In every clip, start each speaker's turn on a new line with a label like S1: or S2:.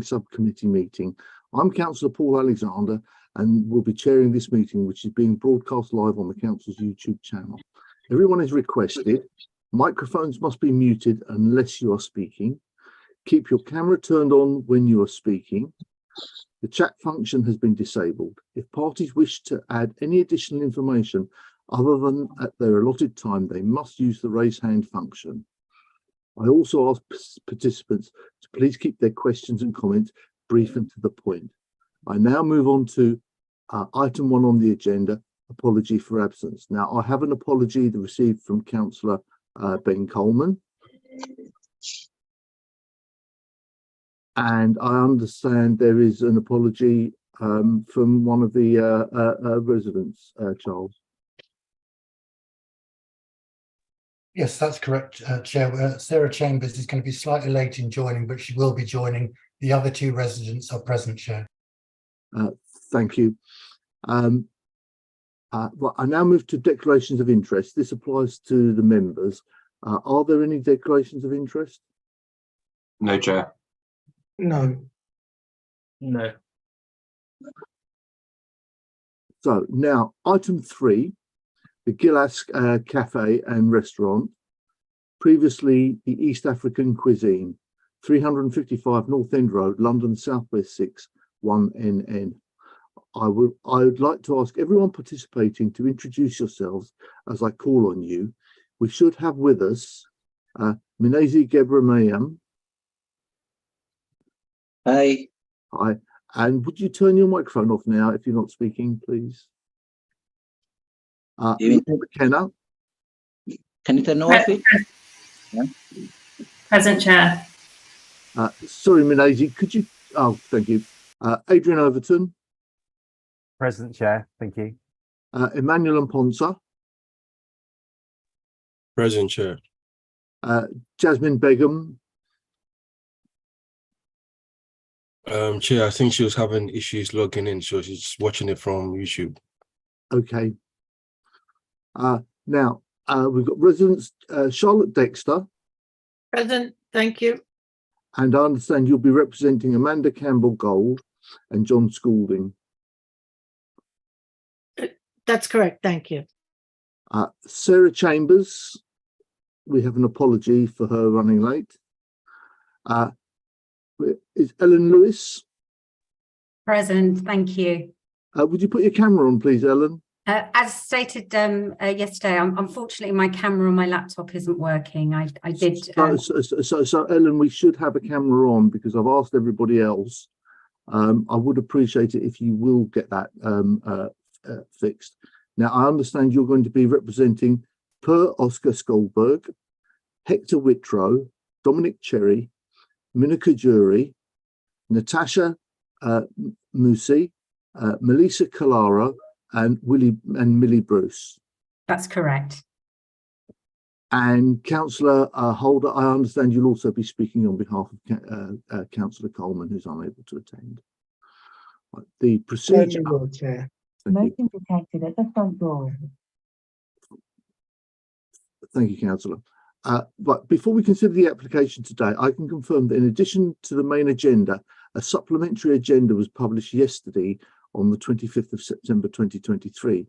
S1: Subcommittee meeting. I'm Councillor Paul Alexander and will be chairing this meeting, which is being broadcast live on the Council's YouTube channel. Everyone is requested. Microphones must be muted unless you are speaking. Keep your camera turned on when you are speaking. The chat function has been disabled. If parties wish to add any additional information other than at their allotted time, they must use the raise hand function. I also ask participants to please keep their questions and comments brief and to the point. I now move on to item 1 on the agenda, apology for absence. Now, I have an apology received from Councillor Ben Coleman. And I understand there is an apology from one of the residents, Charles.
S2: Yes, that's correct, Chair. Sarah Chambers is going to be slightly late in joining, but she will be joining. The other 2 residents are present, Chair.
S1: Thank you. Well, I now move to declarations of interest. This applies to the members. Are there any declarations of interest?
S3: No, Chair.
S2: No.
S4: No.
S1: So now item 3, the Gilas Cafe and Restaurant, previously the East African Cuisine, 355 North End Road, London, South West 6, 1NN. I would like to ask everyone participating to introduce yourselves as I call on you. We should have with us Minazi Gebramayam.
S5: Hi.
S1: Hi. And would you turn your microphone off now if you're not speaking, please? McKenna.
S5: Can you turn off it? Yeah.
S6: Present, Chair.
S1: Sorry, Minazi, could you? Oh, thank you. Adrian Overton.
S4: Present, Chair. Thank you.
S1: Emmanuel Mponsa.
S7: Present, Chair.
S1: Jasmine Begum.
S7: Chair, I think she was having issues logging in, so she's watching it from YouTube.
S1: Okay. Now, we've got residents, Charlotte Dexter.
S8: Present, thank you.
S1: And I understand you'll be representing Amanda Campbell-Gold and John Schooling.
S8: That's correct, thank you.
S1: Sarah Chambers, we have an apology for her running late. Is Ellen Lewis?
S9: Present, thank you.
S1: Would you put your camera on, please, Ellen?
S9: As stated yesterday, unfortunately, my camera on my laptop isn't working. I did.
S1: So, Ellen, we should have a camera on because I've asked everybody else. I would appreciate it if you will get that fixed. Now, I understand you're going to be representing Per Oscar Skolberg, Hector Whitrow, Dominic Cherry, Minika Jury, Natasha Musi, Melissa Calaro, and Millie Bruce.
S9: That's correct.
S1: And Councillor Holder, I understand you'll also be speaking on behalf of Councillor Coleman, who's unable to attend. The procedure.
S10: Motion detected at the front door.
S1: Thank you, Councillor. But before we consider the application today, I can confirm that in addition to the main agenda, a supplementary agenda was published yesterday on the 25th of September 2023.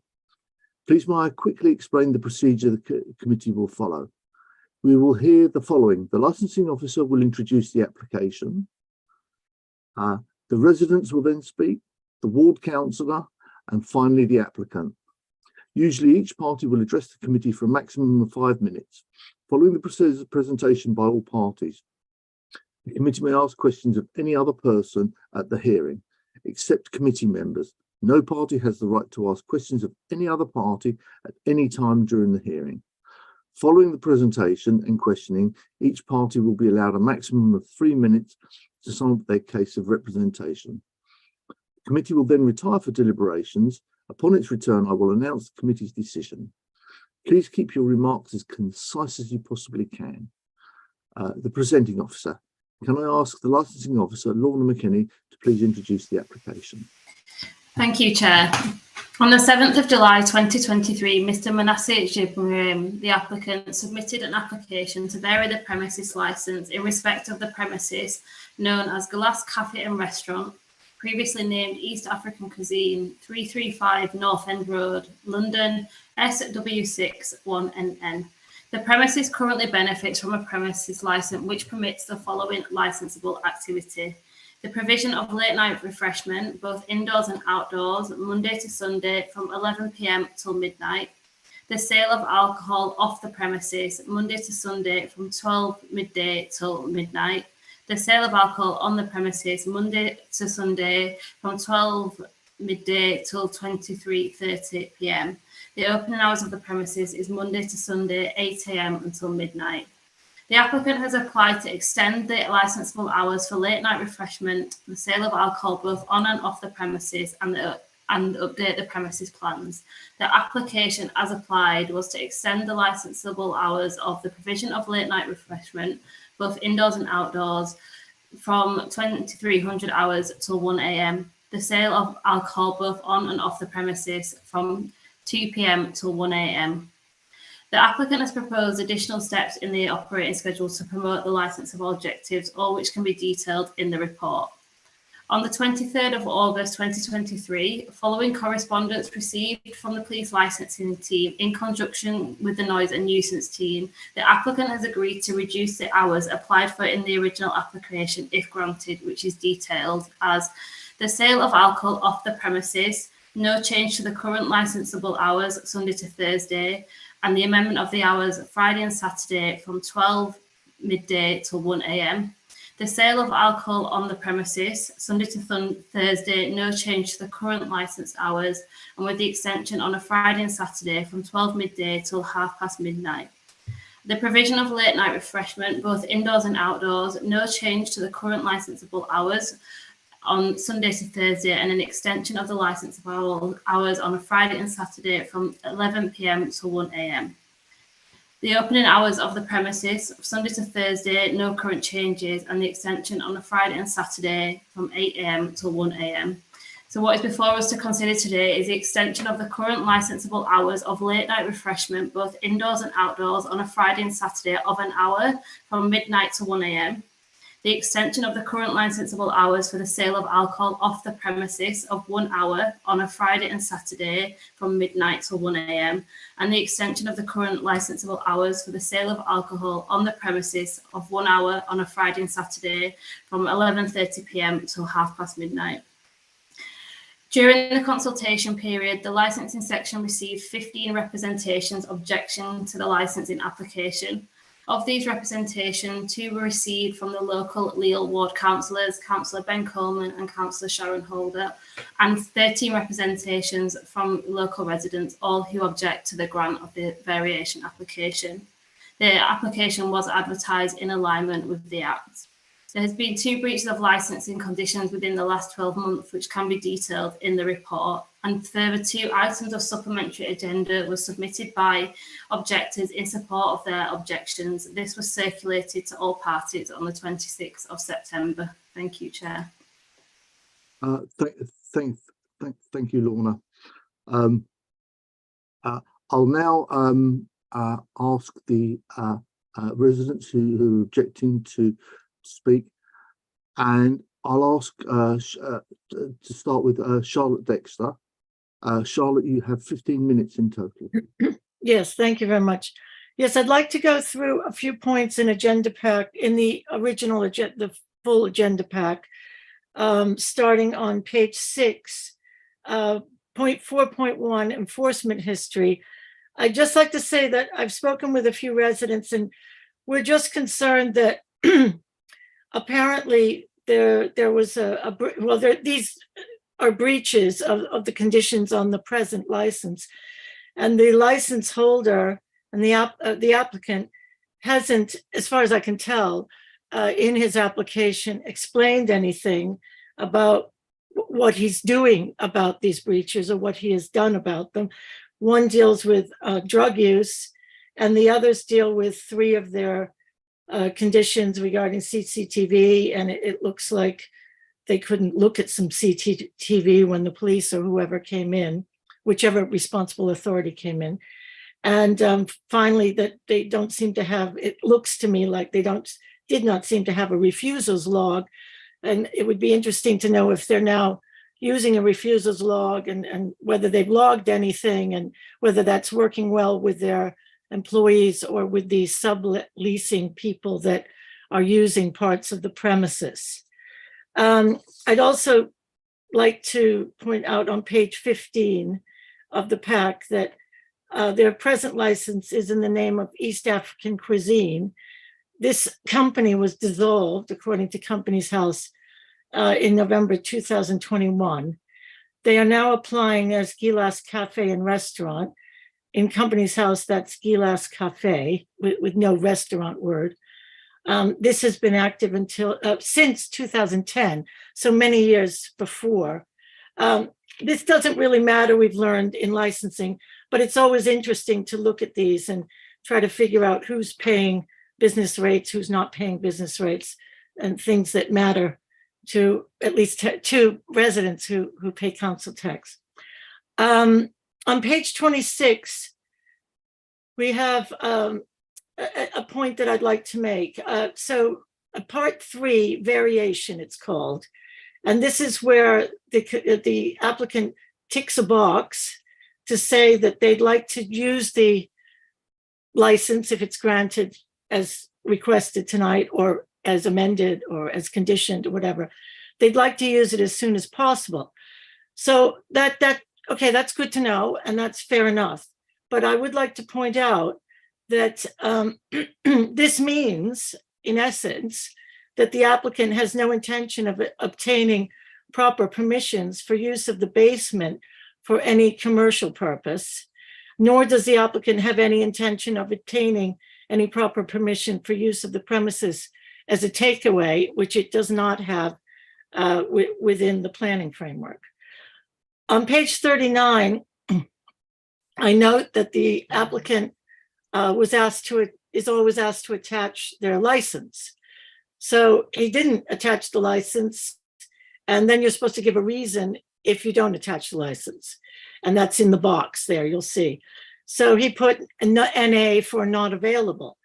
S1: Please may I quickly explain the procedure the committee will follow. We will hear the following. The licensing officer will introduce the application. The residents will then speak, the ward councillor, and finally the applicant. Usually each party will address the committee for a maximum of 5 minutes, following the presentation by all parties. The committee may ask questions of any other person at the hearing, except committee members. No party has the right to ask questions of any other party at any time during the hearing. Following the presentation and questioning, each party will be allowed a maximum of 3 minutes to sum up their case of representation. The committee will then retire for deliberations. Upon its return, I will announce the committee's decision. Please keep your remarks as concise as you possibly can. The presenting officer. Can I ask the licensing officer, Lorna McKinney, to please introduce the application?
S6: Thank you, Chair. On the 7th of July 2023, Mr. Manasseh Jibrahim, the applicant, submitted an application to vary the premises licence in respect of the premises known as Glass Cafe and Restaurant, previously named East African Cuisine, 335 North End Road, London, SW6 1NN. The premises currently benefits from a premises licence which permits the following licensable activity: the provision of late night refreshment, both indoors and outdoors, Monday to Sunday from 11 p.m. till midnight. The sale of alcohol off the premises, Monday to Sunday from 12 midday till midnight. The sale of alcohol on the premises, Monday to Sunday from 12 midday till 23:30 p.m. The opening hours of the premises is Monday to Sunday, 8 a.m. until midnight. The applicant has applied to extend the licensable hours for late night refreshment, the sale of alcohol both on and off the premises, and update the premises plans. The application as applied was to extend the licensable hours of the provision of late night refreshment, both indoors and outdoors, from 2300 hours till 1 a.m. The sale of alcohol both on and off the premises from 2 p.m. till 1 a.m. The applicant has proposed additional steps in the operating schedule to promote the licensable objectives, all which can be detailed in the report. On the 23rd of August 2023, following correspondence received from the police licensing team in conjunction with the noise and nuisance team, the applicant has agreed to reduce the hours applied for in the original application if granted, which is detailed as the sale of alcohol off the premises, no change to the current licensable hours Sunday to Thursday, and the amendment of the hours Friday and Saturday from 12 midday till 1 a.m. The sale of alcohol on the premises, Sunday to Thursday, no change to the current licensed hours, and with the extension on a Friday and Saturday from 12 midday till past midnight. The provision of late night refreshment, both indoors and outdoors, no change to the current licensable hours on Sunday to Thursday, and an extension of the licensable hours on a Friday and Saturday from 11 p.m. to 1 a.m. The opening hours of the premises, Sunday to Thursday, no current changes, and the extension on a Friday and Saturday from 8 a.m. till 1 a.m. So what is before us to consider today is the extension of the current licensable hours of late night refreshment, both indoors and outdoors, on a Friday and Saturday of an hour from midnight to 1 a.m. The extension of the current licensable hours for the sale of alcohol off the premises of 1 hour on a Friday and Saturday from midnight to 1 a.m. and the extension of the current licensable hours for the sale of alcohol on the premises of 1 hour on a Friday and Saturday from 11:30 p.m. till past midnight. During the consultation period, the licensing section received 15 representations objection to the licensing application. Of these representations, 2 were received from the local Leal Ward councillors, Councillor Ben Coleman and Councillor Sharon Holder, and 13 representations from local residents, all who object to the grant of the variation application. The application was advertised in alignment with the Act. There has been 2 breaches of licensing conditions within the last 12 months, which can be detailed in the report. And further, 2 items of supplementary agenda were submitted by objectors in support of their objections. This was circulated to all parties on the 26th of September. Thank you, Chair.
S1: Thank you, Lorna. I'll now ask the residents who are objecting to speak, and I'll ask to start with Charlotte Dexter. Charlotte, you have 15 minutes in total.
S8: Yes, thank you very much. Yes, I'd like to go through a few points in agenda pack, in the original agenda, the full agenda pack, starting on page 6, point 4.1, enforcement history. I'd just like to say that I've spoken with a few residents, and we're just concerned that apparently there was these are breaches of the conditions on the present license, and the license holder and the applicant hasn't, as far as I can tell, in his application explained anything about what he's doing about these breaches or what he has done about them. One deals with drug use, and the others deal with 3 of their conditions regarding CCTV, and it looks like they couldn't look at some CCTV when the police or whoever came in, whichever responsible authority came in. And finally, that they don't seem to have, it looks to me like they did not seem to have a refusals log. And it would be interesting to know if they're now using a refusals log and whether they've logged anything and whether that's working well with their employees or with the subleasing people that are using parts of the premises. I'd also like to point out on page 15 of the pack that their present license is in the name of East African Cuisine. This company was dissolved, according to Companies House, in November 2021. They are now applying as Gilas Cafe and Restaurant. In Companies House, that's Gilas Cafe with no restaurant word. This has been active until since 2010, so many years before. This doesn't really matter, we've learned in licensing, but it's always interesting to look at these and try to figure out who's paying business rates, who's not paying business rates, and things that matter to at least to residents who pay council tax. On page 26, we have a point that I'd like to make. So part 3, variation, it's called. And this is where the applicant ticks a box to say that they'd like to use the license if it's granted as requested tonight or as amended or as conditioned or whatever. They'd like to use it as soon as possible. So okay, that's good to know, and that's fair enough. But I would like to point out that this means, in essence, that the applicant has no intention of obtaining proper permissions for use of the basement for any commercial purpose, nor does the applicant have any intention of obtaining any proper permission for use of the premises as a takeaway, which it does not have within the planning framework. On page 39, I note that the applicant is always asked to attach their license. So he didn't attach the license, and then you're supposed to give a reason if you don't attach the license. And that's in the box there, you'll see. So he put NA for not available.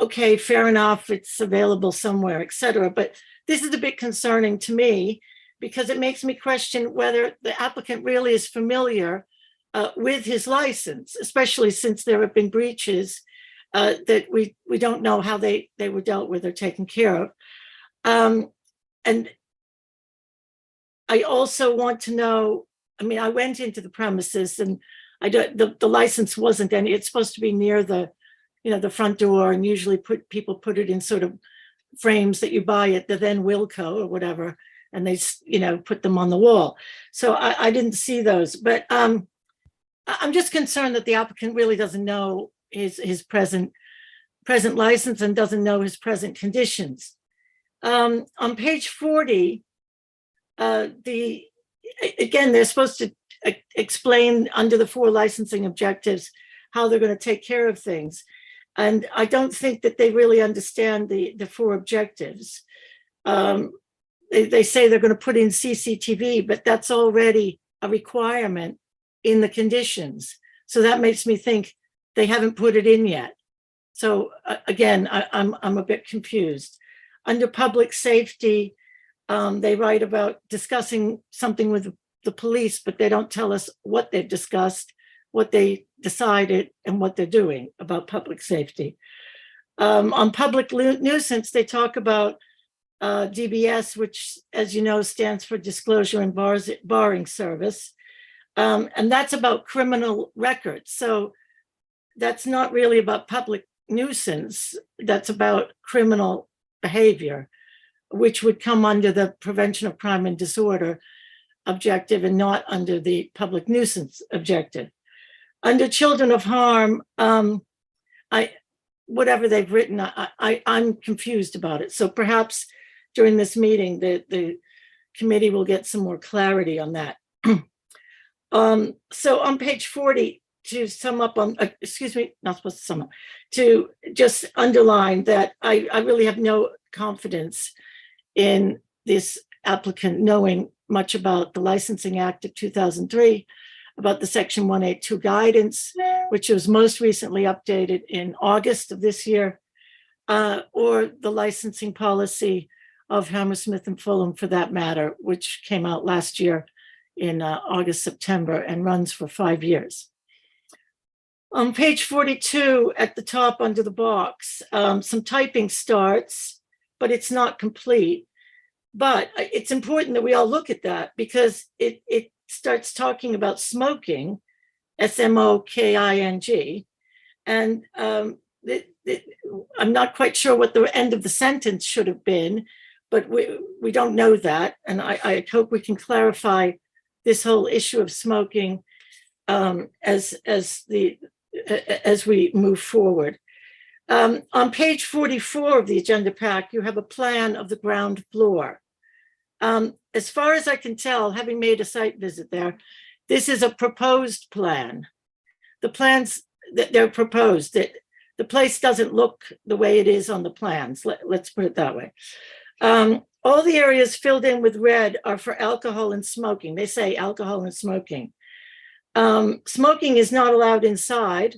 S8: Okay, fair enough, it's available somewhere, etc. But this is a bit concerning to me because it makes me question whether the applicant really is familiar with his license, especially since there have been breaches that we don't know how they were dealt with or taken care of. And I also want to know, I mean, I went into the premises and the license wasn't any, it's supposed to be near the front door, and usually people put it in sort of frames that you buy at the then Wilco or whatever, and they, put them on the wall. So I didn't see those, but I'm just concerned that the applicant really doesn't know his present license and doesn't know his present conditions. On page 40, again, they're supposed to explain under the 4 licensing objectives how they're going to take care of things. And I don't think that they really understand the 4 objectives. They say they're going to put in CCTV, but that's already a requirement in the conditions. So that makes me think they haven't put it in yet. So again, I'm a bit confused. Under public safety, they write about discussing something with the police, but they don't tell us what they've discussed, what they decided, and what they're doing about public safety. On public nuisance, they talk about DBS, which, as you know, stands for Disclosure and Barring Service. And that's about criminal records. So that's not really about public nuisance. That's about criminal behavior, which would come under the prevention of crime and disorder objective and not under the public nuisance objective. Under children of harm, whatever they've written, I'm confused about it. So perhaps during this meeting, the committee will get some more clarity on that. So on page 40, to sum up on, not supposed to sum up, to just underline that I really have no confidence in this applicant knowing much about the Licensing Act of 2003, about the Section 182 guidance, which was most recently updated in August of this year, or the licensing policy of Hammersmith and Fulham for that matter, which came out last year in August, September, and runs for 5 years. On page 42 at the top under the box, some typing starts, but it's not complete. But it's important that we all look at that because it starts talking about smoking, S-M-O-K-I-N-G, and I'm not quite sure what the end of the sentence should have been, but we don't know that. And I hope we can clarify this whole issue of smoking as we move forward. On page 44 of the agenda pack, you have a plan of the ground floor. As far as I can tell, having made a site visit there, this is a proposed plan. The plans that they're proposed, that the place doesn't look the way it is on the plans. Let's put it that way. All the areas filled in with red are for alcohol and smoking. They say alcohol and smoking. Smoking is not allowed inside.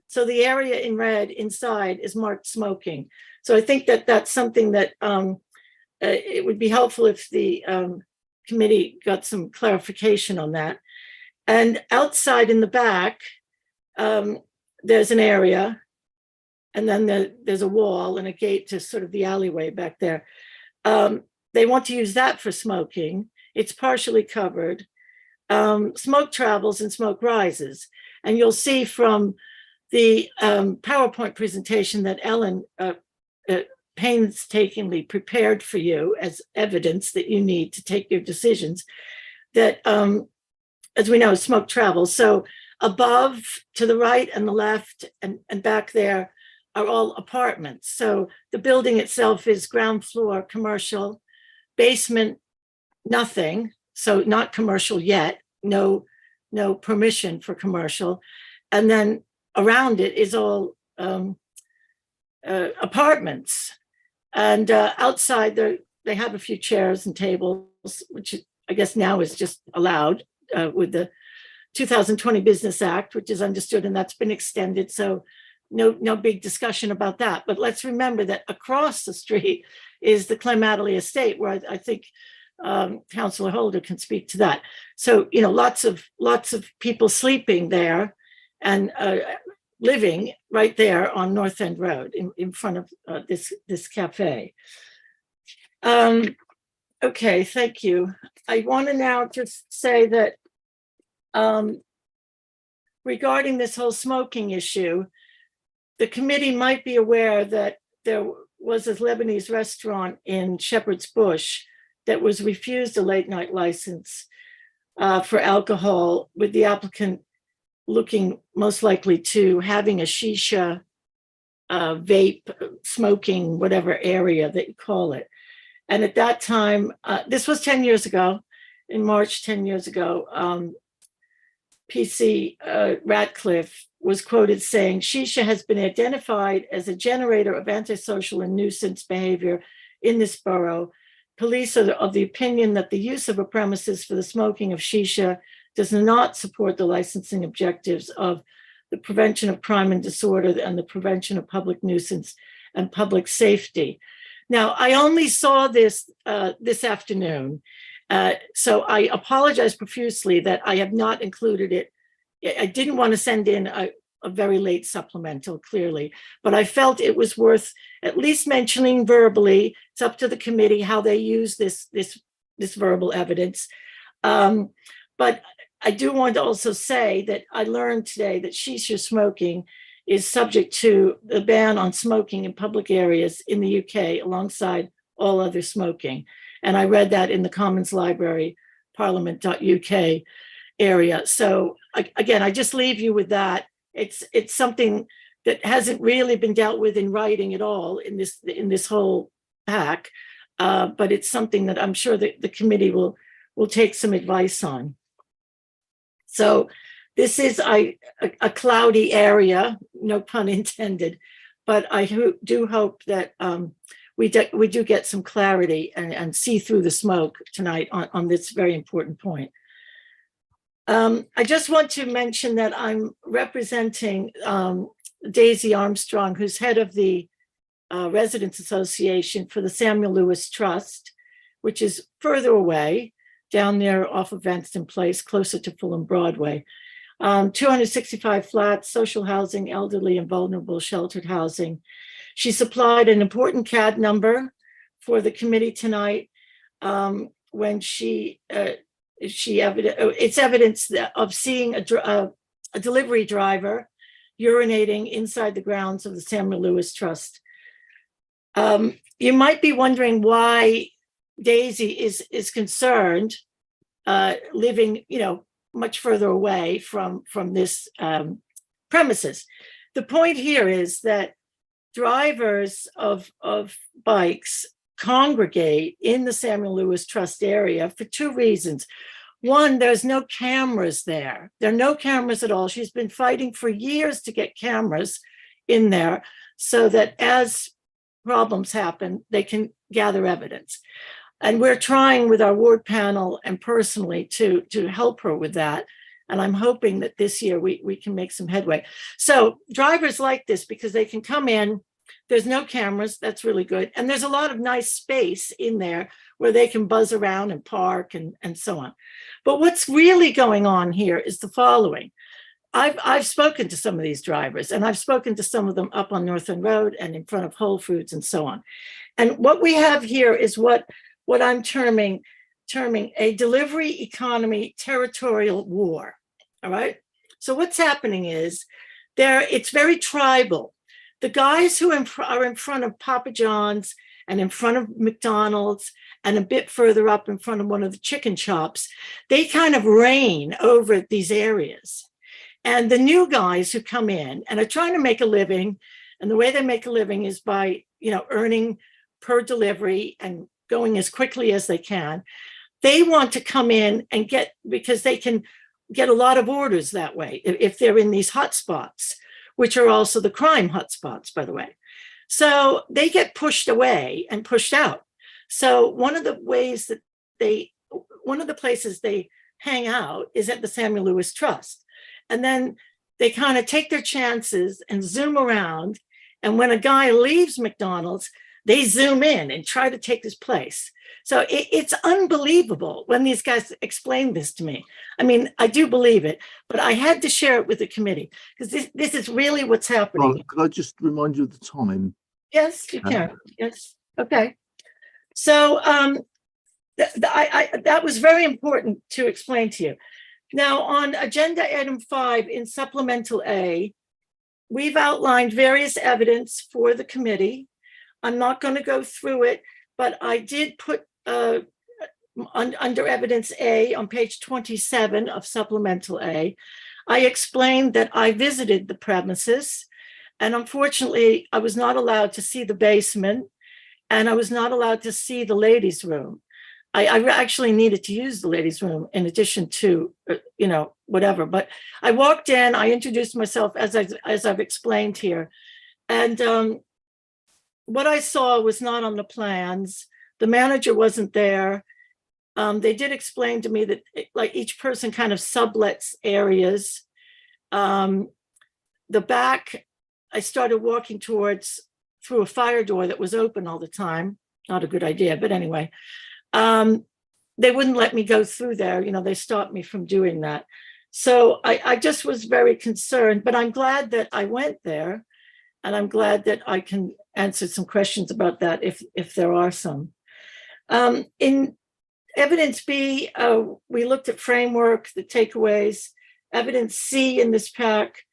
S8: So the area in red inside is marked smoking. So I think that that's something that it would be helpful if the committee got some clarification on that. And outside in the back, there's an area, and then there's a wall and a gate to sort of the alleyway back there. They want to use that for smoking. It's partially covered. Smoke travels and smoke rises. And you'll see from the PowerPoint presentation that Ellen painstakingly prepared for you as evidence that you need to take your decisions, that as we know, smoke travels. So above, to the right and the left and back there are all apartments. So the building itself is ground floor commercial, basement, nothing. So not commercial yet, no permission for commercial. And then around it is all apartments. And outside they have a few chairs and tables, which I guess now is just allowed with the 2020 Business Act, which is understood, and that's been extended. So no big discussion about that. But let's remember that across the street is the Clem-Adderley estate, where I think Councillor Holder can speak to that. So, you know, lots of people sleeping there and living right there on North End Road in front of this cafe. Okay, thank you. I want to now just say that regarding this whole smoking issue, the committee might be aware that there was a Lebanese restaurant in Shepherd's Bush that was refused a late night license for alcohol, with the applicant looking most likely to having a shisha, vape, smoking, whatever area that you call it. And at that time, this was 10 years ago, in March 10 years ago, PC Ratcliffe was quoted saying, "Shisha has been identified as a generator of antisocial and nuisance behavior in this borough. Police are of the opinion that the use of a premises for the smoking of shisha does not support the licensing objectives of the prevention of crime and disorder and the prevention of public nuisance and public safety." Now, I only saw this this afternoon, so I apologize profusely that I have not included it. I didn't want to send in a very late supplemental, clearly, but I felt it was worth at least mentioning verbally. It's up to the committee how they use this verbal evidence. But I do want to also say that I learned today that shisha smoking is subject to the ban on smoking in public areas in the UK alongside all other smoking. And I read that in the Commons Library, parliament.uk area. So again, I just leave you with that. It's something that hasn't really been dealt with in writing at all in this whole pack, but it's something that I'm sure that the committee will take some advice on. So this is a cloudy area, no pun intended, but I do hope that we do get some clarity and see through the smoke tonight on this very important point. I just want to mention that I'm representing Daisy Armstrong, who's head of the Residents Association for the Samuel Lewis Trust, which is further away, down there off of Vanston Place, closer to Fulham Broadway. 265 flats, social housing, elderly and vulnerable sheltered housing. She supplied an important CAD number for the committee tonight when it's evidence of seeing a delivery driver urinating inside the grounds of the Samuel Lewis Trust. You might be wondering why Daisy is concerned, living, much further away from this premises. The point here is that drivers of bikes congregate in the Samuel Lewis Trust area for two reasons. One, there's no cameras there. There are no cameras at all. She's been fighting for years to get cameras in there so that as problems happen, they can gather evidence. And we're trying with our ward panel and personally to help her with that. And I'm hoping that this year we can make some headway. So drivers like this because they can come in, there's no cameras, that's really good. And there's a lot of nice space in there where they can buzz around and park and so on. But what's really going on here is the following. I've spoken to some of these drivers, and I've spoken to some of them up on Northern Road and in front of Whole Foods and so on. And what we have here is what I'm terming a delivery economy territorial war. All right. So what's happening is it's very tribal. The guys who are in front of Papa John's and in front of McDonald's and a bit further up in front of one of the chicken shops, they kind of reign over these areas. And the new guys who come in and are trying to make a living, and the way they make a living is by, earning per delivery and going as quickly as they can. They want to come in and because they can get a lot of orders that way if they're in these hotspots, which are also the crime hotspots, by the way. So they get pushed away and pushed out. So one of the places they hang out is at the Samuel Lewis Trust. And then they kind of take their chances and zoom around. And when a guy leaves McDonald's, they zoom in and try to take his place. So it's unbelievable when these guys explain this to me. I mean, I do believe it, but I had to share it with the committee because this is really what's happening.
S1: Well, could I just remind you of the time?
S8: Yes, you can. Yes. Okay. So that was very important to explain to you. Now, on agenda item 5 in supplemental A, we've outlined various evidence for the committee. I'm not going to go through it, but I did put under evidence A on page 27 of supplemental A, I explained that I visited the premises, and unfortunately, I was not allowed to see the basement, and I was not allowed to see the ladies' room. I actually needed to use the ladies' room in addition to, whatever. But I walked in, I introduced myself as I've explained here. And what I saw was not on the plans. The manager wasn't there. They did explain to me that each person kind of sublets areas. The back, I started walking through a fire door that was open all the time. Not a good idea, but anyway. They wouldn't let me go through there. They stopped me from doing that. So I just was very concerned, but I'm glad that I went there, and I'm glad that I can answer some questions about that if there are some. In evidence B, we looked at framework, the takeaways. Evidence C in this pack,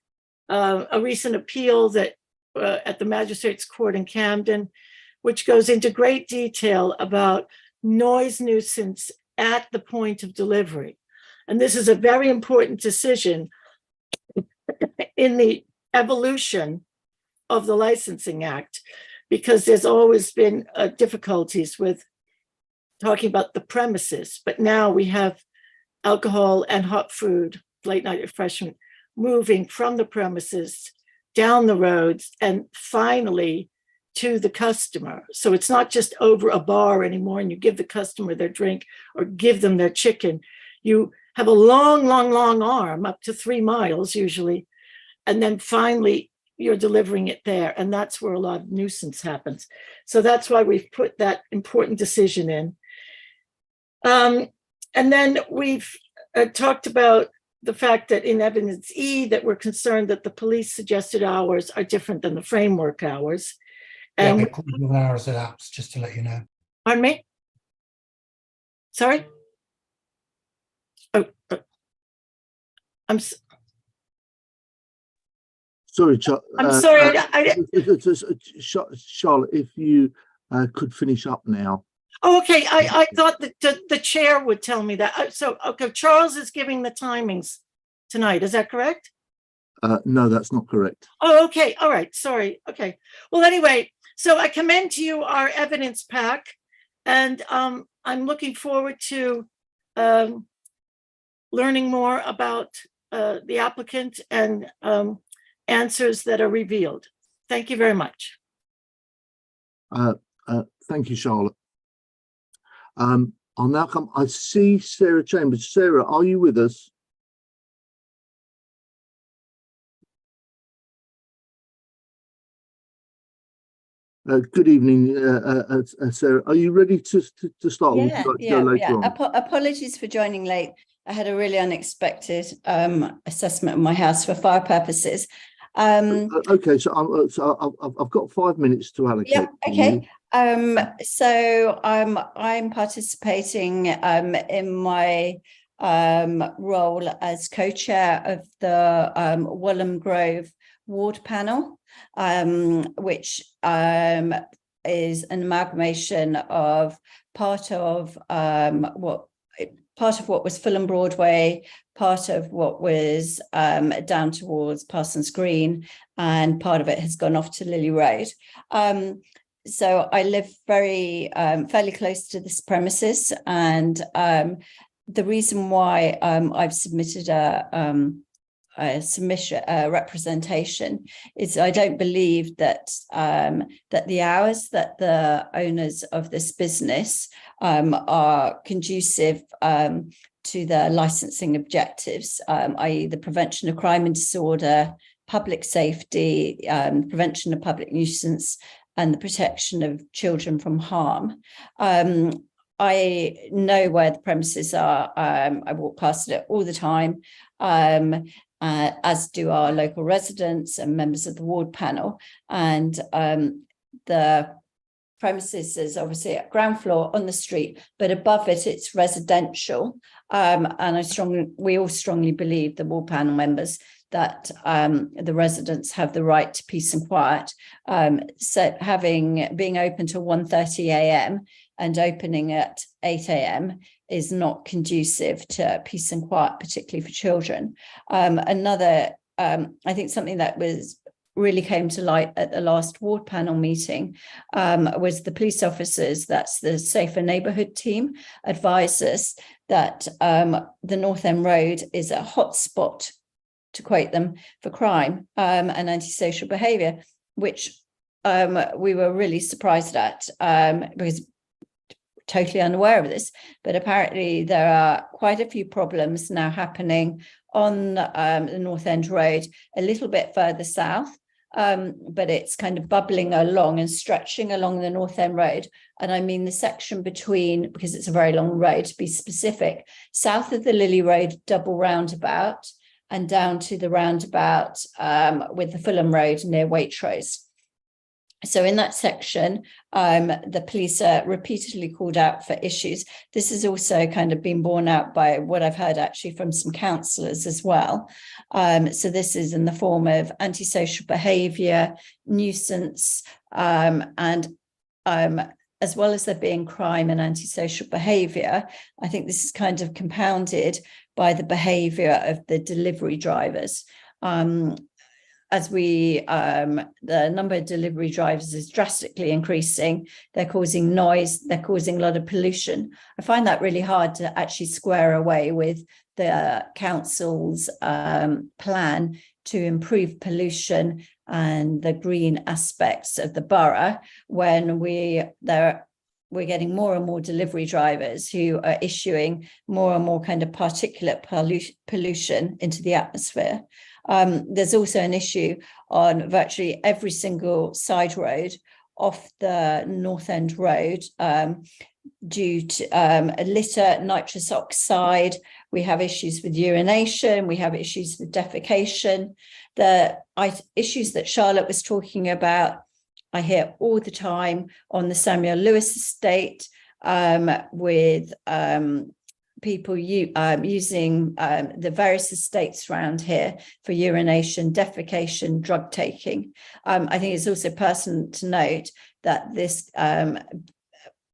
S8: a recent appeal that at the Magistrates Court in Camden, which goes into great detail about noise nuisance at the point of delivery. And this is a very important decision in the evolution of the Licensing Act, because there's always been difficulties with talking about the premises, but now we have alcohol and hot food, late night refreshment, moving from the premises down the roads and finally to the customer. So it's not just over a bar anymore and you give the customer their drink or give them their chicken. You have a long, long, long arm, up to 3 miles usually. And then finally, you're delivering it there. And that's where a lot of nuisance happens. So that's why we've put that important decision in. And then we've talked about the fact that in evidence E, that we're concerned that the police suggested hours are different than the framework hours. And
S2: Yeah, because of hours elapsed, just to let you know.
S8: pardon me? Sorry? Oh, I'm
S1: Sorry,
S8: I'm sorry.
S1: Charlotte, if you could finish up now.
S8: Oh, okay. I thought that the chair would tell me that. So, okay, Charles is giving the timings tonight. Is that correct?
S1: No, that's not correct.
S8: Oh, okay. All right. Sorry. Okay. Well, anyway, so I commend to you our evidence pack, and I'm looking forward to learning more about the applicant and answers that are revealed. Thank you very much.
S1: Thank you, Charlotte. I'll now come. I see Sarah Chambers. Sarah, are you with us? Good evening, Sarah. Are you ready to start?
S11: Apologies for joining late. I had a really unexpected assessment of my house for fire purposes.
S1: Okay, so I've got 5 minutes to allocate.
S11: Yeah. Okay. So I'm participating in my role as co-chair of the Fulham Grove ward panel, which is an amalgamation of part of what was Fulham Broadway, part of what was down towards Parsons Green, and part of it has gone off to Lily Road. So I live very fairly close to this premises, and the reason why I've submitted a representation is I don't believe that that the hours that the owners of this business are conducive to the licensing objectives, i.e. the prevention of crime and disorder, public safety, prevention of public nuisance, and the protection of children from harm. I know where the premises are. I walk past it all the time, as do our local residents and members of the ward panel. And the premises is obviously at ground floor on the street, but above it, it's residential. And we all strongly believe, the ward panel members, that the residents have the right to peace and quiet. So being open till 1:30 a.m. and opening at 8 a.m. is not conducive to peace and quiet, particularly for children. I think something that really came to light at the last ward panel meeting was the police officers, that's the Safer Neighbourhood team, advised us that the North End Road is a hotspot, to quote them, for crime and antisocial behaviour, which we were really surprised at, because totally unaware of this, but apparently there are quite a few problems now happening on the North End Road, a little bit further south, but it's kind of bubbling along and stretching along the North End Road. And I mean the section between, because it's a very long road to be specific, south of the Lily Road double roundabout and down to the roundabout with the Fulham Road near Waitrose. So in that section, the police are repeatedly called out for issues. This has also kind of been borne out by what I've heard actually from some councillors as well. So this is in the form of antisocial behaviour, nuisance, and as well as there being crime and antisocial behaviour, I think this is kind of compounded by the behaviour of the delivery drivers. As the number of delivery drivers is drastically increasing, they're causing noise, they're causing a lot of pollution. I find that really hard to actually square away with the council's plan to improve pollution and the green aspects of the borough when there we're getting more and more delivery drivers who are issuing more and more kind of particulate pollution into the atmosphere. There's also an issue on virtually every single side road off the North End Road due to litter, nitrous oxide. We have issues with urination. We have issues with defecation. The issues that Charlotte was talking about, I hear all the time on the Samuel Lewis estate with people using the various estates around here for urination, defecation, drug taking. I think it's also pertinent to note that this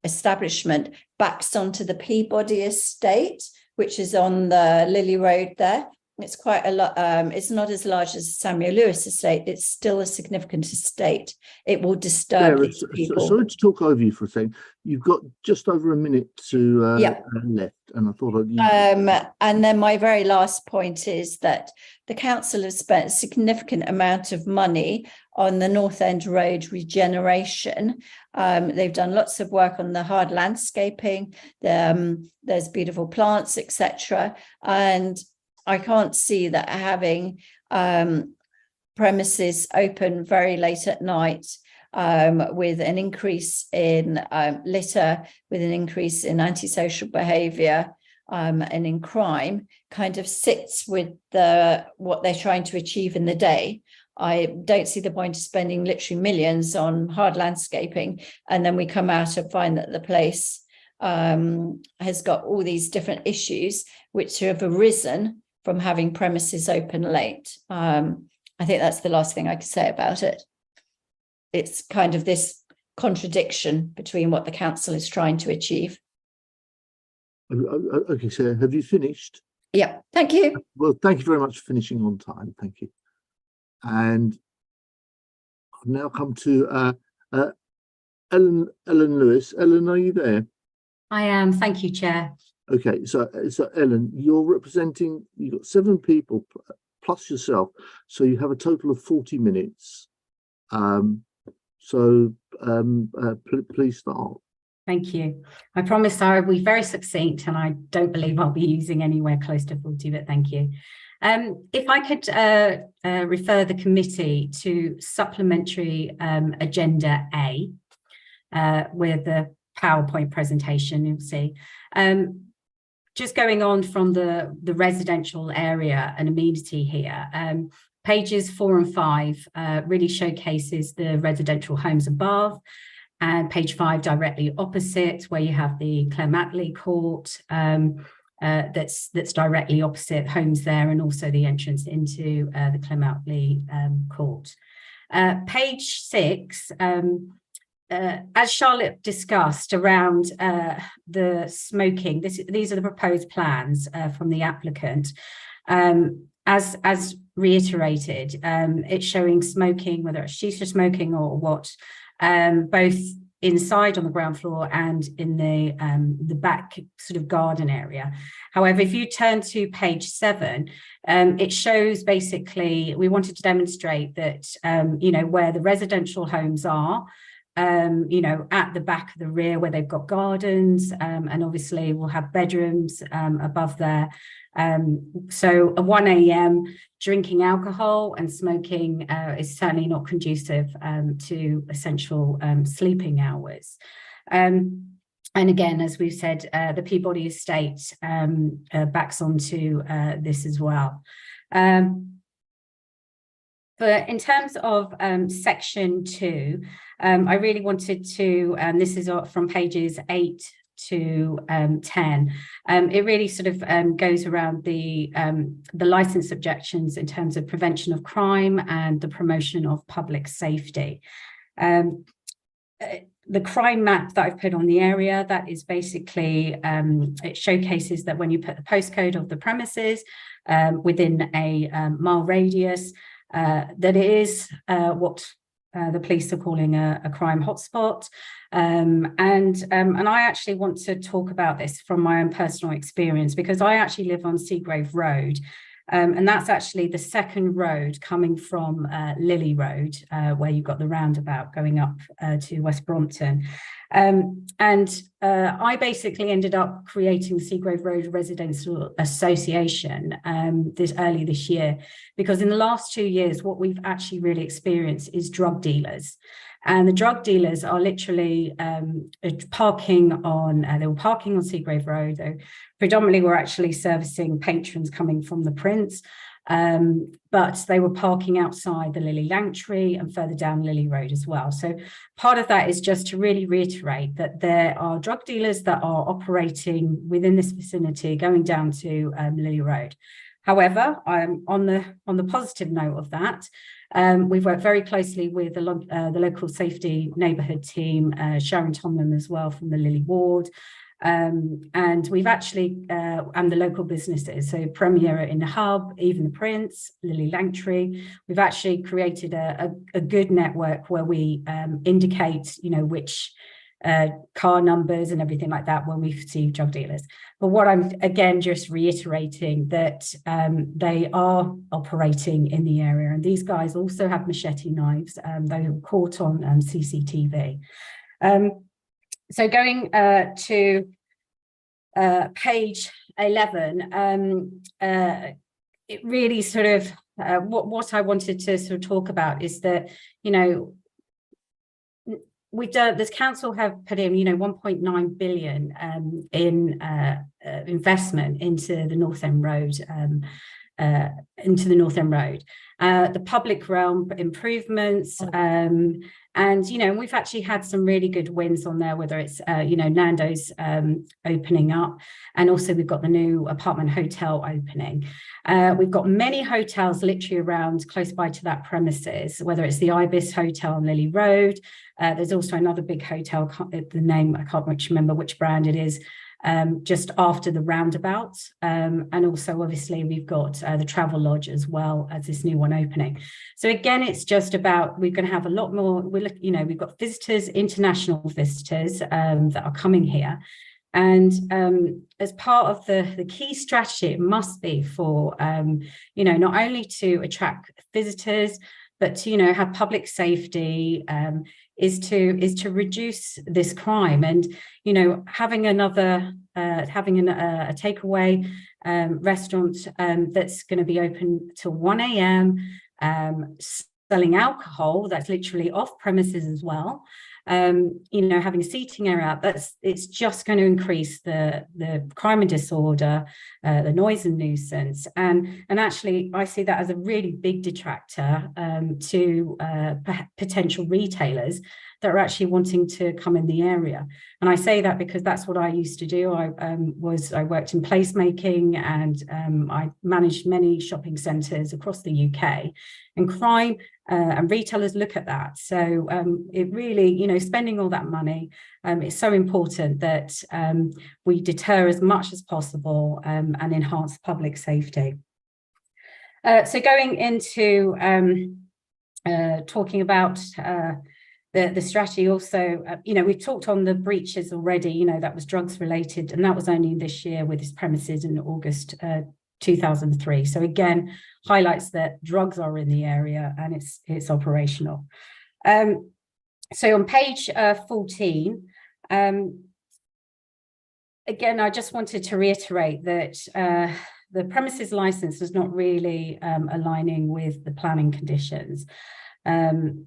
S11: establishment backs onto the Peabody estate, which is on the Lily Road there. It's quite a lot. It's not as large as Samuel Lewis estate. It's still a significant estate. It will disturb these people.
S1: Sorry to talk over you for a second. You've got just over a minute to left, and I thought
S11: and then my very last point is that the council has spent a significant amount of money on the North End Road regeneration. They've done lots of work on the hard landscaping. There's beautiful plants, etc. And I can't see that having premises open very late at night with an increase in litter, with an increase in antisocial behaviour and in crime kind of sits with what they're trying to achieve in the day. I don't see the point of spending literally millions on hard landscaping and then we come out and find that the place has got all these different issues which have arisen from having premises open late. I think that's the last thing I could say about it. It's kind of this contradiction between what the council is trying to achieve.
S1: Okay, so have you finished?
S11: Yeah, thank you.
S1: Well, thank you very much for finishing on time. Thank you. And I've now come to Ellen Lewis. Ellen, are you there?
S9: I am. Thank you, Chair.
S1: Okay, so Ellen, you've got 7 people plus yourself, so you have a total of 40 minutes. Please start.
S9: Thank you. I promise I will be very succinct and I don't believe I'll be using anywhere close to 40, but thank you. If I could refer the committee to supplementary agenda A with the PowerPoint presentation, you'll see. Just going on from the residential area and amenity here, pages 4 and 5 really showcases the residential homes above, and page 5 directly opposite, where you have the Clermatley Court that's directly opposite homes there, and also the entrance into the Clermatley Court. Page 6. As Charlotte discussed around the smoking, these are the proposed plans from the applicant. As reiterated, it's showing smoking, whether it's shisha smoking or what, both inside on the ground floor and in the back sort of garden area. However, if you turn to page 7, it shows basically, we wanted to demonstrate that, where the residential homes are, at the back of the rear where they've got gardens, and obviously we'll have bedrooms above there. So at 1 a.m. drinking alcohol and smoking is certainly not conducive to essential sleeping hours. And again, as we've said, the Peabody estate backs onto this as well. But in terms of section 2, I really wanted to, this is from pages 8 to 10. It really sort of goes around the licence objections in terms of prevention of crime and the promotion of public safety. The crime map that I've put on the area, that is basically, it showcases that when you put the postcode of the premises within a mile radius, that it is what the police are calling a crime hotspot. And I actually want to talk about this from my own personal experience, because I actually live on Seagrave Road, And that's actually the second road coming from Lily Road, where you've got the roundabout going up to West Brompton. I basically ended up creating the Seagrove Road Residential Association early this year, because in the last 2 years, what we've actually really experienced is drug dealers. And the drug dealers are literally parking on, they were parking on Seagrove Road. They predominantly were actually servicing patrons coming from the Prince, but they were parking outside the Lily Langtree and further down Lily Road as well. So part of that is just to really reiterate that there are drug dealers that are operating within this vicinity going down to Lily Road. However, on the positive note of that, we've worked very closely with the local safety neighbourhood team, Sharon Tomlin as well from the Lily Ward, and we've actually, and the local businesses, so Premier in the Hub, even the Prince, Lily Langtree, we've actually created a good network where we indicate, which car numbers and everything like that when we see drug dealers. But what I'm again just reiterating that they are operating in the area, and these guys also have machete knives. They were caught on CCTV. So going to page 11, it really sort of what I wanted to sort of talk about is that we've done, this council have put in, 1.9 billion in investment into the North End Road, the public realm improvements, and we've actually had some really good wins on there, whether it's Nando's opening up, and also we've got the new apartment hotel opening. We've got many hotels literally around close by to that premises, whether it's the Ibis Hotel on Lily Road. There's also another big hotel, the name, I can't remember which brand it is, just after the roundabout. And also, obviously, we've got the Travel Lodge as well as this new one opening. So again, it's just about, we're going to have a lot more, we've got visitors, international visitors that are coming here. And as part of the key strategy, it must be for, not only to attract visitors, but to, have public safety, is to reduce this crime. And, having another, having a takeaway restaurant that's going to be open till 1 a.m, selling alcohol, that's literally off premises as well. Having a seating area, it's just going to increase the crime and disorder, the noise and nuisance, and actually I see that as a really big detractor to potential retailers that are actually wanting to come in the area. And I say that because that's what I used to do. I worked in placemaking, and I managed many shopping centres across the UK, and crime and retailers look at that. So it really, spending all that money, it's so important that we deter as much as possible and enhance public safety. So going into talking about the strategy also, we've talked on the breaches already, that was drugs related, and that was only this year with this premises in August 2003. So again, highlights that drugs are in the area and it's operational. So on page 14, again, I just wanted to reiterate that the premises license is not really aligning with the planning conditions. And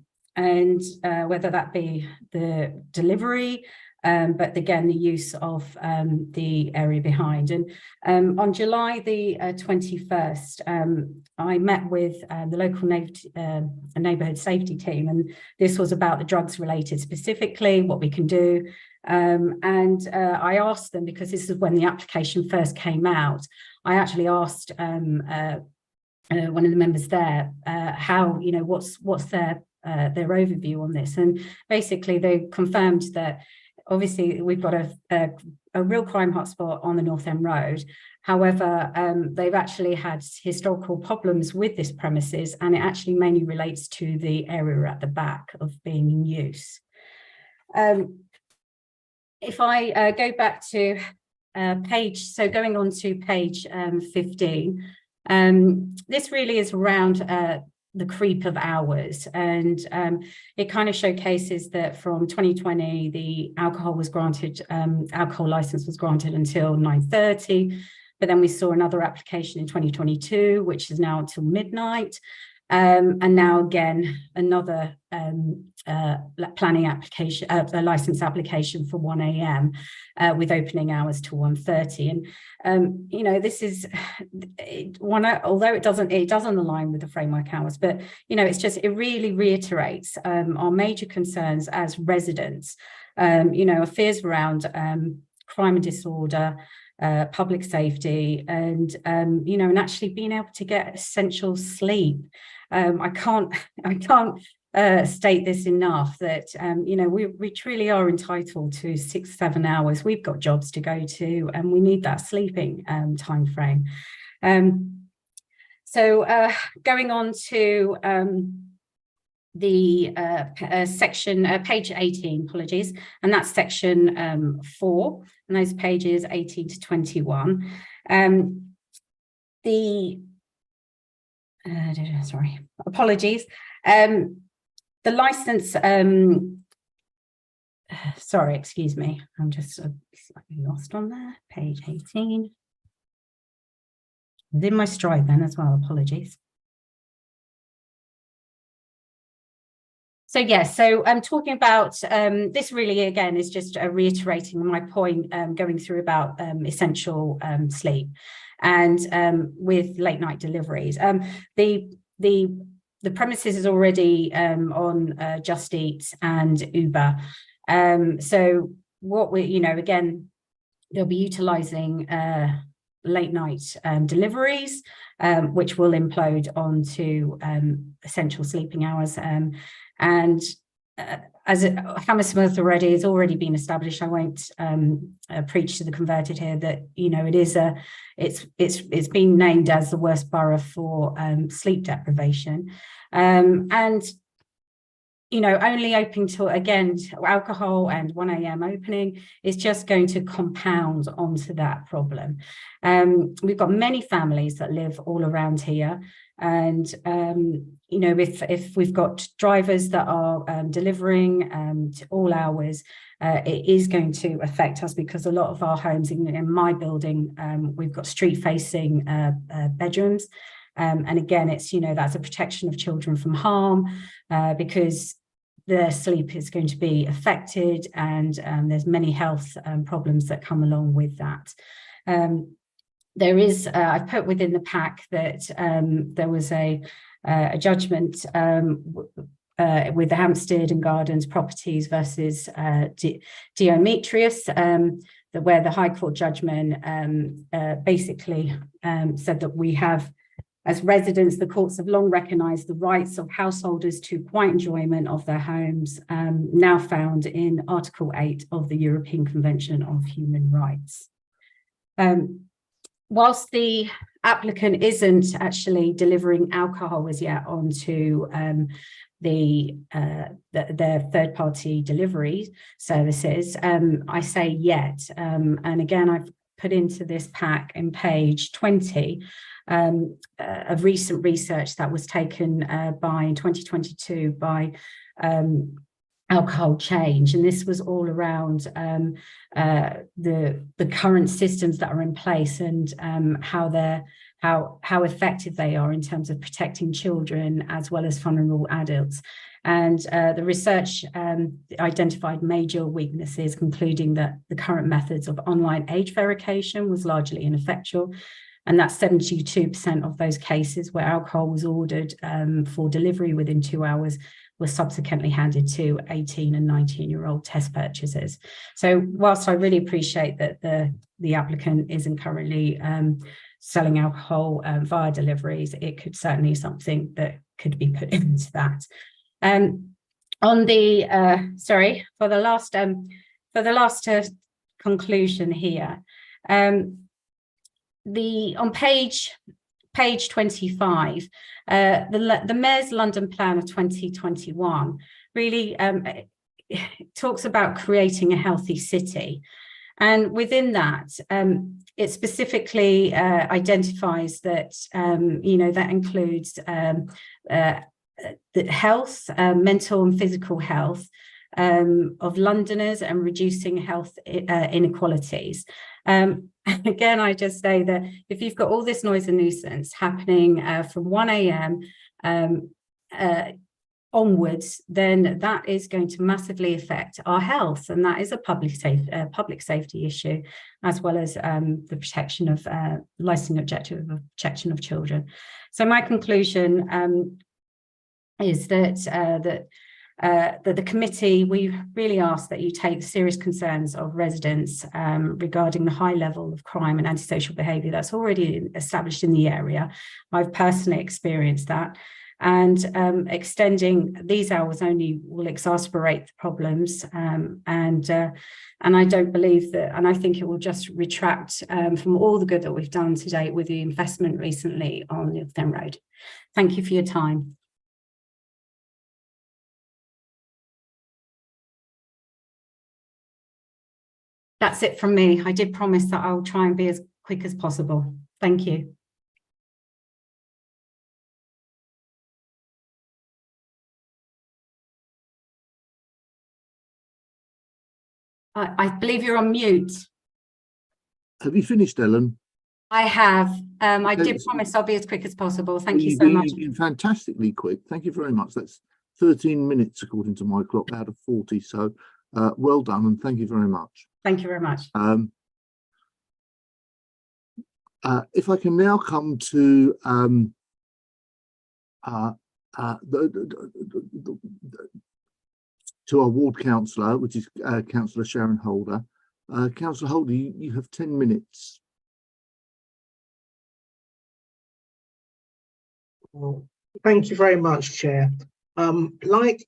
S9: whether that be the delivery, but again, the use of the area behind. And on July the 21st, I met with the local neighbourhood safety team, and this was about the drugs related specifically, what we can do. And I asked them, because this is when the application first came out, I actually asked one of the members there how, what's their overview on this. And basically they confirmed that obviously we've got a real crime hotspot on the North End Road. However, they've actually had historical problems with this premises, and it actually mainly relates to the area at the back of being in use. If I go back to going on to page 15, This really is around the creep of hours, and it kind of showcases that from 2020 the alcohol license was granted until 9:30, but then we saw another application in 2022 which is now until midnight, and now again another planning application, a license application for 1 a.m. With opening hours to 1:30. And you know, this is although it doesn't align with the framework hours, but you know, it really reiterates our major concerns as residents. You know, our fears around crime and disorder, public safety, and you know, and actually being able to get essential sleep. I can't state this enough that you know, we truly are entitled to 6-7 hours. We've got jobs to go to, and we need that sleeping time frame. So going on to the section, page 18, apologies, and that's section 4, and those pages 18 to 21. Sorry, apologies. The license, sorry, excuse me, I'm just slightly lost on there, page 18. It's in my stride then as well, apologies. So yes, so I'm talking about, this really again is just reiterating my point, going through about essential sleep and with late night deliveries. The premises is already on Just Eat and Uber. So what we, you know, again, they'll be utilising late night deliveries, which will implode onto essential sleeping hours. And as Hammersmith already has already been established, I won't preach to the converted here that, you know, it is it's been named as the worst borough for sleep deprivation, and you know, only opening to, again, alcohol and 1 a.m. opening is just going to compound onto that problem. We've got many families that live all around here, and you know, if we've got drivers that are delivering to all hours, it is going to affect us, because a lot of our homes in my building, we've got street facing bedrooms. And again, it's, you know, that's a protection of children from harm, because their sleep is going to be affected, and there's many health problems that come along with that. There is, I've put within the pack that there was a judgment with the Hampstead and Gardens properties versus Diometrius, where the High Court judgment basically said that we have, as residents, the courts have long recognised the rights of householders to quiet enjoyment of their homes, now found in Article 8 of the European Convention of Human Rights. Whilst the applicant isn't actually delivering alcohol as yet onto their third-party delivery services, I say yet, and again, I've put into this pack in page 20 of recent research that was taken in 2022 by Alcohol Change, and this was all around the current systems that are in place, and how effective they are in terms of protecting children as well as vulnerable adults. And the research identified major weaknesses, concluding that the current methods of online age verification was largely ineffectual, and that 72% of those cases where alcohol was ordered for delivery within 2 hours was subsequently handed to 18 and 19-year-old test purchasers. So whilst I really appreciate that the applicant isn't currently selling alcohol via deliveries, it could certainly something that could be put into that. On the sorry, for the last conclusion here, on page 25, the Mayor's London Plan of 2021 really talks about creating a healthy city. And within that, it specifically identifies that, that includes the health, mental and physical health of Londoners and reducing health inequalities. Again, I just say that if you've got all this noise and nuisance happening from 1 a.m. Onwards, then that is going to massively affect our health, and that is a public safety issue, as well as the protection of licensing objective of protection of children. So my conclusion is that the committee, we really ask that you take the serious concerns of residents regarding the high level of crime and antisocial behaviour that's already established in the area. I've personally experienced that. And extending these hours only will exacerbate the problems, and I don't believe that, and I think it will just retract from all the good that we've done to date with the investment recently on North End Road. Thank you for your time. That's it from me. I did promise that I'll try and be as quick as possible. Thank you. I believe you're on mute.
S1: Have you finished, Ellen?
S9: I have. I did promise I'll be as quick as possible. Thank you so much.
S1: You've been fantastically quick. Thank you very much. That's 13 minutes according to my clock out of 40. So well done, and thank you very much.
S9: Thank you very much.
S1: If I can now come to our ward councillor, which is Councillor Sharon Holder. Councillor Holder, you have 10 minutes.
S12: Well, thank you very much, Chair. Like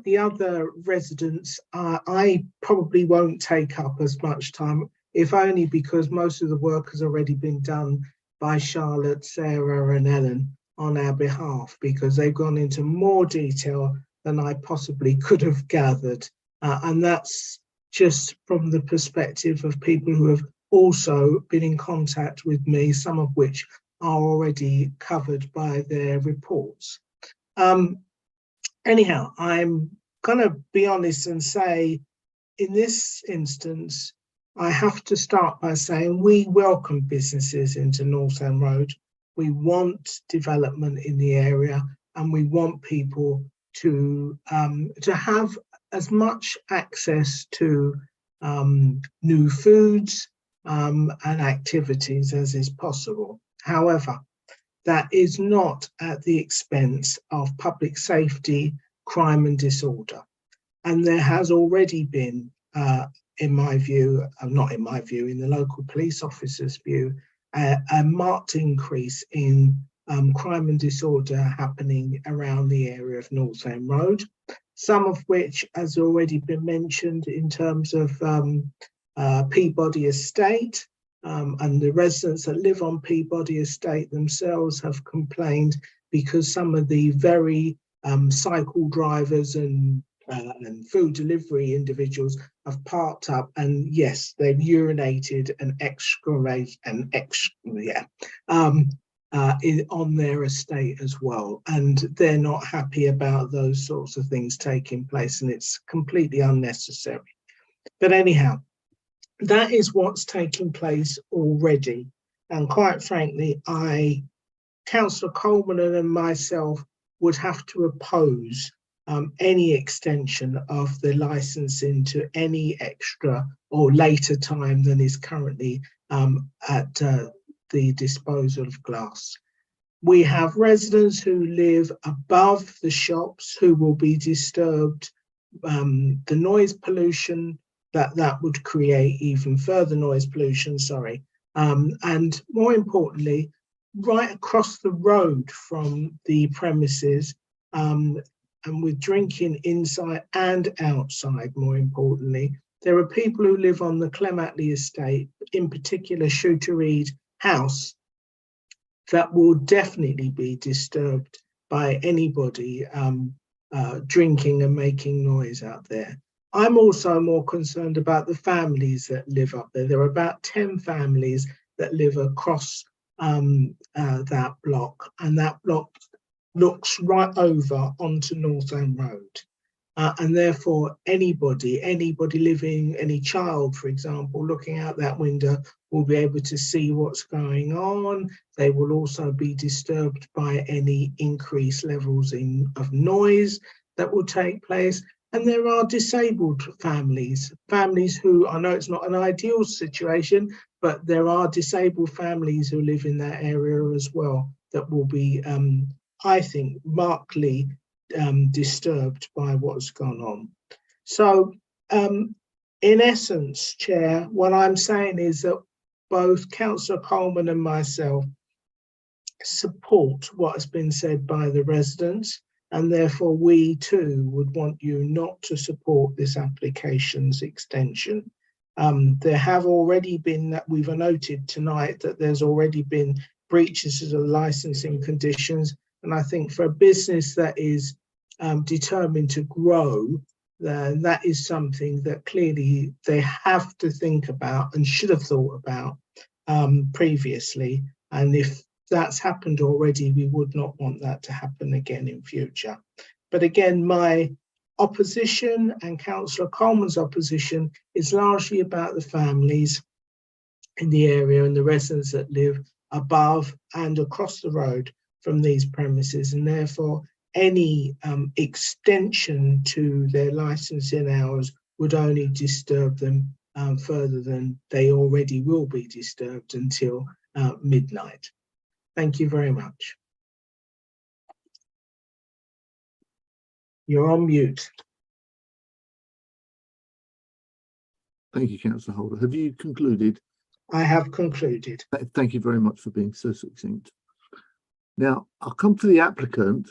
S12: the other residents, I probably won't take up as much time, if only because most of the work has already been done by Charlotte, Sarah and Ellen on our behalf, because they've gone into more detail than I possibly could have gathered. And that's just from the perspective of people who have also been in contact with me, some of which are already covered by their reports. Anyhow, I'm going to be honest and say, in this instance, I have to start by saying we welcome businesses into North End Road. We want development in the area, and we want people to have as much access to new foods and activities as is possible. However, that is not at the expense of public safety, crime and disorder. And there has already been, in my view, not in my view, in the local police officer's view, a marked increase in crime and disorder happening around the area of North End Road, some of which has already been mentioned in terms of Peabody Estate, and the residents that live on Peabody Estate themselves have complained because some of the very cycle drivers and food delivery individuals have parked up, and yes, they've urinated and excremated and on their estate as well, and they're not happy about those sorts of things taking place, and it's completely unnecessary. But anyhow, that is what's taking place already, and quite frankly, Councillor Coleman and myself would have to oppose any extension of the licensing to any extra or later time than is currently at the disposal of glass. We have residents who live above the shops who will be disturbed. The noise pollution that would create even further noise pollution, and more importantly, right across the road from the premises, and with drinking inside and outside, more importantly, there are people who live on the Clematley estate, in particular Shooter Reed House, that will definitely be disturbed by anybody drinking and making noise out there. I'm also more concerned about the families that live up there. There are about 10 families that live across that block, and that block looks right over onto North End Road. And therefore, anybody living, any child, for example, looking out that window will be able to see what's going on. They will also be disturbed by any increased levels of noise that will take place. And there are disabled families who, I know it's not an ideal situation, but there are disabled families who live in that area as well that will be, I think, markedly disturbed by what's gone on. So in essence, Chair, what I'm saying is that both Councillor Coleman and myself support what has been said by the residents, and therefore we too would want you not to support this application's extension. There have already been, we've noted tonight that there's already been breaches of the licensing conditions, and I think for a business that is determined to grow, that is something that clearly they have to think about and should have thought about previously. And if that's happened already, we would not want that to happen again in future. But again, my opposition and Councillor Coleman's opposition is largely about the families in the area and the residents that live above and across the road from these premises, and therefore any extension to their licensing hours would only disturb them further than they already will be disturbed until midnight. Thank you very much. You're on mute.
S1: Thank you, Councillor Holder. Have you concluded?
S12: I have concluded.
S1: Thank you very much for being so succinct. Now, I'll come to the applicant,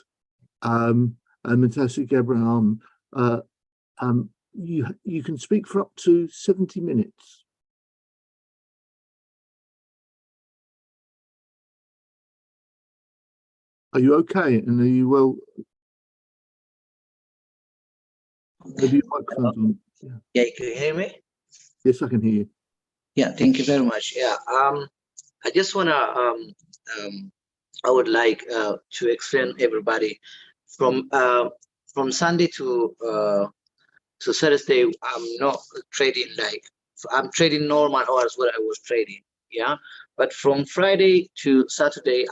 S1: Natasha Abraham. You can speak for up to 70 minutes. Are you okay? And are you well? Have you microphones on?
S5: Yeah, can you hear me?
S1: Yes, I can hear you.
S5: Yeah, thank you very much. Yeah, I just wanna I would like to explain everybody from Sunday to Thursday. I'm not trading like I'm trading normal hours where I was trading. Yeah, but from Friday to Saturday,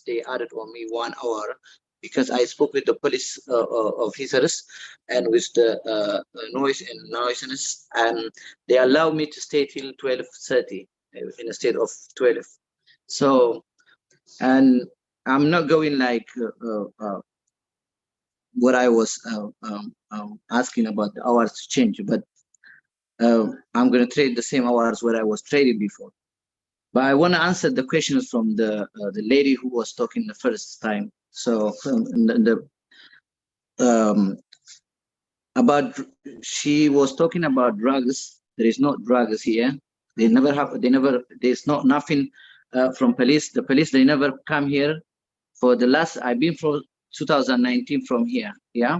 S5: they added on me 1 hour because I spoke with the police officers and with the noisiness, and they allowed me to stay till 12:30 instead of 12. So, and I'm not going like what I was asking about the hours to change, but I'm going to trade the same hours where I was trading before. But I want to answer the questions from the lady who was talking the first time. So she was talking about drugs. There is no drugs here. There's not nothing from police. The police, they never come here. For the last, I've been from 2019 from here, yeah,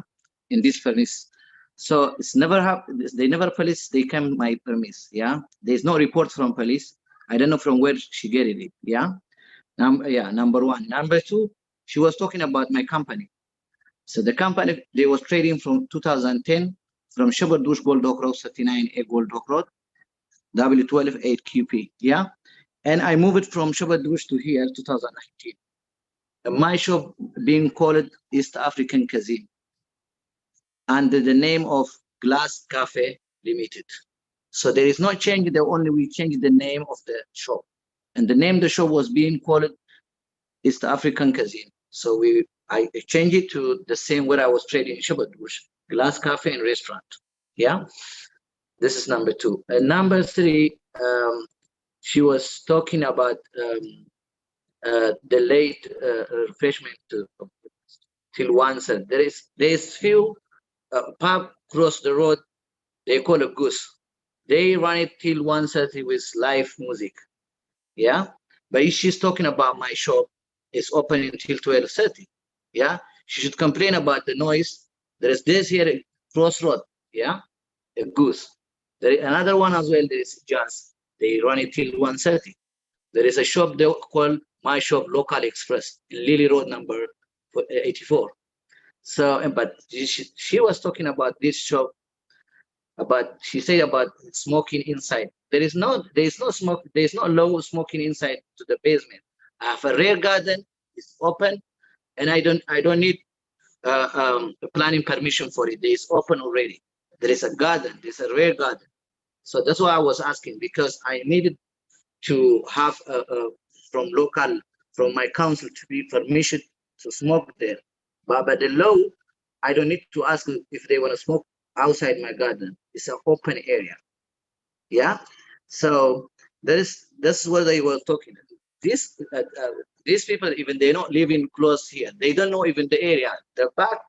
S5: in this premise. So it's never happened. They never police. They come my premise, yeah. There's no report from police. I don't know from where she get it, yeah. Number one. Number two, she was talking about my company. So the company, they was trading from 2010 from Shepherd Bush Gold Dock Road 39A Gold Dock Road, W12 8QP, yeah. And I moved from Shepherd Bush to here 2019. My shop being called East African Casino under the name of Glass Cafe Limited. So there is no change. We changed the name of the shop, and the name of the shop was being called East African Casino. So I changed it to the same where I was trading in Shepherd Bush, Glass Cafe and Restaurant. Yeah, this is number two. And number three, she was talking about the late refreshment till 1:30. There's few pub across the road. They call it Goose. They run it till 1:30 with live music. Yeah, but if she's talking about my shop, it's open until 12:30. Yeah, she should complain about the noise. There's this here crossroad. Yeah, Goose. There is another one as well. There is Jazz. They run it till 1:30. There is a shop they call My Shop Local Express in Lily Road number 84. So, but she was talking about this shop. But she said about smoking inside. There is no smoke. There is no low smoking inside to the basement. I have a rear garden. It's open, and I don't need planning permission for it. It's open already. There is a garden. There's a rear garden. So that's why I was asking, because I needed to have from my council to be permission to smoke there. But by the law, I don't need to ask if they want to smoke outside my garden. It's an open area. Yeah. So that's what they were talking. These people, even they not living close here. They don't know even the area. The back,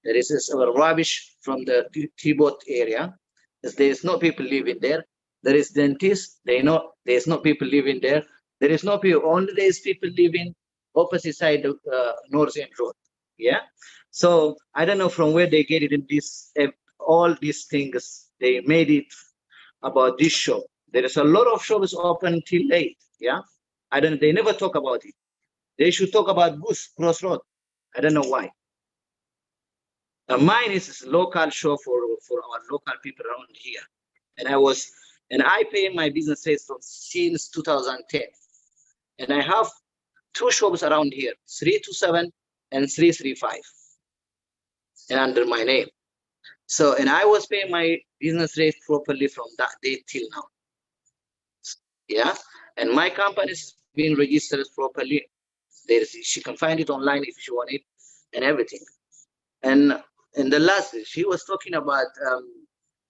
S5: there is this rubbish from the T-boat area. There is no people living there. There is dentists. They know there is no people living there. There is no people. Only there is people living opposite side of North End Road. Yeah. So I don't know from where they get it in this. All these things they made it about this shop. There is a lot of shops open till late. Yeah. I don't. They never talk about it. They should talk about Goose Crossroad. I don't know why. Mine is a local shop for our local people around here, and I pay my business rates since 2010, and I have 2 shops around here, 327 and 335, and under my name. So, and I was paying my business rate properly from that day till now. Yeah, and my company is being registered properly. She can find it online if she want it, and everything. And in the last, she was talking about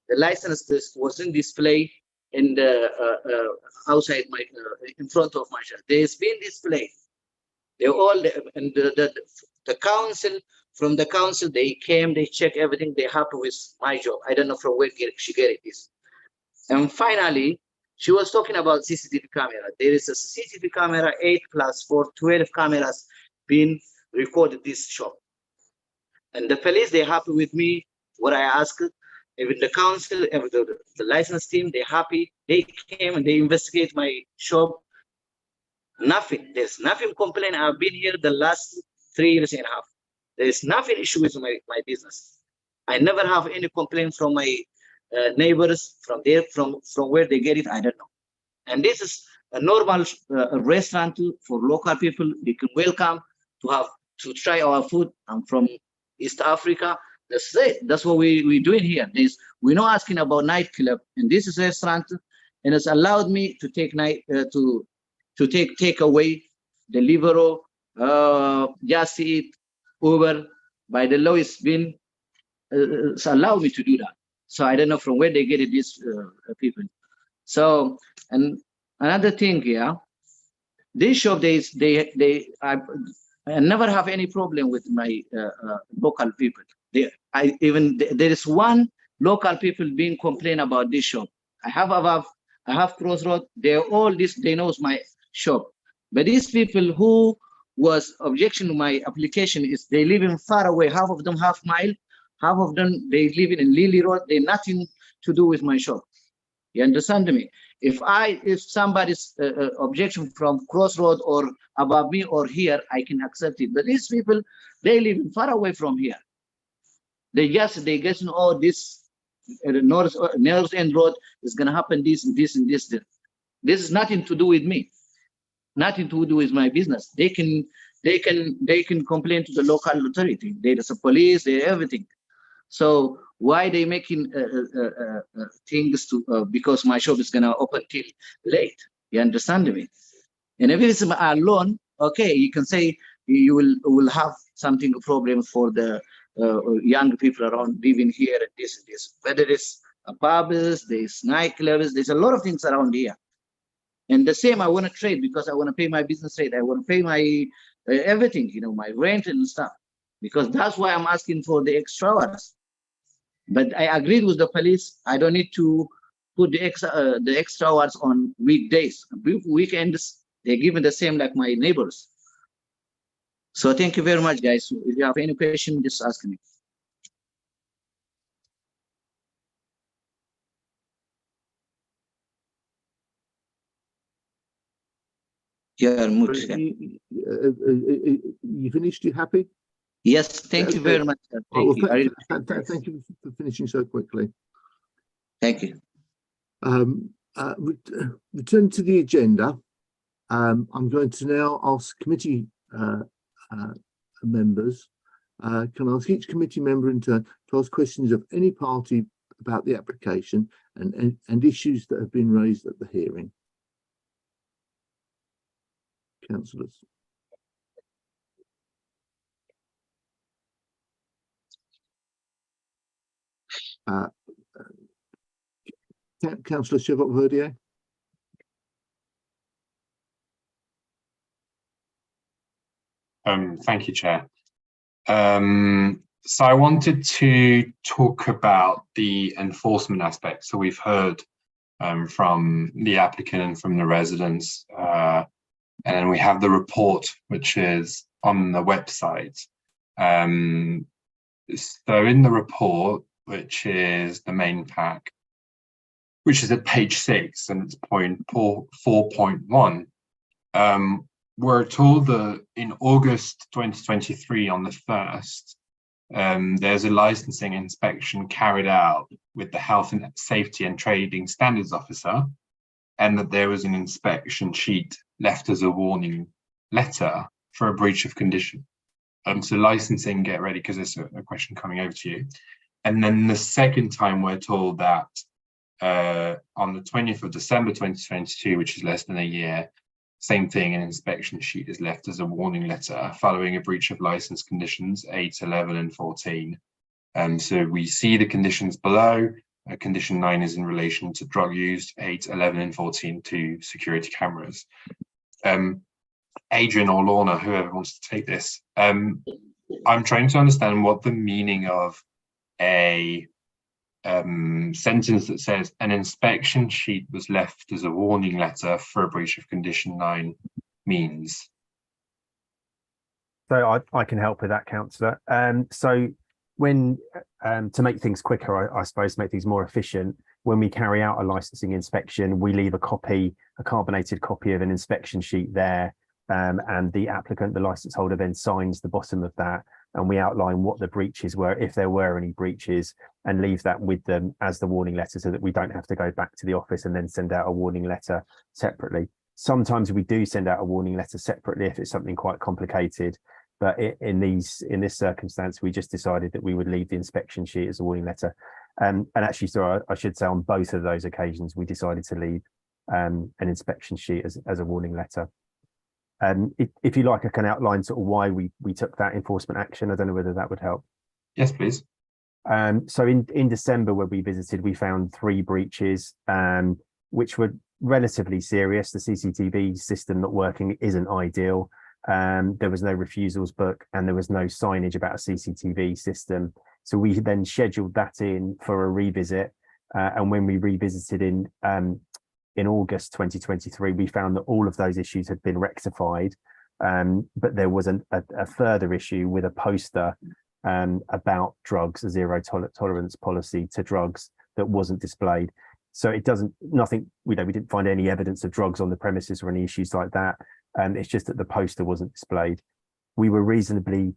S5: the license that wasn't displayed in the outside my in front of my shop. There's been displayed. They all and the council, from the council, they came, they check everything. They happy with my job. I don't know from where she get it this. And finally, she was talking about CCTV camera. There is a CCTV camera 8+4, 12 cameras being recorded this shop. And the police, they're happy with me. What I asked, even the council, the license team, they're happy. They came and they investigate my shop. Nothing. There's nothing complaint. I've been here the last 3 years and a half. There is nothing issue with my business. I never have any complaint from my neighbors from where they get it. I don't know. And this is a normal restaurant for local people. They can welcome to try our food. I'm from East Africa. That's it. That's what we're doing here. We're not asking about nightclub, and this is a restaurant, and it's allowed me to take to take takeaway, Deliveroo, Just Eat, Uber. By the law, it's allowed me to do that. So I don't know from where they get it, these people. So, and another thing here, this shop, I never have any problem with my local people. There is one local people being complain about this shop. I have Crossroad. They're all this. They knows my shop. But these people who was objection to my application is they live in far away. Half of them half mile. Half of them they live in Lily Road. They nothing to do with my shop. You understand me? If somebody's objection from Crossroad or above me or here, I can accept it. But these people, they live far away from here. They guess this North End Road is gonna happen this and this and this. This is nothing to do with me. Nothing to do with my business. They can complain to the local authority. There's a police, there's everything. So why they making things to because my shop is gonna open till late? You understand me? And if it's alone, okay, you can say you will have something problem for the young people around living here and this and this. Whether it's pubs, there's nightclubs, there's a lot of things around here. And the same, I want to trade because I want to pay my business rate. I want to pay my everything, my rent and stuff. Because that's why I'm asking for the extra hours. But I agreed with the police. I don't need to put the extra hours on weekdays. Weekends, they're given the same like my neighbors. So thank you very much, guys. If you have any question, just ask me. You're muted.
S1: You finished? You happy?
S5: Yes, thank you very much, sir.
S1: Well,
S5: Thank you. I really
S1: thank you for finishing so quickly.
S5: Thank you.
S1: Return to the agenda. I'm going to now ask committee members. Can I ask each committee member in turn to ask questions of any party about the application and issues that have been raised at the hearing? Councillors. Councillor Chevot-Verdier.
S3: Thank you, Chair. So I wanted to talk about the enforcement aspect. So we've heard from the applicant and from the residents, and then we have the report, which is on the website. So in the report, which is the main pack, which is at page 6, and it's point 4.1, we're told that in August 2023, on the 1st, there's a licensing inspection carried out with the Health and Safety and Trading Standards Officer, and that there was an inspection sheet left as a warning letter for a breach of condition. So licensing, get ready, because there's a question coming over to you. And then the second time we're told that on the 20th of December 2022, which is less than a year, same thing, an inspection sheet is left as a warning letter following a breach of license conditions 8, 11 and 14. So we see the conditions below. Condition 9 is in relation to drug use, 8, 11 and 14 to security cameras. Adrian or Lorna, whoever wants to take this, I'm trying to understand what the meaning of a sentence that says an inspection sheet was left as a warning letter for a breach of condition 9 means.
S4: So I can help with that, councillor. So when to make things quicker, I suppose, to make things more efficient, when we carry out a licensing inspection, we leave a carbonated copy of an inspection sheet there, and the applicant, the license holder, then signs the bottom of that, and we outline what the breaches were, if there were any breaches, and leave that with them as the warning letter, so that we don't have to go back to the office and then send out a warning letter separately. Sometimes we do send out a warning letter separately if it's something quite complicated, but in this circumstance, we just decided that we would leave the inspection sheet as a warning letter. And actually, so I should say, on both of those occasions, we decided to leave an inspection sheet as a warning letter. If you like, I can outline sort of why we took that enforcement action. I don't know whether that would help.
S3: Yes, please.
S4: So in December, where we visited, we found 3 breaches, which were relatively serious. The CCTV system not working isn't ideal. There was no refusals book, and there was no signage about a CCTV system. So we then scheduled that in for a revisit. And when we revisited in August 2023, we found that all of those issues had been rectified. But there was a further issue with a poster about drugs, a zero tolerance policy to drugs, that wasn't displayed. So we didn't find any evidence of drugs on the premises or any issues like that. It's just that the poster wasn't displayed. We were reasonably,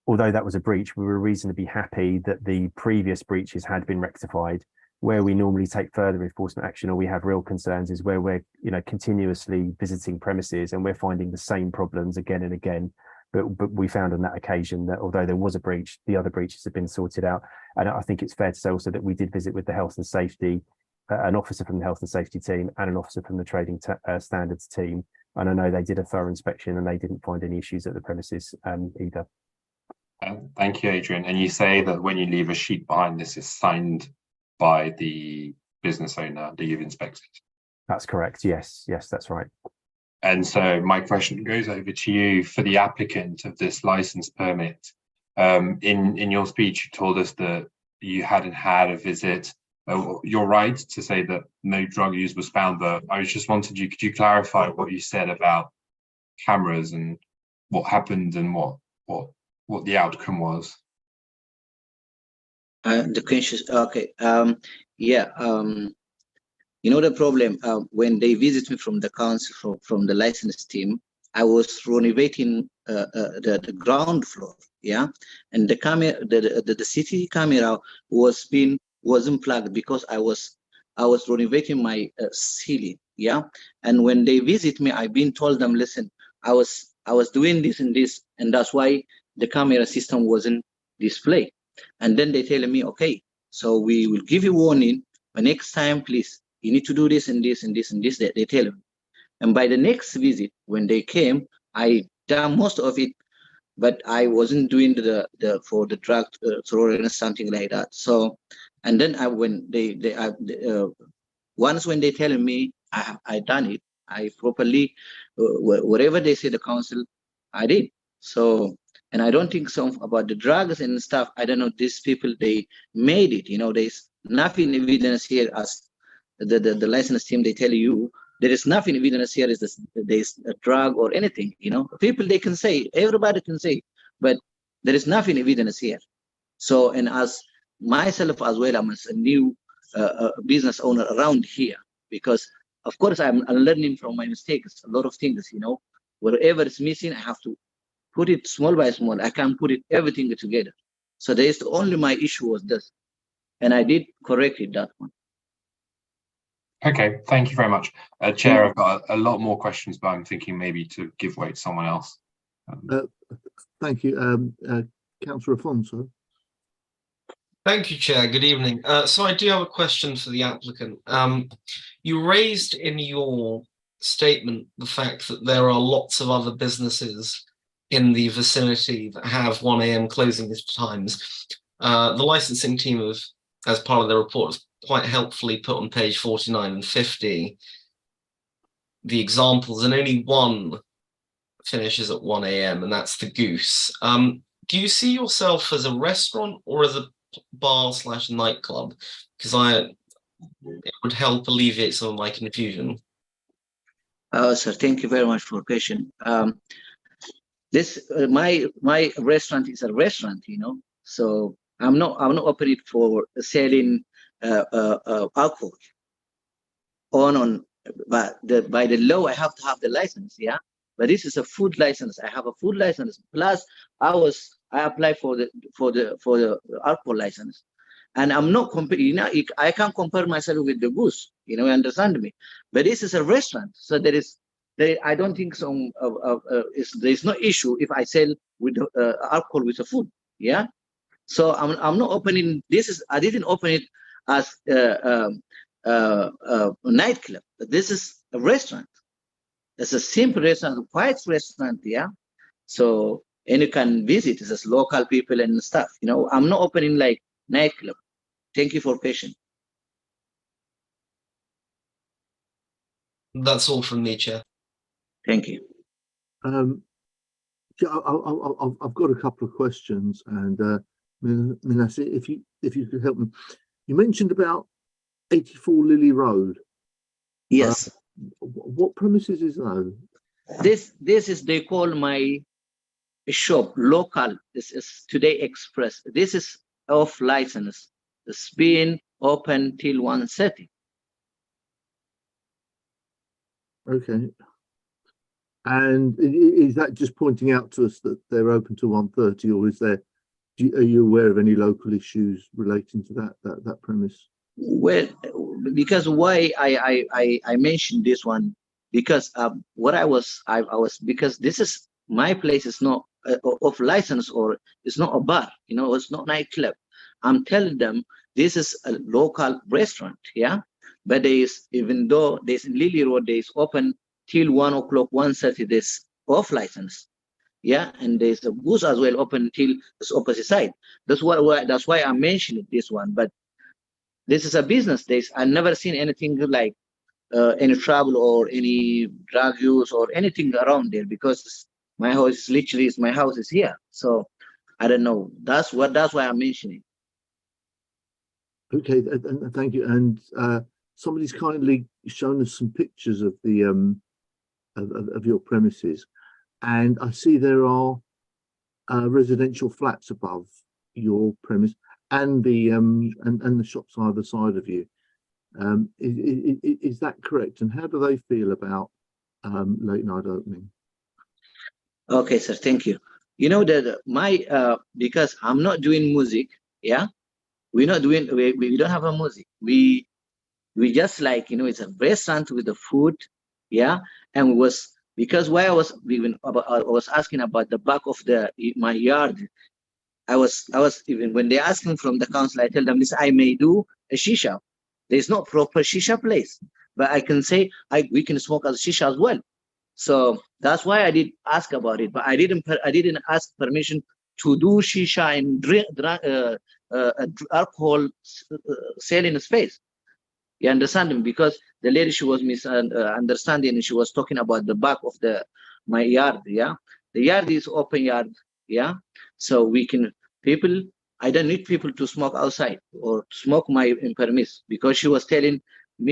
S4: although that was a breach, we were reasonably happy that the previous breaches had been rectified. Where we normally take further enforcement action, or we have real concerns, is where we're continuously visiting premises and we're finding the same problems again and again. But we found on that occasion that although there was a breach, the other breaches have been sorted out. And I think it's fair to say also that we did visit with the health and safety, an officer from the health and safety team and an officer from the trading standards team. And I know they did a thorough inspection and they didn't find any issues at the premises either.
S3: Thank you, Adrian. And you say that when you leave a sheet behind, this is signed by the business owner that you've inspected?
S4: That's correct. Yes, that's right.
S3: And so my question goes over to you for the applicant of this license permit. In your speech, you told us that you hadn't had a visit. You're right to say that no drug use was found, but I just wanted could you clarify what you said about cameras and what happened and what the outcome was?
S5: The question, okay. You know the problem, when they visit me from the council, from the license team, I was renovating the ground floor, yeah, and the camera, the city camera wasn't plugged because I was renovating my ceiling, yeah. And when they visit me, I've been told them, listen, I was doing this and this, and that's why the camera system wasn't displayed. And then they tell me, okay, so we will give you warning, but next time, please, you need to do this and this and this and this. They tell me. And by the next visit, when they came, I done most of it, but I wasn't doing the for the drug throwing or something like that. So, and then once when they telling me I done it, I properly whatever they say the council, I did. So, and I don't think so about the drugs and stuff. I don't know, these people, they made it. You know, there's nothing evidence here as the license team. They tell you there is nothing evidence here is this, there's a drug or anything. You know, people, they can say, everybody can say, but there is nothing evidence here. So, and as myself as well, I'm a new business owner around here, because of course I'm learning from my mistakes, a lot of things, you know, wherever it's missing, I have to put it small by small. I can't put it everything together. So there's only my issue was this, and I did correct it, that one.
S3: Okay, thank you very much. Chair, I've got a lot more questions, but I'm thinking maybe to give way to someone else.
S1: Thank you. Councillor Afonso.
S13: Thank you, Chair. Good evening. So I do have a question for the applicant. You raised in your statement the fact that there are lots of other businesses in the vicinity that have 1 a.m. closing times. The licensing team have, as part of their report, quite helpfully put on page 49 and 50 the examples, and only one finishes at 1 a.m. and that's the Goose. Do you see yourself as a restaurant or as a bar/nightclub? Because it would help alleviate some of my confusion.
S5: Sir, thank you very much for the question. This my restaurant is a restaurant, you know, so I'm not opening for selling alcohol on, but by the law I have to have the license, yeah. But this is a food license. I have a food license. Plus, I apply for the alcohol license, and I'm not comparing. You know, I can't compare myself with the Goose. You know, understand me. But this is a restaurant, so I don't think so. There's no issue if I sell with alcohol with the food. Yeah. So I'm not opening. I didn't open it as a nightclub. This is a restaurant. It's a simple restaurant, quiet restaurant, yeah. So, and you can visit. It's just local people and stuff. You know, I'm not opening like nightclub. Thank you for patience.
S13: That's all from me, Chair.
S5: Thank you.
S1: I've got a couple of questions, and Manasseh, if you could help me. You mentioned about 84 Lily Road.
S5: Yes.
S1: What premises is that?
S5: This is, they call my shop local. This is Today Express. This is off license. It's been open till 1:30.
S1: Okay. And is that just pointing out to us that they're open to 1:30, or is there? Are you aware of any local issues relating to that premise?
S5: Well, because why I mentioned this one, because what I was because this is my place is not of license, or it's not a bar, you know, it's not nightclub. I'm telling them this is a local restaurant, yeah. But even though there's Lily Road, there's open till 1 o'clock, 1:30, there's off license, yeah, and there's a Goose as well open till this opposite side. That's why I'm mentioning this one, but. This is a business. I've never seen anything like any trouble or any drug use or anything around there, because my house is literally my house is here. So I don't know. That's why I'm mentioning.
S1: Okay, and thank you. And somebody's kindly shown us some pictures of the of your premises, and I see there are residential flats above your premise. And the and the shops either side of you. Is that correct? And how do they feel about late night opening?
S5: Okay, sir, thank you. You know that because I'm not doing music, yeah, we're not doing, we don't have a music. We just like, you know, it's a restaurant with the food, yeah, and because why I was asking about the back of my yard. I was even when they asked me from the council, I tell them this: I may do a shisha. There's no proper shisha place, but I can say we can smoke as shisha as well. So that's why I did ask about it, but I didn't ask permission to do shisha and drink alcohol sale in space. You understand me? Because the lady, she was misunderstanding, and she was talking about the back of my yard. Yeah, the yard is open yard. Yeah, so I don't need people to smoke outside or smoke my premise, because she was telling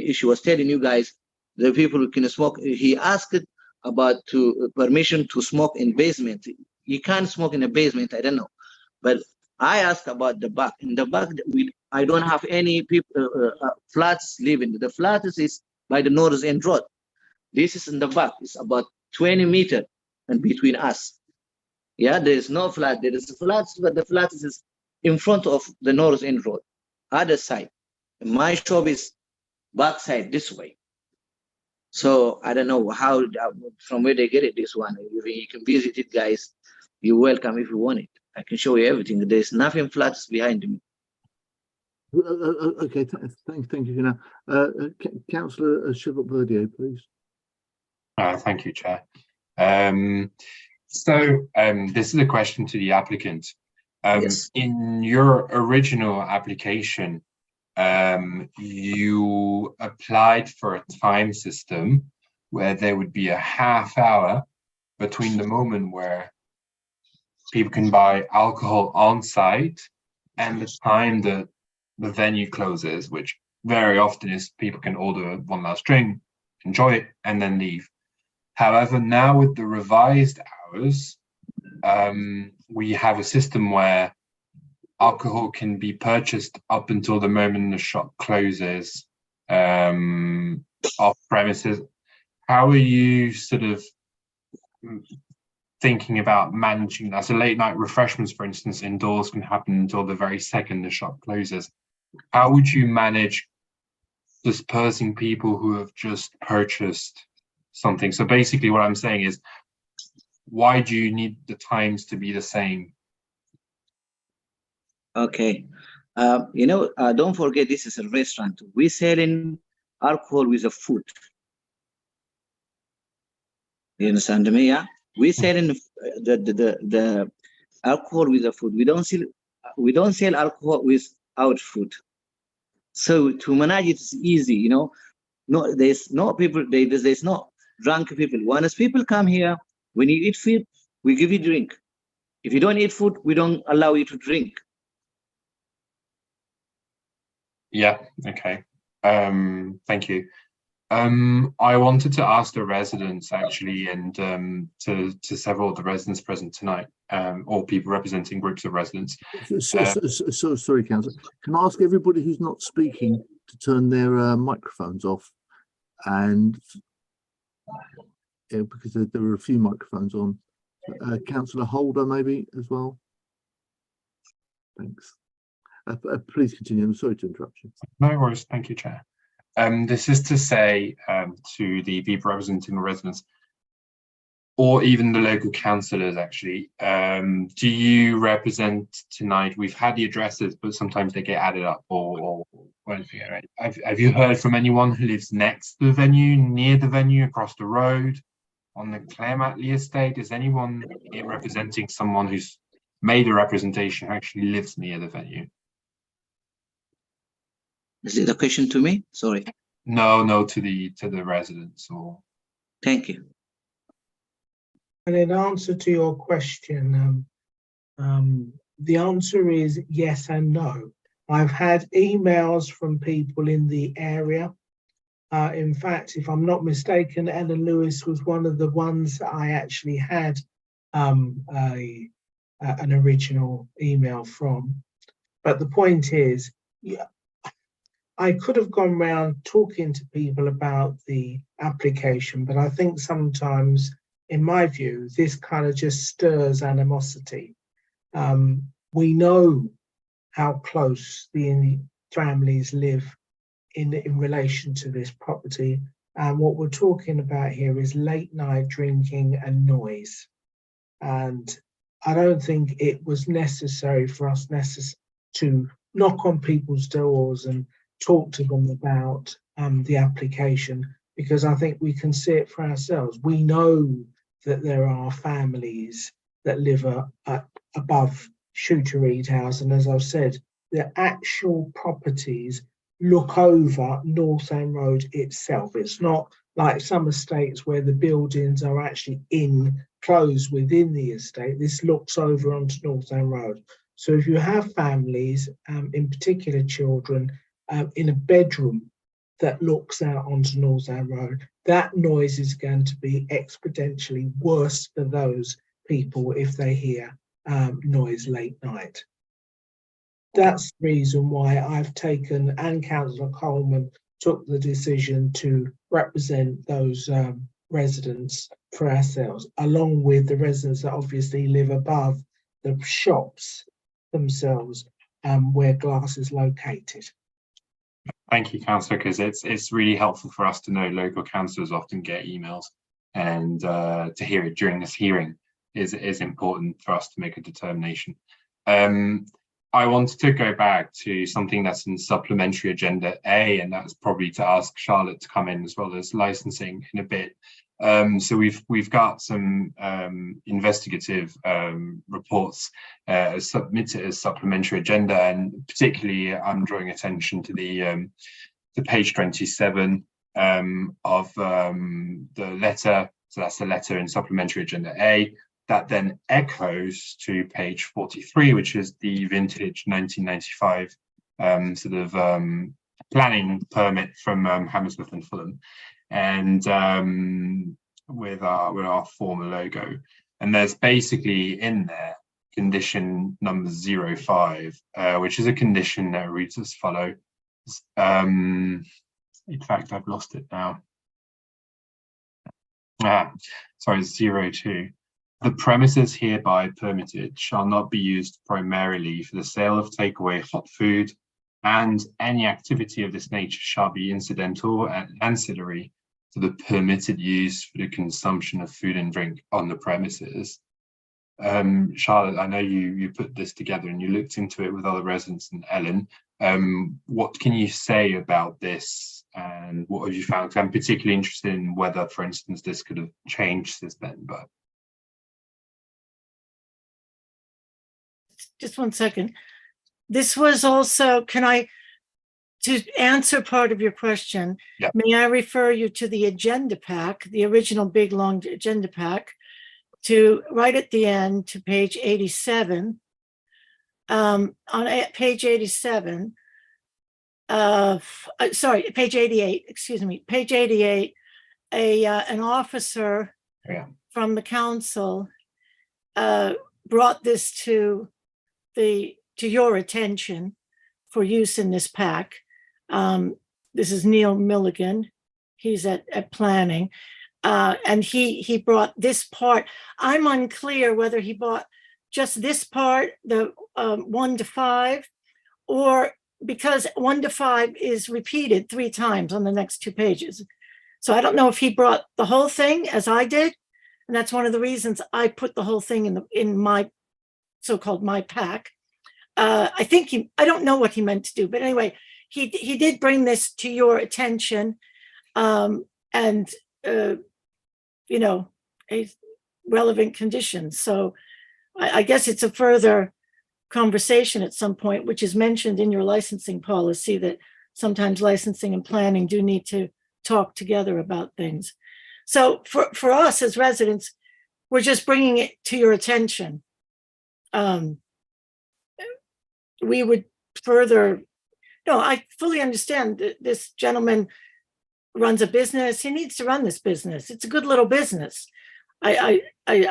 S5: you guys the people who can smoke. He asked about permission to smoke in basement. You can't smoke in a basement. I don't know, but I asked about the back. In the back, I don't have any people flats living. The flat is by the North End Road. This is in the back. It's about 20 meters and between us. Yeah, there is no flat. There is flats, but the flat is in front of the North End Road, other side. My shop is back side this way. So I don't know how from where they get it. This one, you can visit it, guys. You're welcome if you want it. I can show you everything. There's nothing flats behind me.
S1: Okay, thank you. Now, Councillor Chevalier, please.
S3: Thank you, Chair. So this is a question to the applicant.
S5: Yes.
S3: In your original application, you applied for a time system where there would be a half hour between the moment where people can buy alcohol on site and the time that the venue closes, which very often is people can order one last drink, enjoy it, and then leave. However, now with the revised hours, we have a system where alcohol can be purchased up until the moment the shop closes off premises. How are you sort of thinking about managing that? So late night refreshments, for instance, indoors can happen until the very second the shop closes. How would you manage dispersing people who have just purchased something? So basically what I'm saying is, why do you need the times to be the same?
S5: Okay. Don't forget, this is a restaurant. We're selling alcohol with the food. You understand me? Yeah. We're selling the alcohol with the food. We don't sell alcohol without food. So to manage it is easy. You know, no, there's no people. There's no drunk people. Once people come here, when you eat food, we give you drink. If you don't eat food, we don't allow you to drink.
S3: Yeah, okay. Thank you. I wanted to ask the residents actually, and to several of the residents present tonight, or people representing groups of residents.
S1: So sorry, Councillor. Can I ask everybody who's not speaking to turn their microphones off? And because there are a few microphones on. Councillor Holder, maybe as well. Thanks. Please continue. I'm sorry to interrupt you.
S3: No worries. Thank you, Chair. This is to say to the people representing the residents, or even the local councillors, actually, do you represent tonight? We've had the addresses, but sometimes they get added up or anything. Right? Have you heard from anyone who lives next to the venue, near the venue, across the road, on the Clare-Matley estate? Is anyone here representing someone who's made a representation who actually lives near the venue?
S5: Is it a question to me? Sorry.
S3: No, to the residents. Or
S5: thank you.
S12: And in answer to your question, the answer is yes and no. I've had emails from people in the area. In fact, if I'm not mistaken, Ellen Lewis was one of the ones that I actually had an original email from. But the point is, yeah, I could have gone round talking to people about the application, but I think sometimes, in my view, this kind of just stirs animosity. We know how close the families live in relation to this property. And what we're talking about here is late night drinking and noise. And I don't think it was necessary for us to knock on people's doors and talk to them about the application, because I think we can see it for ourselves. We know that there are families that live above Shooter Eat House, and as I've said, the actual properties look over North End Road itself. It's not like some estates where the buildings are actually enclosed within the estate. This looks over onto North End Road. So if you have families, in particular children, in a bedroom that looks out onto North End Road, that noise is going to be exponentially worse for those people if they hear noise late night. That's the reason why I've taken, and Councillor Coleman took the decision to represent those residents for ourselves, along with the residents that obviously live above the shops themselves, where Glass is located.
S3: Thank you, Councillor, because it's really helpful for us to know. Local councillors often get emails, and to hear it during this hearing is important for us to make a determination. I wanted to go back to something that's in Supplementary Agenda A, and that's probably to ask Charlotte to come in as well as licensing in a bit. So we've got some investigative reports submitted as Supplementary Agenda, and particularly I'm drawing attention to the page 27 of the letter. So that's the letter in Supplementary Agenda A. That then echoes to page 43, which is the vintage 1995 planning permit from Hammersmith and Fulham, and with our former logo. And there's basically in there condition number 05, which is a condition that reads as follows. In fact, I've lost it now. Sorry, 02. The premises hereby permitted shall not be used primarily for the sale of takeaway hot food, and any activity of this nature shall be incidental and ancillary to the permitted use for the consumption of food and drink on the premises. Charlotte, I know you put this together and you looked into it with other residents and Ellen. What can you say about this, and what have you found? I'm particularly interested in whether, for instance, this could have changed since then, but
S8: just one second. This was also, to answer part of your question,
S3: yeah.
S8: May I refer you to the agenda pack, the original big long agenda pack, to right at the end to page 87. On page 87, sorry, page 88, excuse me, page 88, an officer from the council brought this to your attention for use in this pack. This is Neil Milligan. He's at planning. And he brought this part. I'm unclear whether he bought just this part, the 1 to 5, or because 1 to 5 is repeated 3 times on the next 2 pages. So I don't know if he brought the whole thing as I did. And that's one of the reasons I put the whole thing in my so-called my pack. I think I don't know what he meant to do, but anyway, he did bring this to your attention, and you know, a relevant conditions. So I guess it's a further conversation at some point, which is mentioned in your licensing policy, that sometimes licensing and planning do need to talk together about things. So for us as residents, we're just bringing it to your attention. We would further, no, I fully understand that this gentleman runs a business. He needs to run this business. It's a good little business. I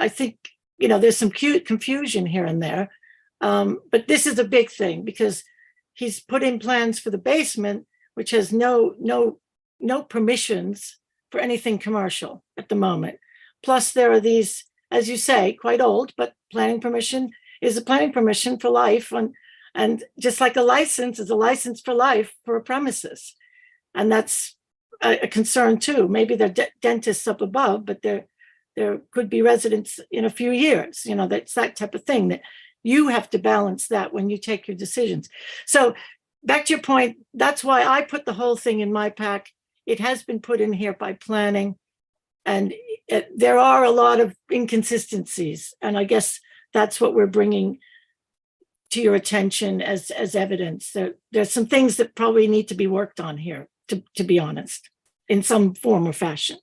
S8: think, you know, there's some cute confusion here and there, but this is a big thing because he's put in plans for the basement, which has no permissions for anything commercial at the moment. Plus there are these, as you say, quite old, but planning permission is a planning permission for life. And just like a license is a license for life for a premises. And that's a concern too. Maybe they're dentists up above, but there could be residents in a few years. You know, that's that type of thing that you have to balance that when you take your decisions. So back to your point, that's why I put the whole thing in my pack. It has been put in here by planning, and there are a lot of inconsistencies. And I guess that's what we're bringing to your attention as evidence. There's some things that probably need to be worked on here, to be honest, in some form or fashion.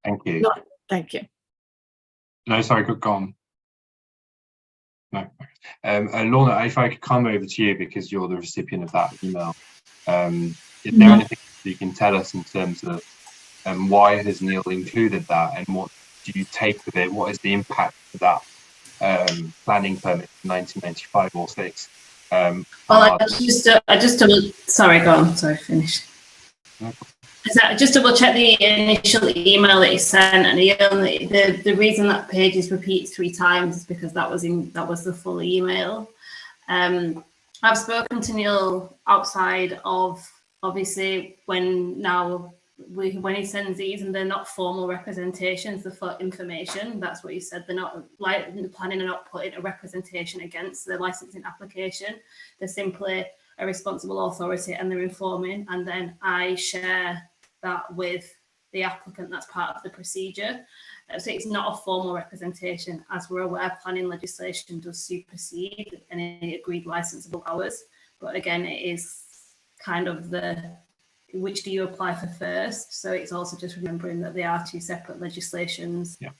S3: Thank you.
S8: No, thank you.
S3: No, sorry, go on. No. Lorna, if I could come over to you because you're the recipient of that email. Is there anything you can tell us in terms of why has Neil included that, and what do you take with it? What is the impact of that planning permit in 1995 or 6?
S6: Well, I just sorry, go on. Sorry, finish.
S3: No.
S6: Just double check the initial email that you sent, and the reason that pages repeats 3 times is because that was the full email. I've spoken to Neil outside of, obviously, when he sends these, and they're not formal representations, they're for information. That's what he said. They're not like the planning are not putting a representation against the licensing application. They're simply a responsible authority, and they're informing, and then I share that with the applicant. That's part of the procedure. So it's not a formal representation. As we're aware, planning legislation does supersede any agreed licensable hours. But again, it is kind of which do you apply for first? So it's also just remembering that they are 2 separate legislations.
S3: Yeah.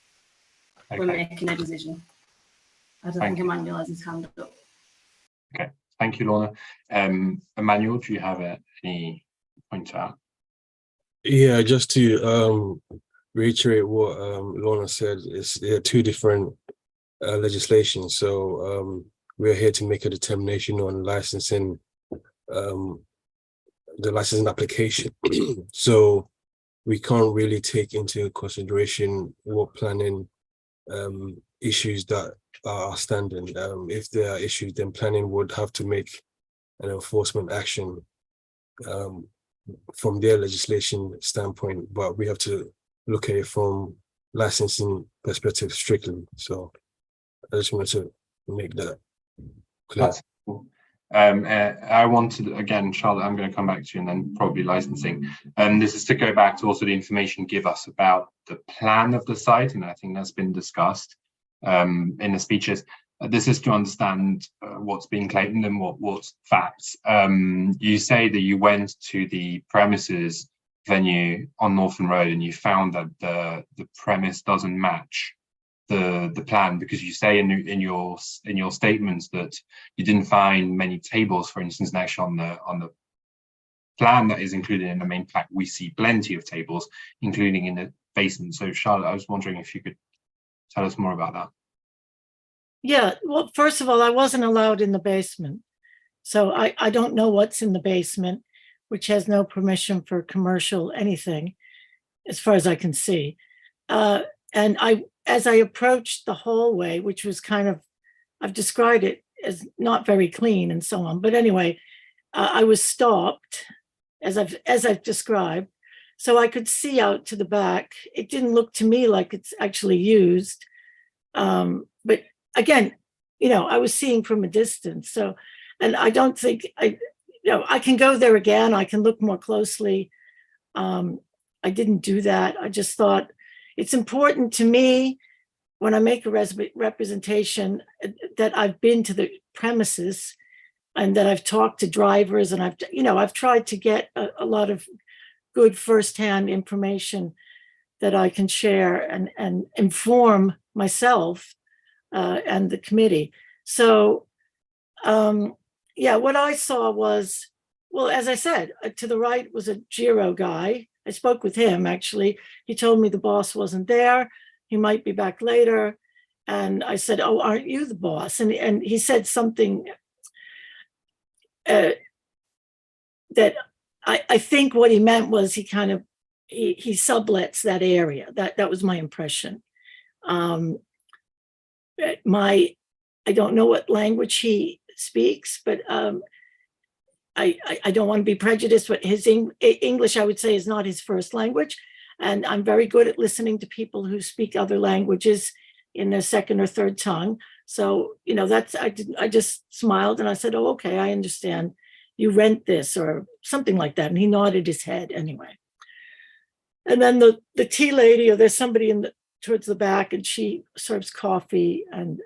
S3: Okay.
S6: We're making a decision. I don't think Emmanuel has his hand up.
S3: Okay, thank you, Lorna. Emmanuel, do you have any point to add?
S7: Yeah, just to reiterate what Lorna said, there are 2 different legislations. So we're here to make a determination on licensing, the licensing application. So we can't really take into consideration what planning issues that are standing. If there are issues, then planning would have to make an enforcement action from their legislation standpoint, but we have to look at it from licensing perspective strictly. So I just wanted to make that clear.
S3: That's cool. I wanted, again, Charlotte, I'm going to come back to you, and then probably licensing. This is to go back to also the information give us about the plan of the site, and I think that's been discussed in the speeches. This is to understand what's being claimed and what's facts. You say that you went to the premises venue on Northern Road and you found that the premise doesn't match the plan, because you say in your statements that you didn't find many tables, for instance, and actually on the plan that is included in the main pack, we see plenty of tables, including in the basement. So Charlotte, I was wondering if you could tell us more about that.
S8: Yeah, well, first of all, I wasn't allowed in the basement. So I don't know what's in the basement, which has no permission for commercial anything, as far as I can see. And as I approached the hallway, which was kind of, I've described it as not very clean and so on. But anyway, I was stopped, as I've described, so I could see out to the back. It didn't look to me like it's actually used. But again, I was seeing from a distance. So, and I don't think I can go there again. I can look more closely. I didn't do that. I just thought it's important to me when I make a representation that I've been to the premises and that I've talked to drivers, and I've tried to get a lot of good firsthand information that I can share and inform myself and the committee. So, yeah, what I saw was, well, as I said, to the right was a Giro guy. I spoke with him, actually. He told me the boss wasn't there. He might be back later. And I said, oh, aren't you the boss? And he said something that I think what he meant was he sublets that area. That was my impression. I don't know what language he speaks, but I don't want to be prejudiced, but his English, I would say, is not his first language. And I'm very good at listening to people who speak other languages in their second or third tongue. So, you know, I just smiled and I said, oh, okay, I understand. You rent this or something like that. And he nodded his head anyway. And then the tea lady, or there's somebody towards the back, and she serves coffee and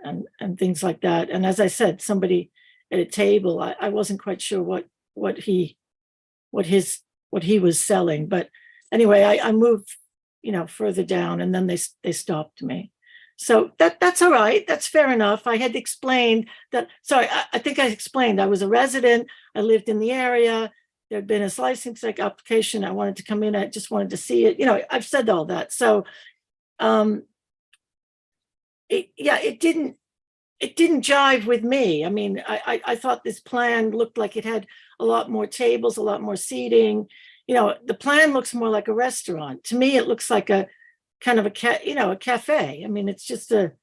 S8: things like that. And as I said, somebody at a table, I wasn't quite sure what he was selling. But anyway, I moved, you know, further down, and then they stopped me. So that's all right. That's fair enough. I had explained that. Sorry, I think I explained I was a resident. I lived in the area. There had been a licensing application. I wanted to come in. I just wanted to see it. You know, I've said all that. So, it didn't jive with me. I mean, I thought this plan looked like it had a lot more tables, a lot more seating. You know, the plan looks more like a restaurant. To me, it looks like a kind of a cafe. I mean, it's just a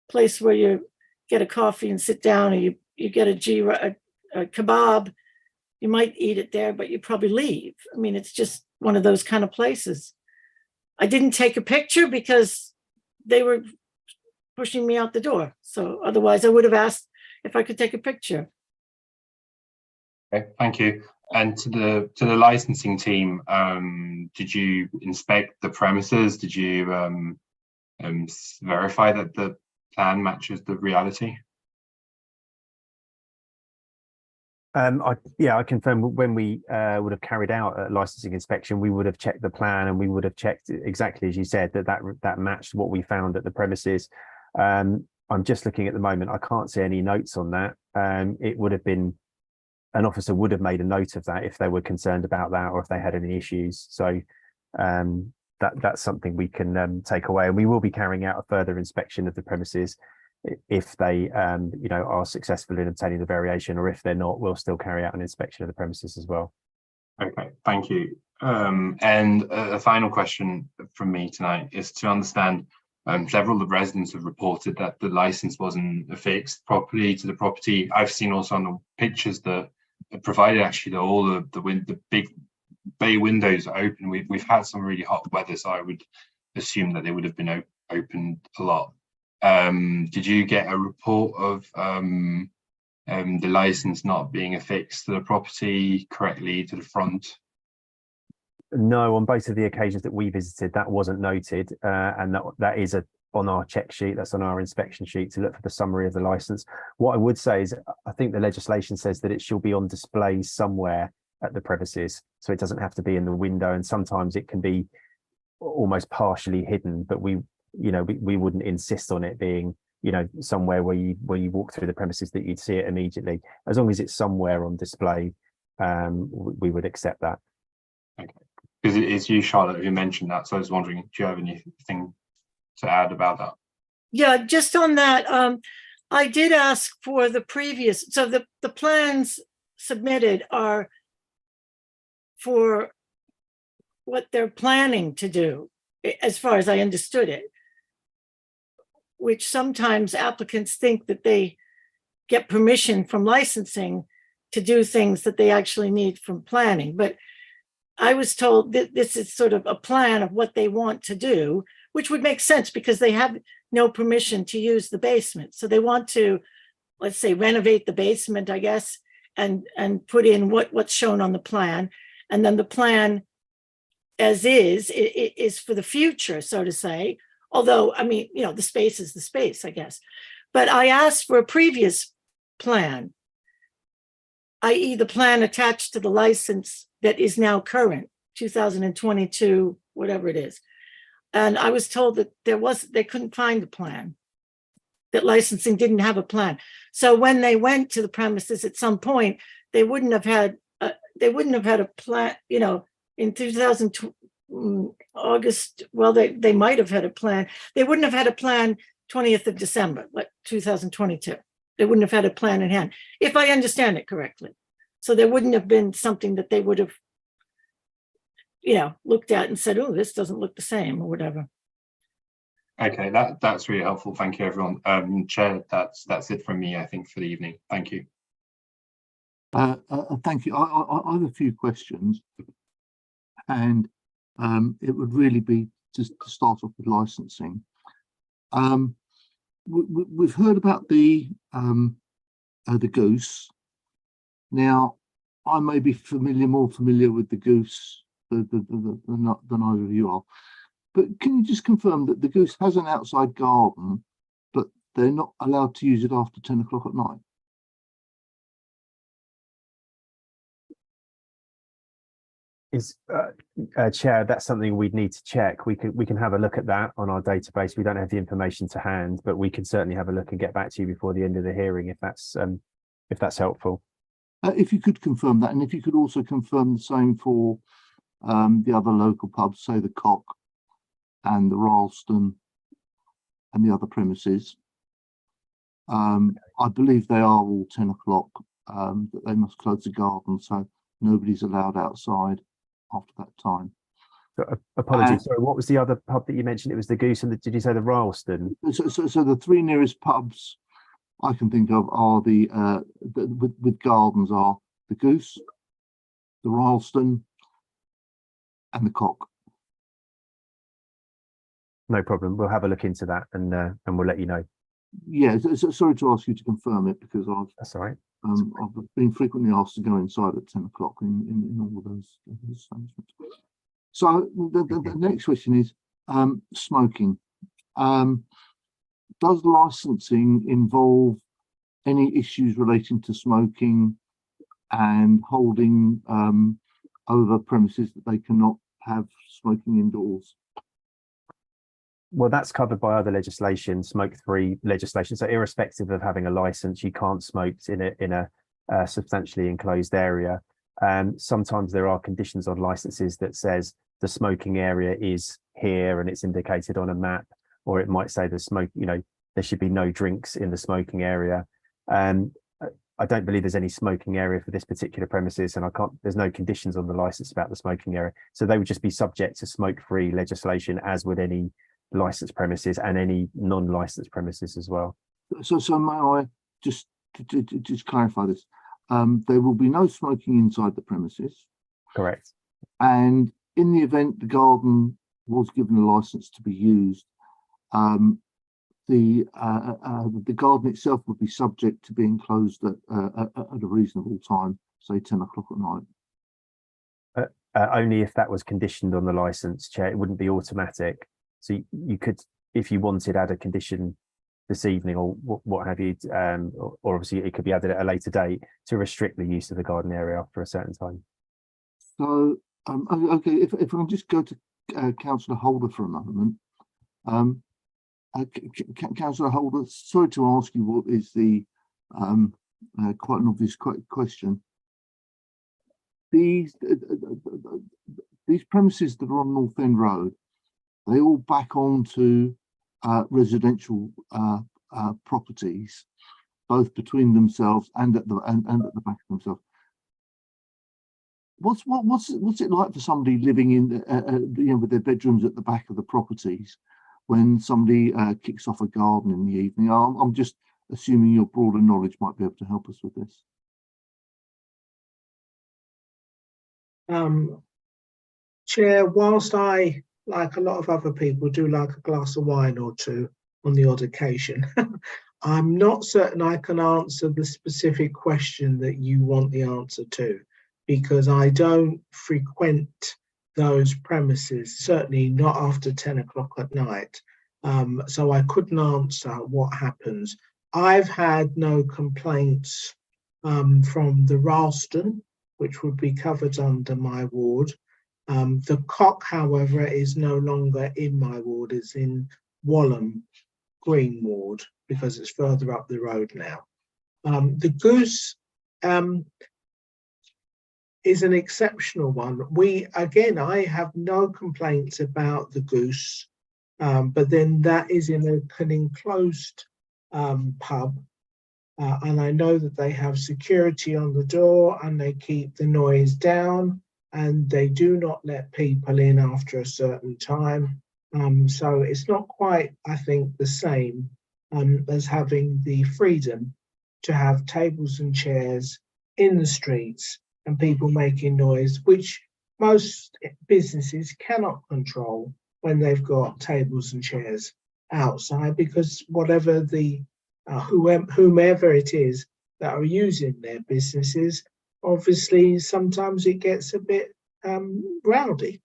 S8: place where you get a coffee and sit down, or you get a kebab. You might eat it there, but you probably leave. I mean, it's just one of those kind of places. I didn't take a picture because they were pushing me out the door. So otherwise I would have asked if I could take a picture.
S3: Okay, thank you. And to the licensing team, did you inspect the premises? Did you verify that the plan matches the reality?
S4: I confirm when we would have carried out a licensing inspection, we would have checked the plan, and we would have checked exactly as you said that matched what we found at the premises. I'm just looking at the moment. I can't see any notes on that. It would have been, an officer would have made a note of that if they were concerned about that, or if they had any issues. So that's something we can take away, and we will be carrying out a further inspection of the premises. If they are successful in obtaining the variation, or if they're not, we'll still carry out an inspection of the premises as well.
S3: Okay, thank you. And a final question from me tonight is to understand, several of the residents have reported that the license wasn't affixed properly to the property. I've seen also on the pictures that provided actually that all the big bay windows are open. We've had some really hot weather, so I would assume that they would have been opened a lot. Did you get a report of the license not being affixed to the property correctly to the front?
S4: No, on both of the occasions that we visited, that wasn't noted, and that is on our check sheet. That's on our inspection sheet to look for the summary of the license. What I would say is, I think the legislation says that it should be on display somewhere at the premises, so it doesn't have to be in the window. And sometimes it can be almost partially hidden, but we wouldn't insist on it being, somewhere where you walk through the premises that you'd see it immediately. As long as it's somewhere on display, we would accept that.
S3: Okay, because it's you, Charlotte, who mentioned that, so I was wondering, do you have anything to add about that?
S8: Yeah, just on that, I did ask for the previous, so the plans submitted are for what they're planning to do, as far as I understood it, which sometimes applicants think that they get permission from licensing to do things that they actually need from planning. But I was told that this is sort of a plan of what they want to do, which would make sense because they have no permission to use the basement. So they want to, let's say, renovate the basement, I guess, and put in what's shown on the plan. And then the plan as is for the future, so to say. Although, I mean, the space is the space, I guess. But I asked for a previous plan, i.e. the plan attached to the license that is now current, 2022, whatever it is. And I was told that they couldn't find the plan, that licensing didn't have a plan. So when they went to the premises at some point, they wouldn't have had a plan, in 2020. August, well, they might have had a plan. They wouldn't have had a plan 20th of December, like 2022. They wouldn't have had a plan in hand, if I understand it correctly. So there wouldn't have been something that they would have looked at and said, oh, this doesn't look the same or whatever.
S3: Okay, that's really helpful. Thank you, everyone. Chair, that's it from me, I think, for the evening. Thank you.
S1: Thank you. I have a few questions, and it would really be just to start off with licensing. We've heard about the goose. Now, I may be more familiar with the goose than either of you are, but can you just confirm that the goose has an outside garden, but they're not allowed to use it after 10 o'clock at night?
S4: Chair, that's something we'd need to check. We can have a look at that on our database. We don't have the information to hand, but we can certainly have a look and get back to you before the end of the hearing if that's helpful.
S1: If you could confirm that, and if you could also confirm the same for the other local pubs, say the Cock and the Ralston and the other premises. I believe they are all 10 o'clock, that they must close the garden, so nobody's allowed outside after that time.
S4: Apologies. Sorry, what was the other pub that you mentioned? It was the Goose and did you say the Ralston?
S1: So the three nearest pubs I can think of are with gardens are the Goose, the Ralston, and the Cock.
S4: No problem. We'll have a look into that and we'll let you know.
S1: Yeah, sorry to ask you to confirm it because
S4: that's all right.
S1: I've been frequently asked to go inside at 10 o'clock in all of those establishments. So the next question is smoking. Does licensing involve any issues relating to smoking and holding over premises that they cannot have smoking indoors?
S4: Well, that's covered by other legislation, smoke-free legislation. So irrespective of having a license, you can't smoke in a substantially enclosed area. Sometimes there are conditions on licenses that says the smoking area is here and it's indicated on a map, or it might say the smoke, there should be no drinks in the smoking area. I don't believe there's any smoking area for this particular premises, and there's no conditions on the license about the smoking area. So they would just be subject to smoke-free legislation, as would any licensed premises and any non-licensed premises as well.
S1: So may I just clarify this? There will be no smoking inside the premises.
S4: Correct.
S1: And in the event the garden was given a license to be used, the garden itself would be subject to being closed at a reasonable time, say 10 o'clock at night.
S4: Only if that was conditioned on the license, Chair. It wouldn't be automatic. So you could, if you wanted, add a condition this evening or what have you, or obviously it could be added at a later date to restrict the use of the garden area for a certain time.
S1: So, okay, if I can just go to Councillor Holder for a moment. Councillor Holder, sorry to ask you what is the quite an obvious question. These premises that are on North End Road, they all back onto residential properties, both between themselves and at the back of themselves. What's it like for somebody living in with their bedrooms at the back of the properties when somebody kicks off a garden in the evening? I'm just assuming your broader knowledge might be able to help us with this.
S12: Chair, whilst I, like a lot of other people, do like a glass of wine or two on the odd occasion, I'm not certain I can answer the specific question that you want the answer to, because I don't frequent those premises, certainly not after 10 o'clock at night. So I couldn't answer what happens. I've had no complaints from the Ralston, which would be covered under my ward. The Cock, however, is no longer in my ward. It's in Fulham Green ward because it's further up the road now. The Goose is an exceptional one. I have no complaints about the Goose, but then that is in an enclosed pub. And I know that they have security on the door and they keep the noise down. and they do not let people in after a certain time. So it's not quite, I think, the same as having the freedom to have tables and chairs in the streets and people making noise, which most businesses cannot control when they've got tables and chairs outside, because whatever the whomever it is that are using their businesses, obviously sometimes it gets a bit rowdy.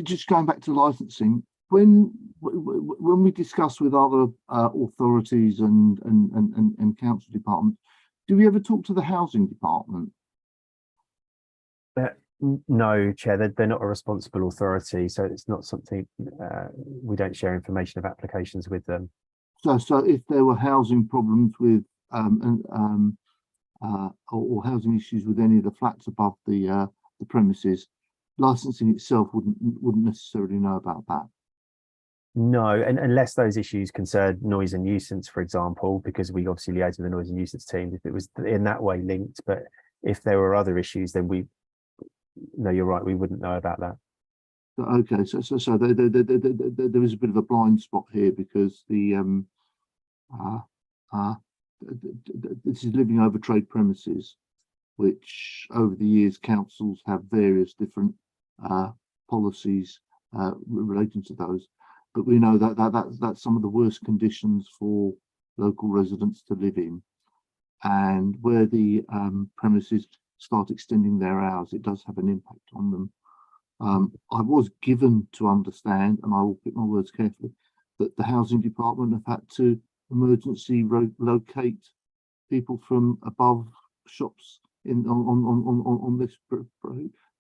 S1: Just going back to licensing, when we discuss with other authorities and council departments, do we ever talk to the housing department?
S4: No, Chair, they're not a responsible authority, so it's not something we don't share information of applications with them.
S1: So if there were housing problems with or housing issues with any of the flats above the premises, licensing itself wouldn't necessarily know about that.
S4: No, and unless those issues concern noise and nuisance, for example, because we obviously liaise with the noise and nuisance team if it was in that way linked. But if there were other issues, then no, you're right, we wouldn't know about that.
S1: Okay, so there is a bit of a blind spot here, because the this is living over trade premises, which over the years councils have various different policies relating to those. But we know that's some of the worst conditions for local residents to live in, and where the premises start extending their hours, it does have an impact on them. I was given to understand, and I will pick my words carefully, that the housing department have had to emergency locate people from above shops on this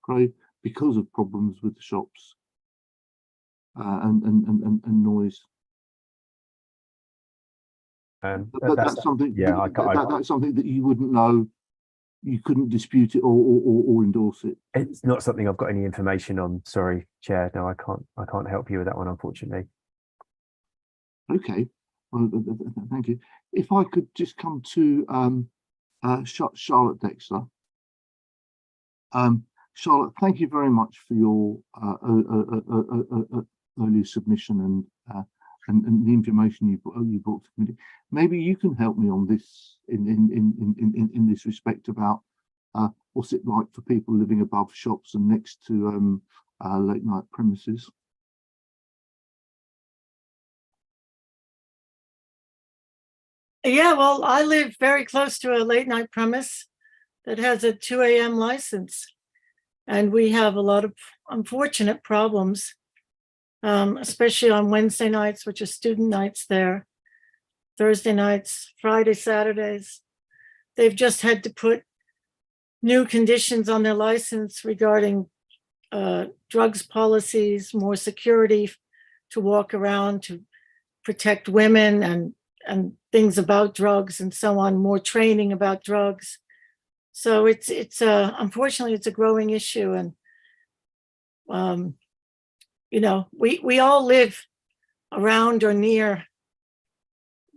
S1: parade because of problems with the shops and noise. That's something. Yeah, that's something that you wouldn't know. You couldn't dispute it or endorse it.
S4: It's not something I've got any information on. Sorry, Chair. No, I can't help you with that one, unfortunately.
S1: Okay. Well, thank you. If I could just come to Charlotte Dexter. Charlotte, thank you very much for your early submission and the information you brought to the committee. Maybe you can help me on this in this respect about what's it like for people living above shops and next to late night premises.
S8: Yeah, well, I live very close to a late night premise that has a 2 a.m. license, and we have a lot of unfortunate problems, especially on Wednesday nights, which are student nights there, Thursday nights, Friday, Saturdays. They've just had to put new conditions on their license regarding drugs policies, more security to walk around to protect women and things about drugs and so on, more training about drugs. So it's unfortunately it's a growing issue, and we all live around or near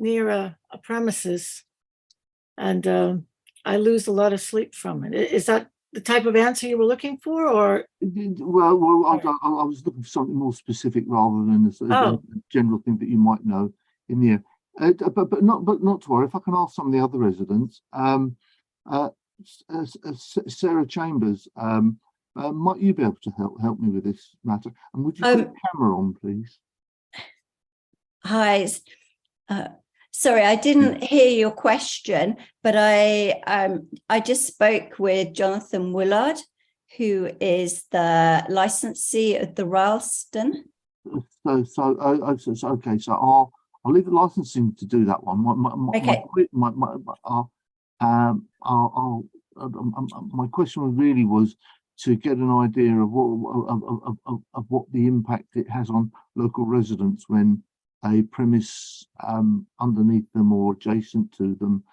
S8: a premises, and I lose a lot of sleep from it. Is that the type of answer you were looking for, or?
S1: Well, I was looking for something more specific rather than a general thing that you might know in the air. But not to worry. If I can ask some of the other residents, Sarah Chambers, might you be able to help me with this matter? And would you put the camera on, please?
S11: Hi. Sorry, I didn't hear your question, but I just spoke with Jonathan Willard, who is the licensee at the Ralston.
S1: Okay, so I'll leave the licensing to do that one. My question really was to get an idea of what the impact it has on local residents when a premise underneath them or adjacent to them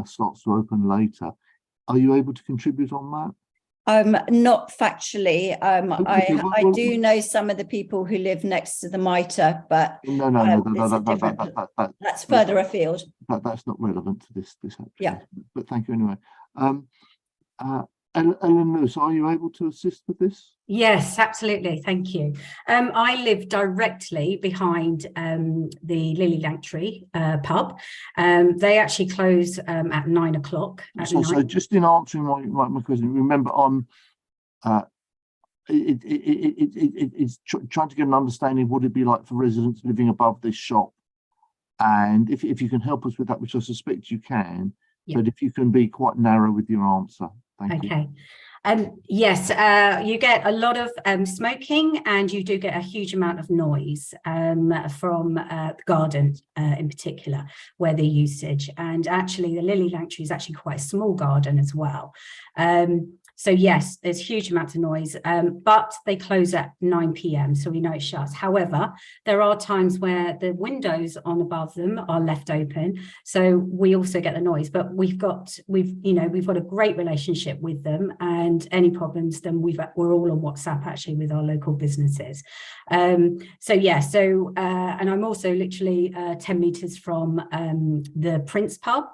S1: starts to open later. Are you able to contribute on that?
S11: Not factually.
S1: Okay,
S11: I do know some of the people who live next to the mitre, but that's further afield.
S1: That's not relevant to this actually.
S11: Yeah.
S1: But thank you anyway. Ellen Lewis, are you able to assist with this?
S9: Yes, absolutely. Thank you. I live directly behind the Lily Langtry pub. They actually close at 9 o'clock at night.
S1: So just in answering my question, remember it's trying to get an understanding of what it'd be like for residents living above this shop. And if you can help us with that, which I suspect you can, but if you can be quite narrow with your answer. Thank you.
S9: Okay. Yes, you get a lot of smoking, and you do get a huge amount of noise from the garden in particular, where the usage. And actually, the Lily Langtry is actually quite a small garden as well. So yes, there's huge amounts of noise, but they close at 9 p.m, so we know it shuts. However, there are times where the windows on above them are left open, so we also get the noise. But we've got a great relationship with them, and any problems, then we're all on WhatsApp actually with our local businesses. And I'm also literally 10 meters from the Prince pub.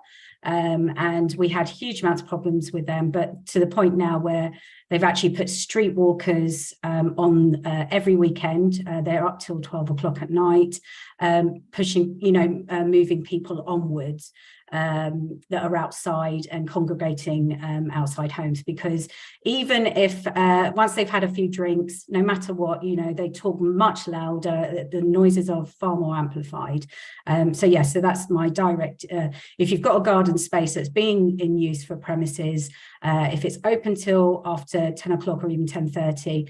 S9: And we had huge amounts of problems with them, but to the point now where they've actually put street walkers on every weekend. They're up till 12 o'clock at night, pushing, moving people onwards that are outside and congregating outside homes, because even if once they've had a few drinks, no matter what, they talk much louder, the noises are far more amplified. So that's my direct, if you've got a garden space that's being in use for premises, if it's open till after 10 o'clock or even 10:30,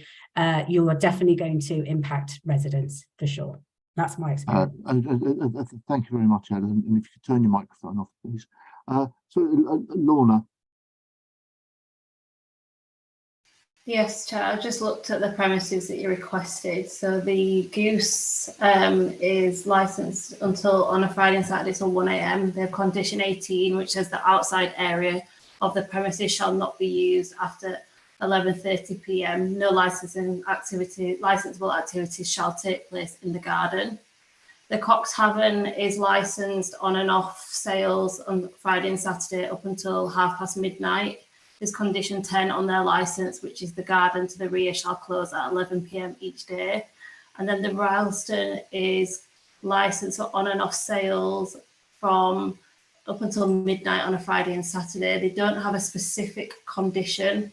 S9: you are definitely going to impact residents for sure. That's my experience.
S1: Thank you very much, Ellen. And if you could turn your microphone off, please. Lorna.
S6: Yes, Chair, I've just looked at the premises that you requested. So the Goose is licensed until on a Friday and Saturday till 1 a.m. They have condition 18, which says the outside area of the premises shall not be used after 11:30 p.m. No licensable activities shall take place in the garden. The Cox Haven is licensed on and off sales on Friday and Saturday up until midnight. There's condition 10 on their license, which is the garden to the rear shall close at 11 p.m. each day. And then the Ralston is licensed on and off sales from up until midnight on a Friday and Saturday. They don't have a specific condition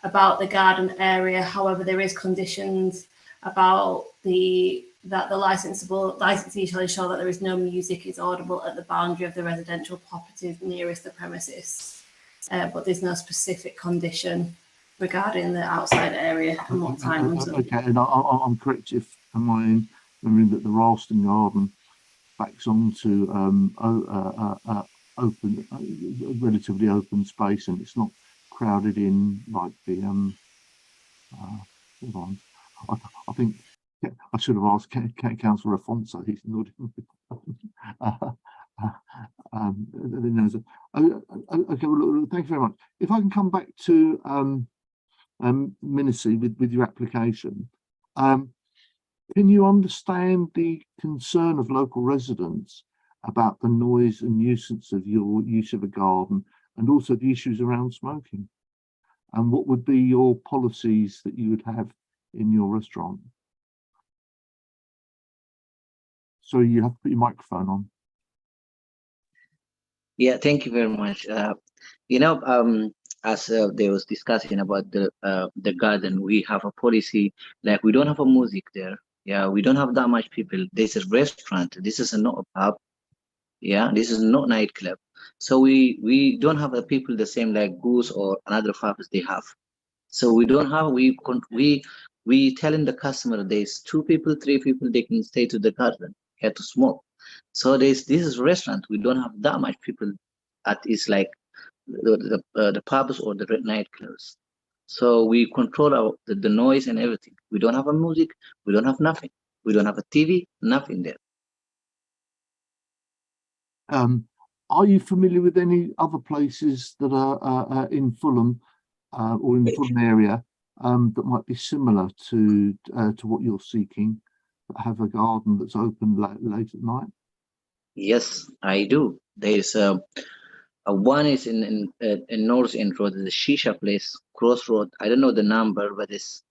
S6: about the garden area. However, there is conditions about that the licensee shall ensure that there is no music is audible at the boundary of the residential properties nearest the premises. But there's no specific condition regarding the outside area and what time.
S1: Okay, and I'm correct if am I in remembering that the Ralston garden backs onto relatively open space, and it's not crowded in like the I think I should have asked Councillor Afonso. He's nodding. Okay, well, thank you very much. If I can come back to Ministry with your application, can you understand the concern of local residents about the noise and nuisance of your use of a garden, and also the issues around smoking? And what would be your policies that you would have in your restaurant? So you have to put your microphone on.
S5: Yeah, thank you very much. As they was discussing about the garden, we have a policy, like we don't have a music there. Yeah, we don't have that much people. This is a restaurant. This is not a pub. Yeah, this is not nightclub. So we don't have the people the same like Goose or another pubs they have. So we don't have, we telling the customer there's 2 people, 3 people, they can stay to the garden, here to smoke. So this is a restaurant. We don't have that much people it's like the pubs or the nightclubs. So we control the noise and everything. We don't have a music. We don't have nothing. We don't have a TV, nothing there.
S1: Are you familiar with any other places that are in Fulham or in the Fulham area that might be similar to what you're seeking, that have a garden that's open late at night?
S5: Yes, I do. There's one is in North End Road, the Shisha place, Crossroad. I don't know the number, but it's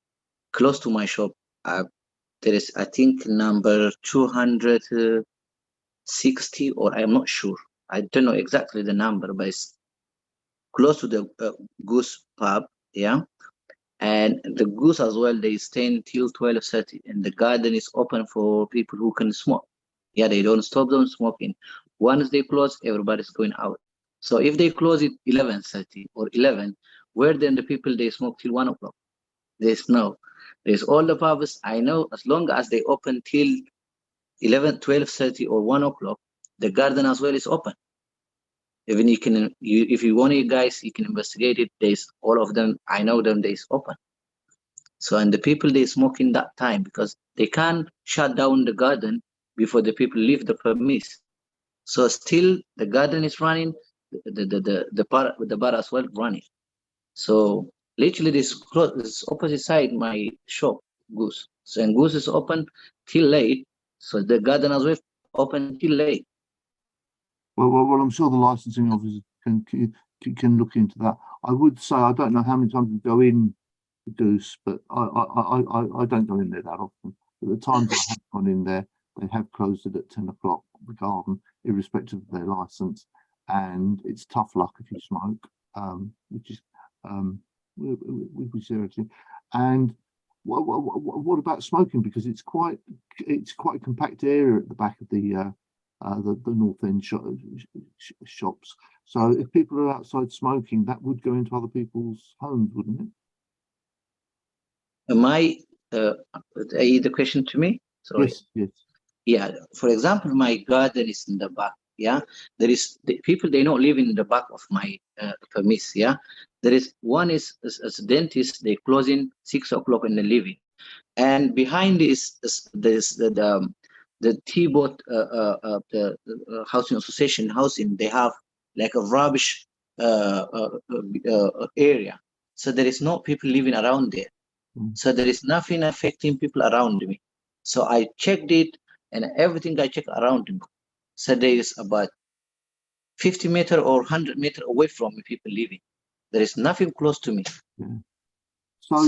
S5: close to my shop. There is, I think, number 260, or I'm not sure. I don't know exactly the number, but it's close to the Goose pub, yeah. And the Goose as well, they stay till 12:30, and the garden is open for people who can smoke. Yeah, they don't stop them smoking. Once they close, everybody's going out. So if they close it 11:30 or 11, where then the people they smoke till 1 o'clock? There's all the pubs. I know as long as they open till 11, 12:30 or 1 o'clock, the garden as well is open. Even if you want, you guys, you can investigate it. There's all of them. I know them. There's open. So, and the people they smoke in that time because they can't shut down the garden before the people leave the premise. So still the garden is running, the bar as well running. So literally this opposite side my shop, Goose. So and Goose is open till late. So the garden as well open till late.
S1: Well, I'm sure the licensing officer can look into that. I would say I don't know how many times you go in the Goose, but I don't go in there that often. But the times I have gone in there, they have closed it at 10 o'clock, the garden, irrespective of their license, and it's tough luck if you smoke, which is seriously. And what about smoking? Because it's quite a compact area at the back of the North End shops. So if people are outside smoking, that would go into other people's homes, wouldn't it?
S5: The question to me? Sorry.
S1: Yes.
S5: Yeah. For example, my garden is in the back. Yeah. There is the people they don't live in the back of my premise. Yeah. There is one is as a dentist. They closing 6 o'clock in the living, and behind is there's the T-boat, the housing association housing, they have like a rubbish area. So there is no people living around there. So there is nothing affecting people around me. So I checked it and everything I checked around me. So there is about 50 meters or 100 meters away from me, people living. There is nothing close to me.
S1: Yeah. I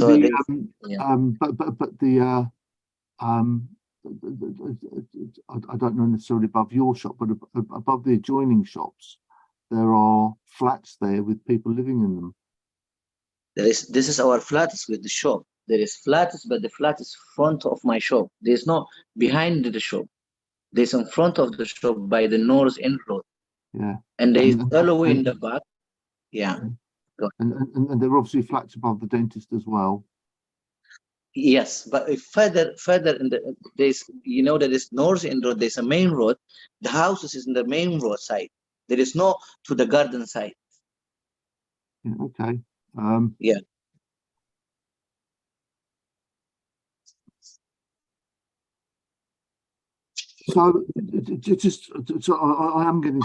S1: don't know necessarily above your shop, but above the adjoining shops, there are flats there with people living in them.
S5: This is our flats with the shop. There is flats, but the flat is front of my shop. There's no behind the shop. There's in front of the shop by the North End Road.
S1: Yeah.
S5: And there is alleyway in the back. Yeah.
S1: And there are obviously flats above the dentist as well.
S5: Yes, but if further in the there's there is North End Road. There's a main road. The houses is in the main road side. There is no to the garden side.
S1: Yeah, okay.
S5: Yeah.
S1: So I am getting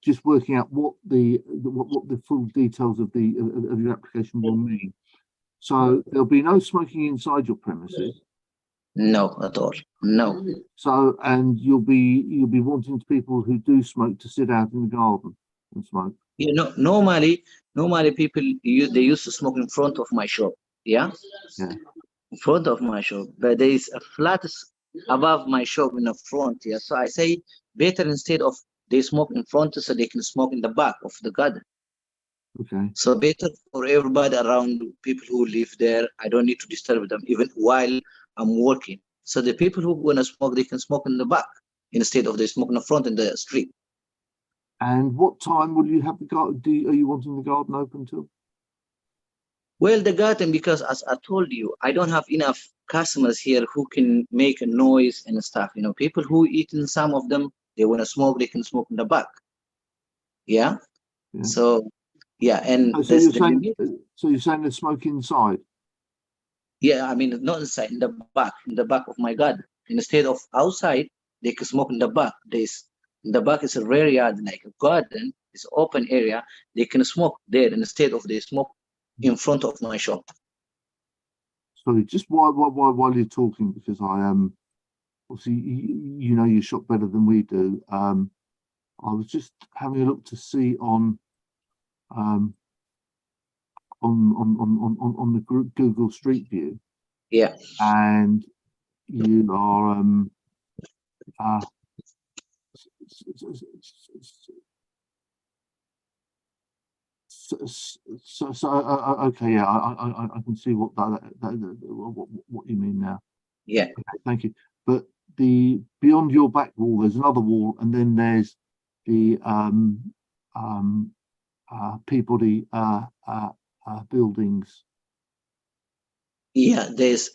S1: just working out what the full details of your application will mean. So there'll be no smoking inside your premises.
S5: No, at all. No.
S1: So and you'll be wanting people who do smoke to sit out in the garden and smoke.
S5: Normally people they used to smoke in front of my shop. Yeah.
S1: Yeah.
S5: In front of my shop, but there is a flat above my shop in the front. Yeah. So I say better instead of they smoke in front, so they can smoke in the back of the garden.
S1: Okay.
S5: So better for everybody around, people who live there. I don't need to disturb them even while I'm working. So the people who want to smoke, they can smoke in the back instead of they smoke in the front in the street.
S1: And what time will you have the garden? Are you wanting the garden open till?
S5: Well, the garden, because as I told you, I don't have enough customers here who can make a noise and stuff. People who eat in some of them, they want to smoke, they can smoke in the back. Yeah. So, yeah. And
S1: so you're saying they smoke inside?
S5: Yeah, I mean, not inside, in the back of my garden. Instead of outside, they can smoke in the back. In the back is a rare yard, like a garden. It's open area. They can smoke there instead of they smoke in front of my shop.
S1: Sorry, just while you're talking, because I am obviously you know your shop better than we do. I was just having a look to see on the Google Street View.
S5: Yeah.
S1: And you are okay, yeah, I can see what what you mean now.
S5: Yeah.
S1: Okay, thank you. But the beyond your back wall, there's another wall, and then there's the Peabody buildings.
S5: Yeah, there's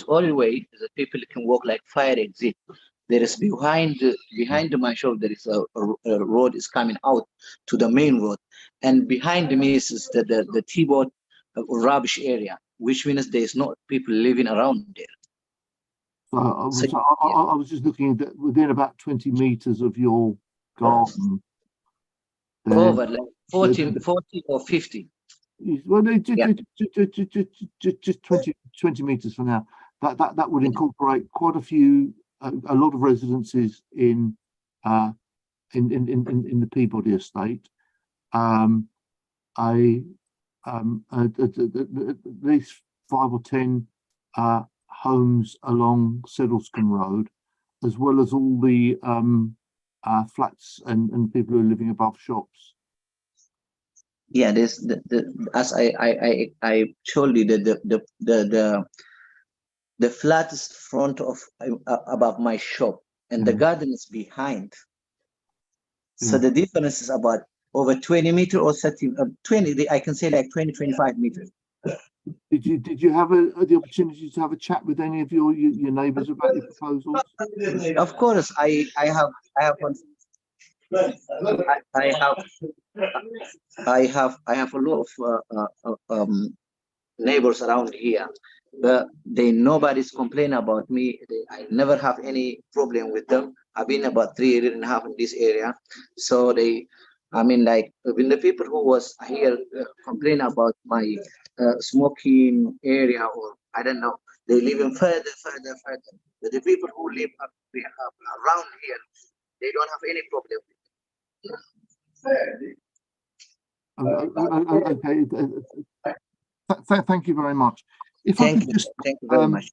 S5: only way that people can walk like fire exit. There is behind my shop. There is a road is coming out to the main road, and behind me is the T-board rubbish area, which means there is not people living around there.
S1: So I was just looking at within about 20 meters of your garden.
S5: Over like 40 or 50.
S1: Well, just 20 meters from now. That would incorporate quite a lot of residences in the Peabody estate. At least 5 or 10 homes along Sedlescombe Road, as well as all the flats and people who are living above shops.
S5: Yeah, there's as I told you the flat is front of above my shop, and the garden is behind. So the difference is about over 20 meters or 30, 20. I can say like 20-25 meters.
S1: Did you have the opportunity to have a chat with any of your neighbours about your proposals?
S5: Of course, I have a lot of neighbors around here, but nobody's complaining about me. I never have any problem with them. I've been about 3 years and a half in this area, so when the people who was here complain about my smoking area, or I don't know, they live in further. But the people who live around here, they don't have any problem with it.
S1: Okay. Thank you very much.
S5: Thank you very much.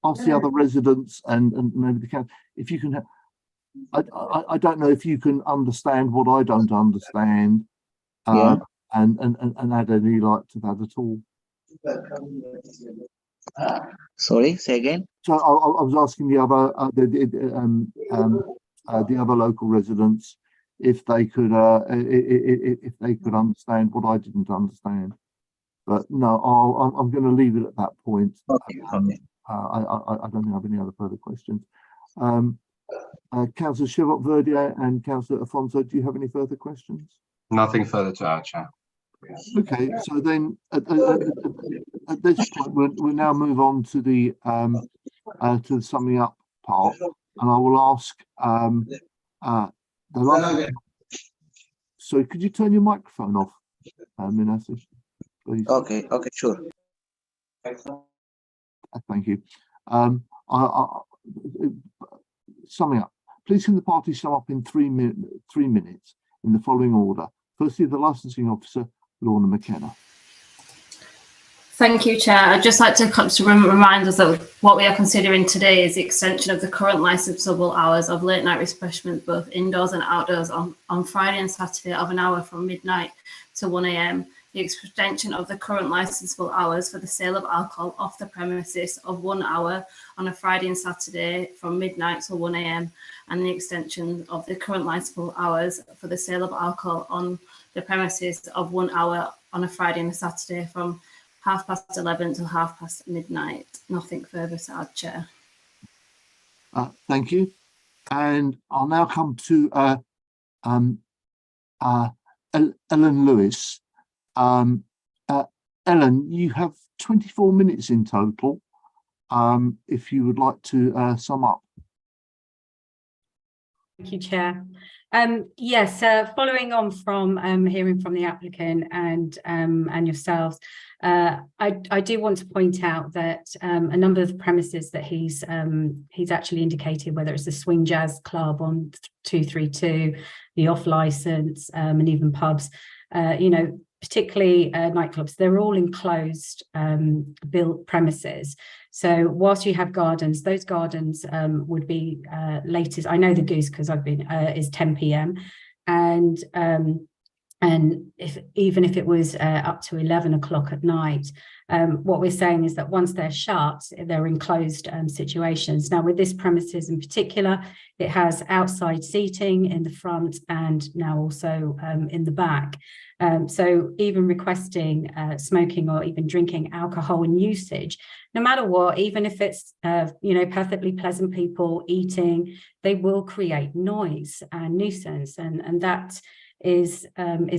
S1: Ask the other residents and maybe the council if you can. I don't know if you can understand what I don't understand, and add any light to that at all.
S5: Sorry, say again.
S1: So I was asking the other local residents if they could understand what I didn't understand. But no, I'm going to leave it at that point.
S5: Okay.
S1: I don't have any other further questions. Councillor Chevot-Verdier and Councillor Afonso, do you have any further questions?
S3: Nothing further to add, Chair.
S1: Okay, so then at this point we'll now move on to the summing up part, and I will ask the last. So could you turn your microphone off, Manasseh, please?
S5: Okay, sure.
S1: Thank you. Summing up, please can the party sum up in 3 minutes in the following order. Firstly, the licensing officer, Lorna McKenna.
S6: Thank you, Chair. I'd just like to remind us that what we are considering today is the extension of the current licensable hours of late night refreshments, both indoors and outdoors, on Friday and Saturday of an hour from midnight to 1 AM. The extension of the current licensable hours for the sale of alcohol off the premises of 1 hour on a Friday and Saturday from midnight to 1 AM, and the extension of the current licensable hours for the sale of alcohol on the premises of 1 hour on a Friday and a Saturday from 11:30 till midnight. Nothing further to add, Chair.
S1: Thank you. And I'll now come to Ellen Lewis. Ellen, you have 24 minutes in total, if you would like to sum up.
S9: you, Chair. Yes, following on from hearing from the applicant and yourselves, I do want to point out that a number of the premises that he's actually indicated, whether it's the Swing Jazz Club on 232, the off license, and even pubs, particularly nightclubs, they're all enclosed built premises. So whilst you have gardens, those gardens would be latest. I know the Goose because I've been is 10 p.m. and even if it was up to 11 o'clock at night, what we're saying is that once they're shut, they're enclosed situations. Now, with this premises in particular, it has outside seating in the front and now also in the back. So even requesting smoking or even drinking alcohol and usage, no matter what, even if it's perfectly pleasant people eating, they will create noise and nuisance, and that is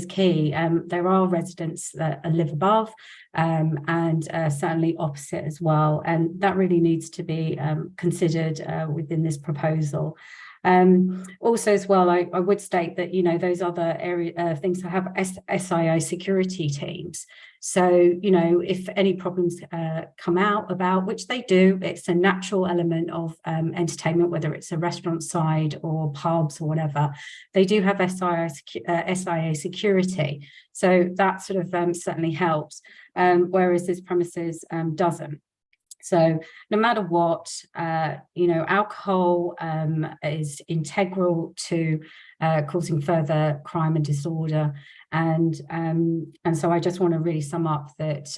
S9: key. There are residents that live above and certainly opposite as well, and that really needs to be considered within this proposal. Also as well, I would state that those other things that have SIA security teams. So if any problems come about, which they do, it's a natural element of entertainment, whether it's a restaurant side or pubs or whatever. They do have SIA security, so that sort of certainly helps. Whereas this premises doesn't. So no matter what, alcohol is integral to causing further crime and disorder. And so I just want to really sum up that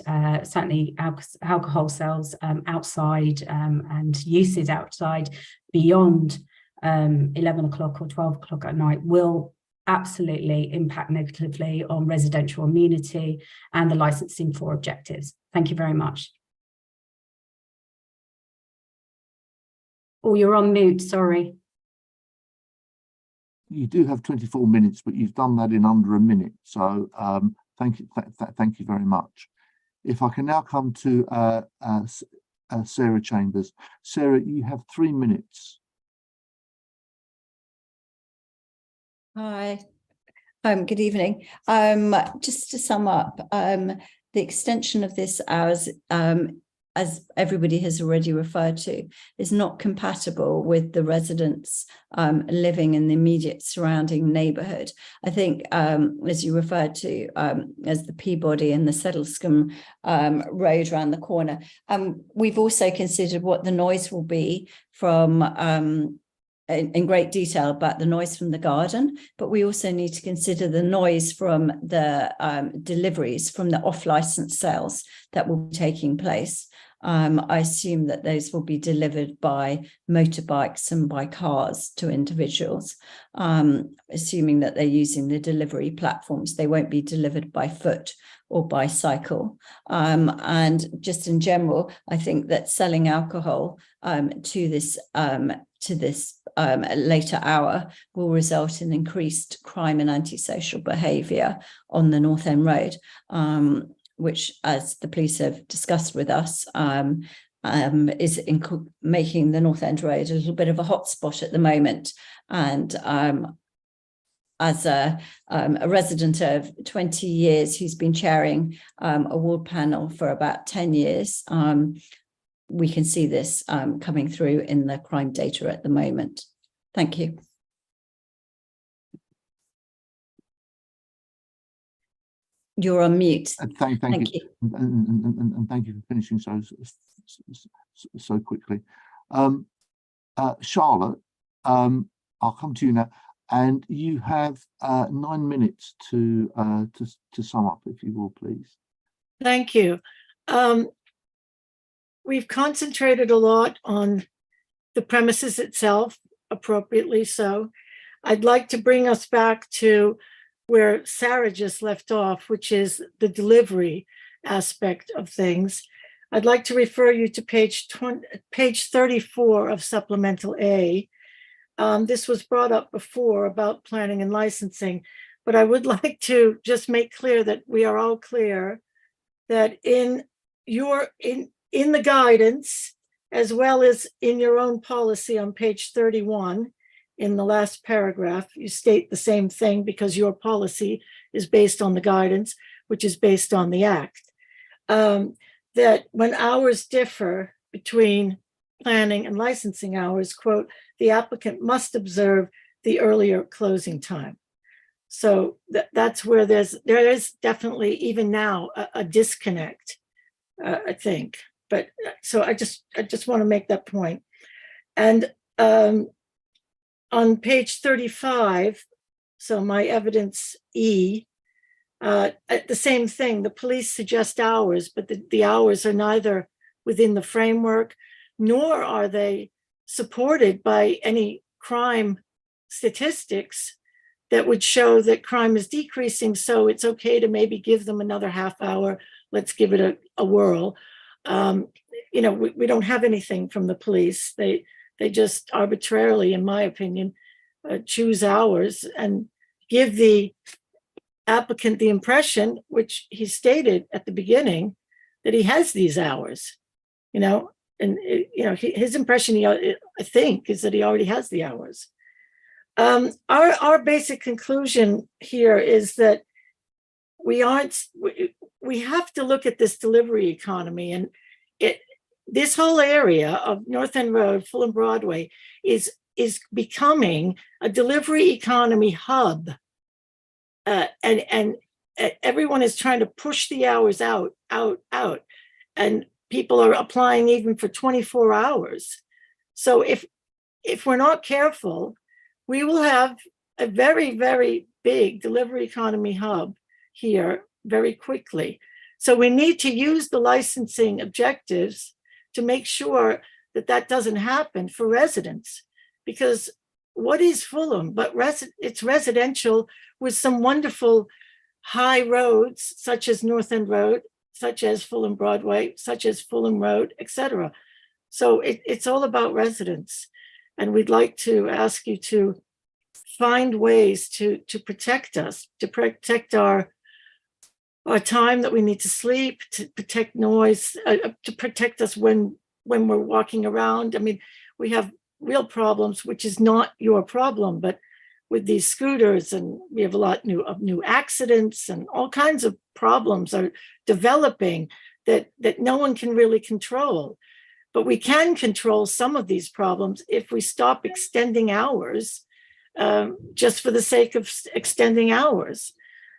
S9: certainly alcohol sales outside and uses outside beyond 11 o'clock or 12 o'clock at night will absolutely impact negatively on residential amenity and the licensing for objectives. Thank you very much. Oh, you're on mute, sorry.
S1: You do have 24 minutes, but you've done that in under a minute. So thank you very much. If I can now come to Sarah Chambers. Sarah, you have 3 minutes.
S11: Hi, good evening. Just to sum up, the extension of this hours, as everybody has already referred to, is not compatible with the residents living in the immediate surrounding neighbourhood. I think, as you referred to, as the Peabody and the Settlescombe road around the corner, we've also considered what the noise will be from in great detail about the noise from the garden, but we also need to consider the noise from the deliveries from the off-license sales that will be taking place. I assume that those will be delivered by motorbikes and by cars to individuals, assuming that they're using the delivery platforms. They won't be delivered by foot or by cycle. And just in general, I think that selling alcohol to this later hour will result in increased crime and antisocial behaviour on the North End Road, which, as the police have discussed with us, is making the North End Road a little bit of a hotspot at the moment. And as a resident of 20 years who's been chairing a ward panel for about 10 years, we can see this coming through in the crime data at the moment. Thank you. You're on mute.
S1: Thank you. And thank you for finishing so quickly. Charlotte, I'll come to you now, and you have 9 minutes to sum up, if you will, please.
S8: Thank you. We've concentrated a lot on the premises itself, appropriately so. I'd like to bring us back to where Sarah just left off, which is the delivery aspect of things. I'd like to refer you to page 34 of Supplemental A. This was brought up before about planning and licensing, but I would like to just make clear that we are all clear that in the guidance, as well as in your own policy on page 31, in the last paragraph, you state the same thing because your policy is based on the guidance, which is based on the Act. That when hours differ between planning and licensing hours, quote, the applicant must observe the earlier closing time. So that's where there is definitely even now a disconnect, I think. But so I just want to make that point. And on page 35, so my evidence E, the same thing, the police suggest hours, but the hours are neither within the framework, nor are they supported by any crime statistics that would show that crime is decreasing. So it's okay to maybe give them another half hour. Let's give it a whirl. You know, we don't have anything from the police. They just arbitrarily, in my opinion, choose hours and give the applicant the impression, which he stated at the beginning, that he has these hours, you know, and you know, his impression, I think, is that he already has the hours. Our basic conclusion here is that we have to look at this delivery economy, and this whole area of North End Road, Fulham Broadway, is becoming a delivery economy hub. And everyone is trying to push the hours out. And people are applying even for 24 hours. So if we're not careful, we will have a very, very big delivery economy hub here very quickly. So we need to use the licensing objectives to make sure that doesn't happen for residents. Because what is Fulham but it's residential with some wonderful high roads, such as North End Road, such as Fulham Broadway, such as Fulham Road, etc. So it's all about residents. And we'd like to ask you to find ways to protect us, to protect our time that we need to sleep, to protect noise, to protect us when we're walking around. I mean, we have real problems, which is not your problem, but with these scooters, and we have a lot of new accidents, and all kinds of problems are developing that no one can really control. But we can control some of these problems if we stop extending hours just for the sake of extending hours.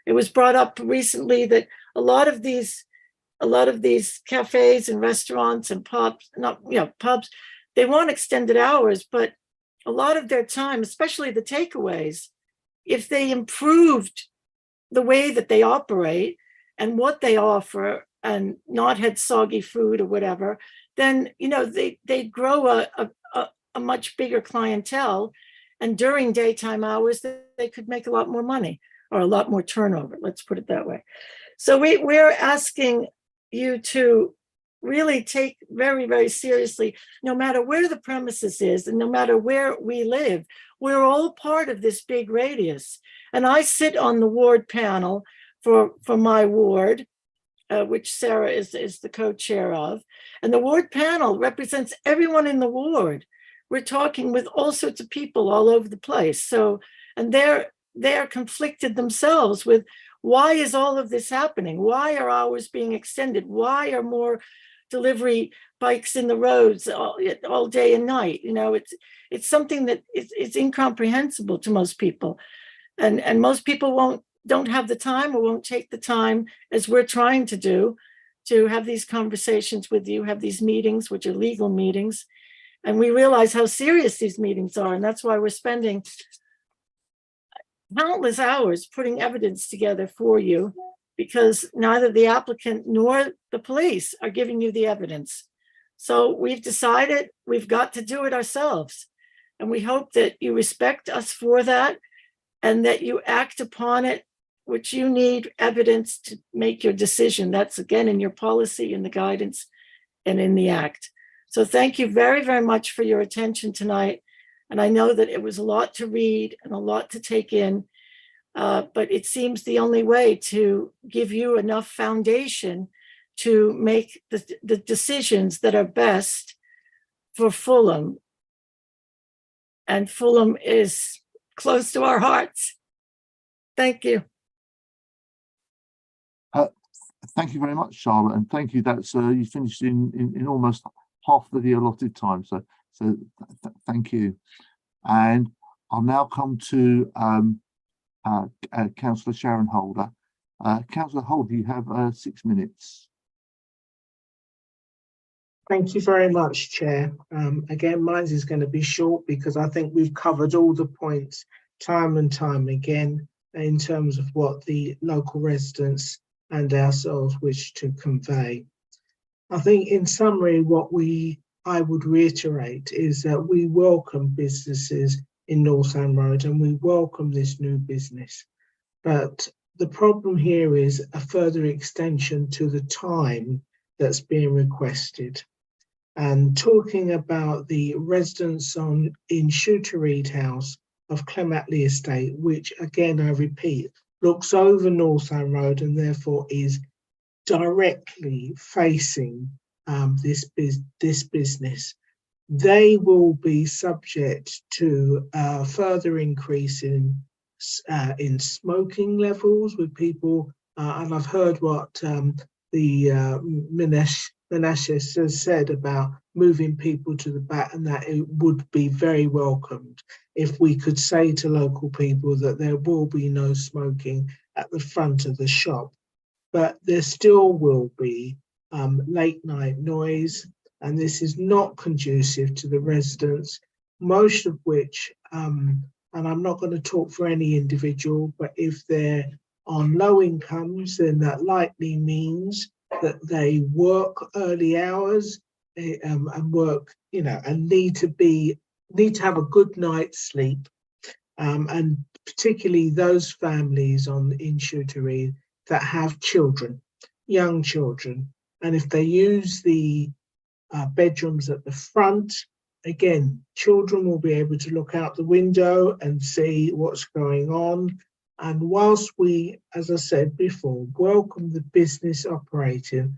S8: It was brought up recently that a lot of these cafes and restaurants and pubs, they want extended hours, but a lot of their time, especially the takeaways, if they improved the way that they operate and what they offer and not had soggy food or whatever, then, you know, they grow a much bigger clientele. And during daytime hours, they could make a lot more money, or a lot more turnover, let's put it that way. So we're asking you to really take very, very seriously, no matter where the premises is and no matter where we live, we're all part of this big radius. And I sit on the ward panel for my ward, which Sarah is the co-chair of. And the ward panel represents everyone in the ward. We're talking with all sorts of people all over the place. So, and they're conflicted themselves with, why is all of this happening? Why are hours being extended? Why are more delivery bikes in the roads all day and night? You know, it's something that it's incomprehensible to most people, and most people don't have the time or won't take the time, as we're trying to do, to have these conversations with you, have these meetings, which are legal meetings, and we realize how serious these meetings are, and that's why we're spending countless hours putting evidence together for you, because neither the applicant nor the police are giving you the evidence. So we've decided we've got to do it ourselves. And we hope that you respect us for that, and that you act upon it, which you need evidence to make your decision. That's again in your policy, in the guidance, and in the Act. So thank you very, very much for your attention tonight. And I know that it was a lot to read and a lot to take in, but it seems the only way to give you enough foundation to make the decisions that are best for Fulham and Fulham is close to our hearts. Thank you.
S1: Thank you very much, Charlotte, and thank you. That's you finished in almost half of the allotted time. So thank you. And I'll now come to Councillor Sharon Holder. Councillor Holder, you have 6 minutes.
S12: Thank you very much, Chair. Again, mine is going to be short because I think we've covered all the points time and time again in terms of what the local residents and ourselves wish to convey. I think in summary, what I would reiterate is that we welcome businesses in Northam Road and we welcome this new business. But the problem here is a further extension to the time that's being requested. And talking about the residents in Shooter Reed House of Clematley Estate, which again, I repeat, looks over Northam Road and therefore is directly facing this business. They will be subject to a further increase in smoking levels with people, and I've heard what the Menashe has said about moving people to the back, and that it would be very welcomed if we could say to local people that there will be no smoking at the front of the shop. But there still will be late night noise, and this is not conducive to the residents, most of which, and I'm not going to talk for any individual, but if they're on low incomes, then that likely means that they work early hours and work, and need to have a good night's sleep, and particularly those families in Shooter Reed that have children, young children, and if they use the bedrooms at the front, again, children will be able to look out the window and see what's going on. And whilst we, as I said before, welcome the business operating,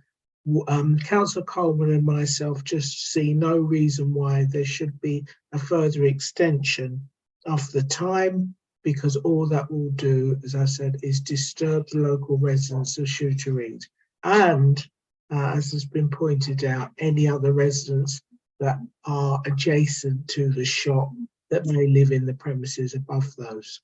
S12: Councillor Coleman and myself just see no reason why there should be a further extension of the time, because all that will do, as I said, is disturb the local residents of Shooter Reed. And as has been pointed out, any other residents that are adjacent to the shop that may live in the premises above those.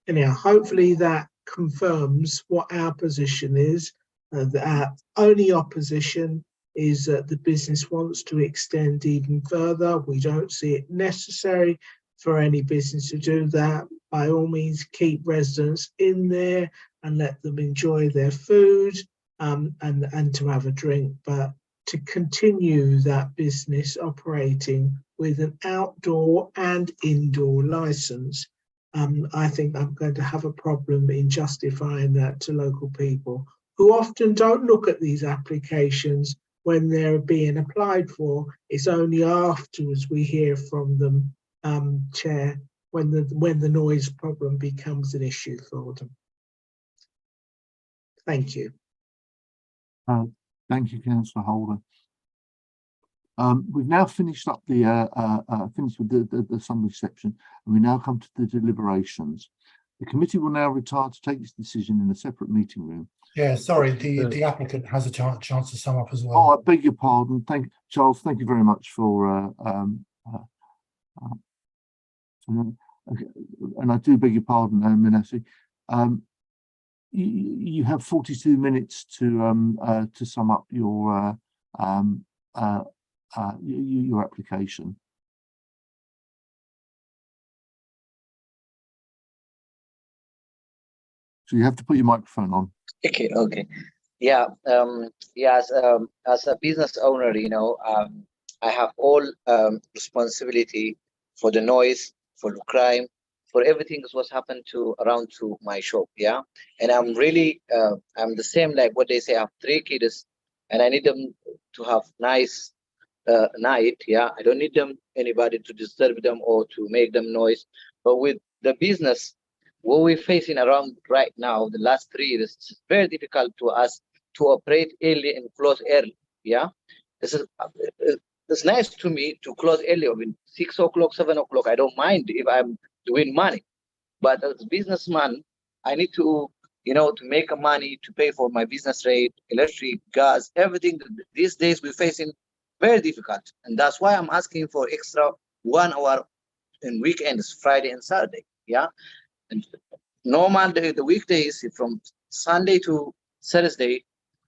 S12: Anyhow, hopefully that confirms what our position is. Our only opposition is that the business wants to extend even further. We don't see it necessary for any business to do that. By all means, keep residents in there and let them enjoy their food and to have a drink. But to continue that business operating with an outdoor and indoor license, I think I'm going to have a problem in justifying that to local people who often don't look at these applications when they're being applied for. It's only afterwards we hear from them, Chair, when the noise problem becomes an issue for them. Thank you.
S1: Thank you, Councillor Holder. We've now finished up finished with the summary section, and we now come to the deliberations. The committee will now retire to take its decision in a separate meeting room.
S2: Yeah, sorry, the applicant has a chance to sum up as well.
S1: Oh, I beg your pardon. Charles, thank you very much for and I do beg your pardon, Menashe. You have 42 minutes to sum up your application. So you have to put your microphone on.
S5: Okay. Yeah. As a business owner, I have all responsibility for the noise, for the crime, for everything that's what's happened around my shop. Yeah. And I'm really, I'm the same like what they say. I have 3 kids, and I need them to have nice night. Yeah. I don't need anybody to disturb them or to make them noise. But with the business, what we're facing around right now, the last 3 years, it's very difficult to us to operate early and close early. Yeah, this is it's nice to me to close early, I mean, 6 o'clock, 7 o'clock. I don't mind if I'm doing money. But as a businessman, I need to, to make money to pay for my business rate, electric, gas, everything. These days we're facing very difficult. And that's why I'm asking for extra 1 hour in weekends, Friday and Saturday. Yeah. And normal the weekdays from Sunday to Thursday,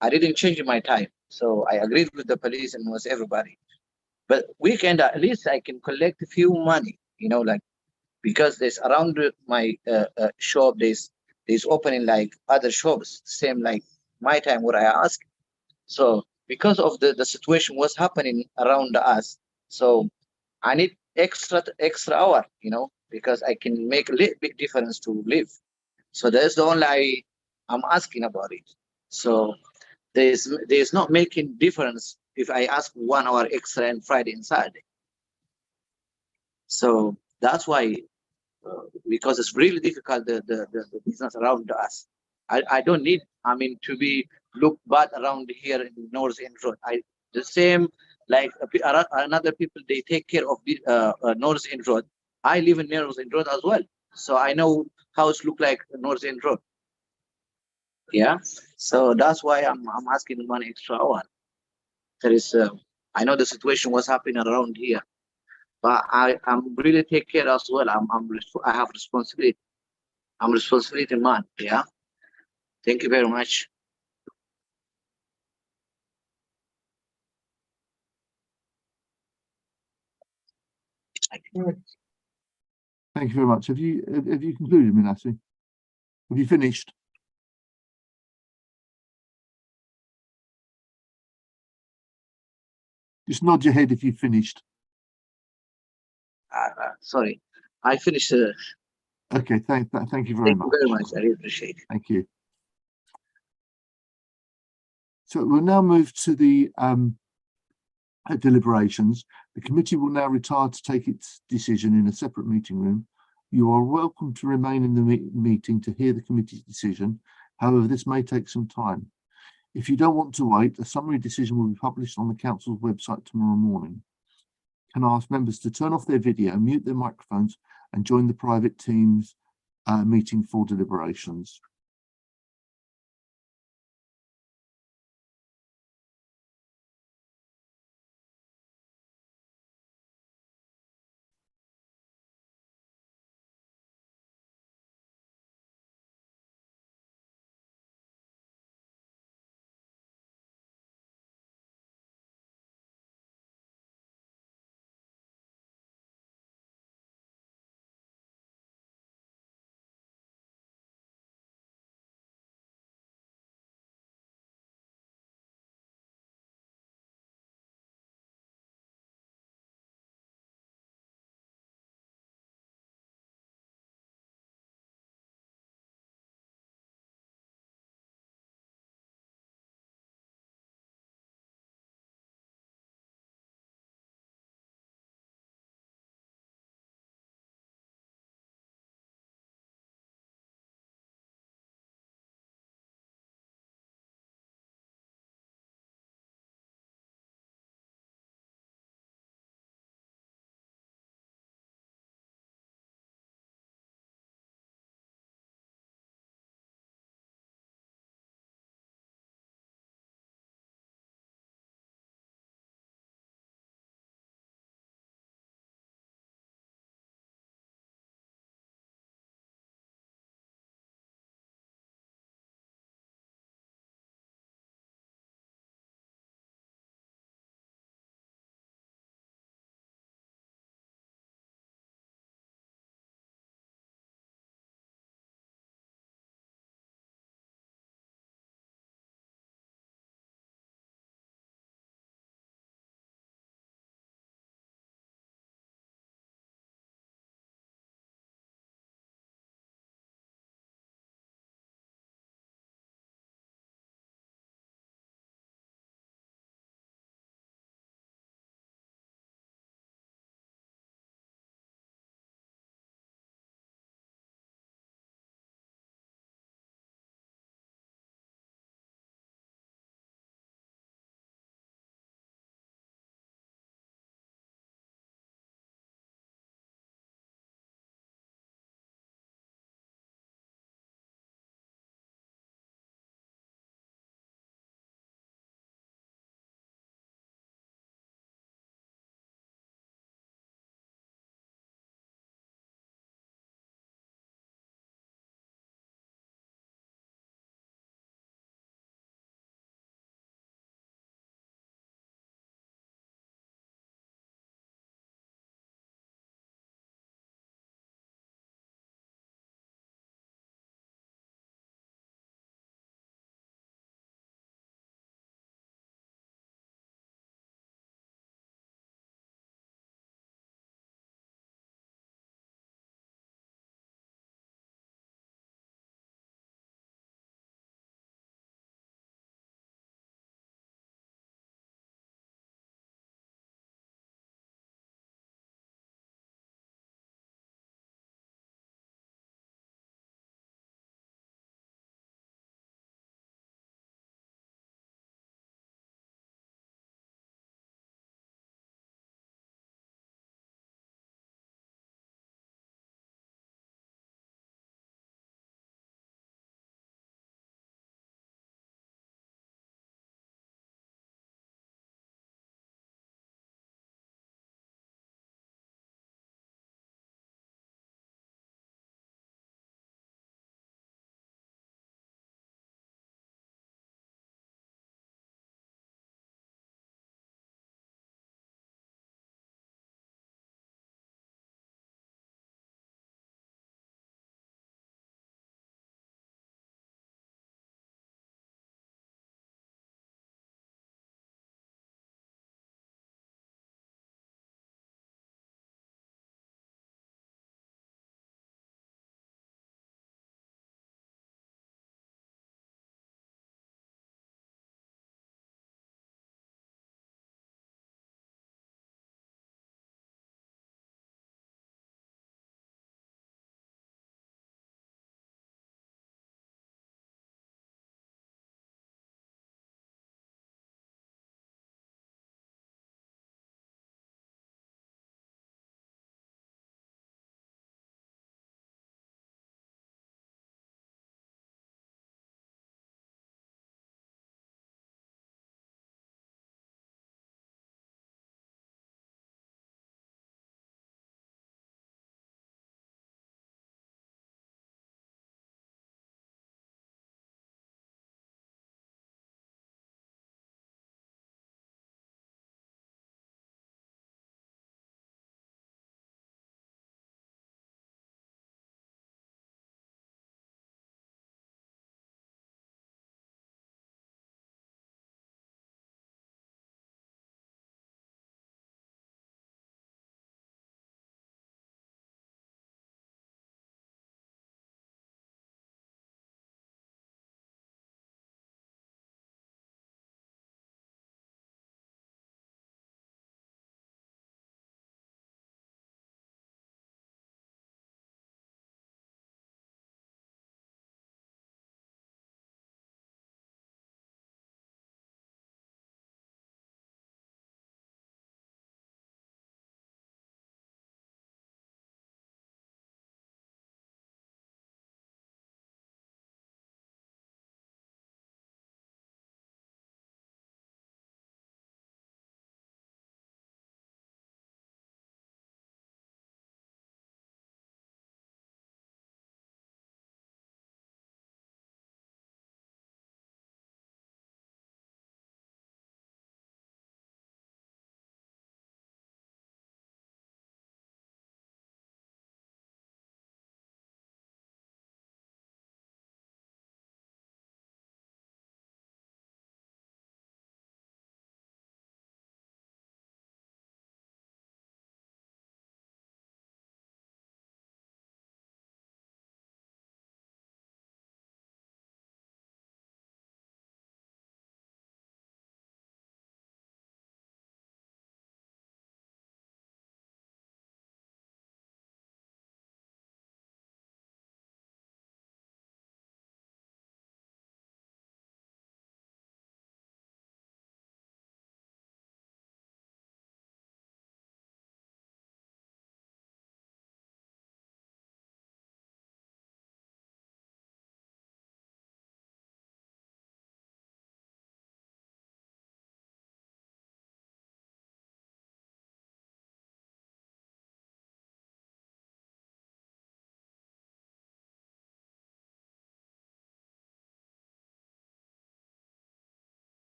S5: I didn't change my time. So I agreed with the police and with everybody. But weekend, at least I can collect a few money, like, because there's around my shop, there's opening like other shops, same like my time what I ask. So because of the situation what's happening around us, so I need extra hour, because I can make a little bit difference to live. So that's the only I'm asking about it. So there's not making difference if I ask 1 hour extra on Friday and Saturday. So that's why, because it's really difficult, the business around us. I don't need, to be look bad around here in North End Road. The same like another people, they take care of the North End Road. I live in North End Road as well, so I know how it look like North End Road. Yeah, so that's why I'm asking 1 extra hour. There is, I know the situation was happening around here, but I'm really take care as well. I have responsibility. I'm responsibility man. Yeah. Thank you very much.
S1: Thank you very much. Have you concluded, Manasseh? Have you finished? Just nod your head if you've finished.
S5: Sorry, I finished.
S1: Okay, thank you very much.
S5: Thank you very much. I really appreciate it.
S1: Thank you. So we'll now move to the deliberations. The committee will now retire to take its decision in a separate meeting room. You are welcome to remain in the meeting to hear the committee's decision. However, this may take some time. If you don't want to wait, a summary decision will be published on the council's website tomorrow morning. Can I ask members to turn off their video, mute their microphones, and join the private teams meeting for deliberations.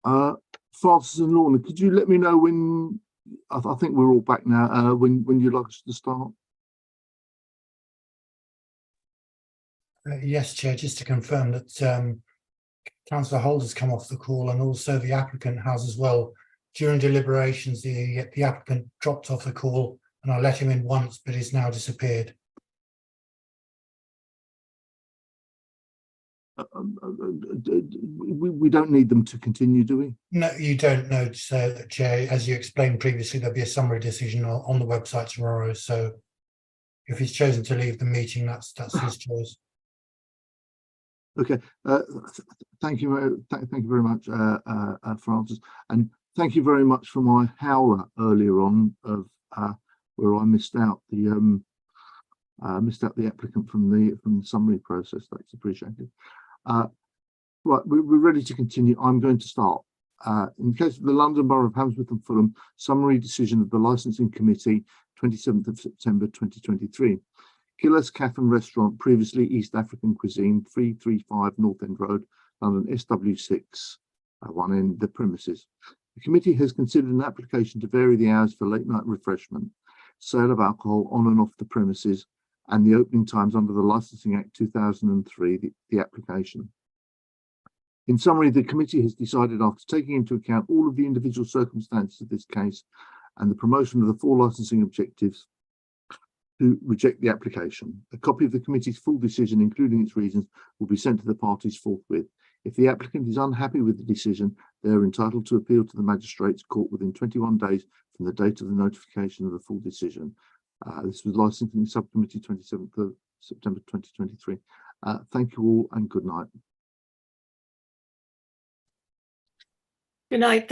S1: Francis and Lorna, could you let me know when, I think we're all back now, when you'd like us to start?
S2: Yes, Chair, just to confirm that Councillor Holder's come off the call and also the applicant has as well. During deliberations, the applicant dropped off the call and I let him in once, but he's now disappeared.
S1: We don't need them to continue, do we?
S2: No, you don't know, Chair. As you explained previously, there'll be a summary decision on the website tomorrow. So if he's chosen to leave the meeting, that's his choice.
S1: Okay. Thank you. Thank you very much, Francis, and thank you very much for my howler earlier on of where I missed out the applicant from the summary process. That's appreciated. Right, we're ready to continue. I'm going to start. In the case of the London Borough of Hammersmith and Fulham, summary decision of the Licensing Committee, 27th of September 2023. Killer's Cafe and Restaurant, previously East African Cuisine, 335 North End Road, London SW6, 1N, the premises. The committee has considered an application to vary the hours for late night refreshment, sale of alcohol on and off the premises, and the opening times under the Licensing Act 2003, the application. In summary, the committee has decided, after taking into account all of the individual circumstances of this case and the promotion of the 4 licensing objectives, to reject the application. A copy of the committee's full decision, including its reasons, will be sent to the parties forthwith. If the applicant is unhappy with the decision, they are entitled to appeal to the Magistrates' Court within 21 days from the date of the notification of the full decision. This was Licensing Subcommittee, 27th of September 2023. Thank you all and good night.
S8: Good night.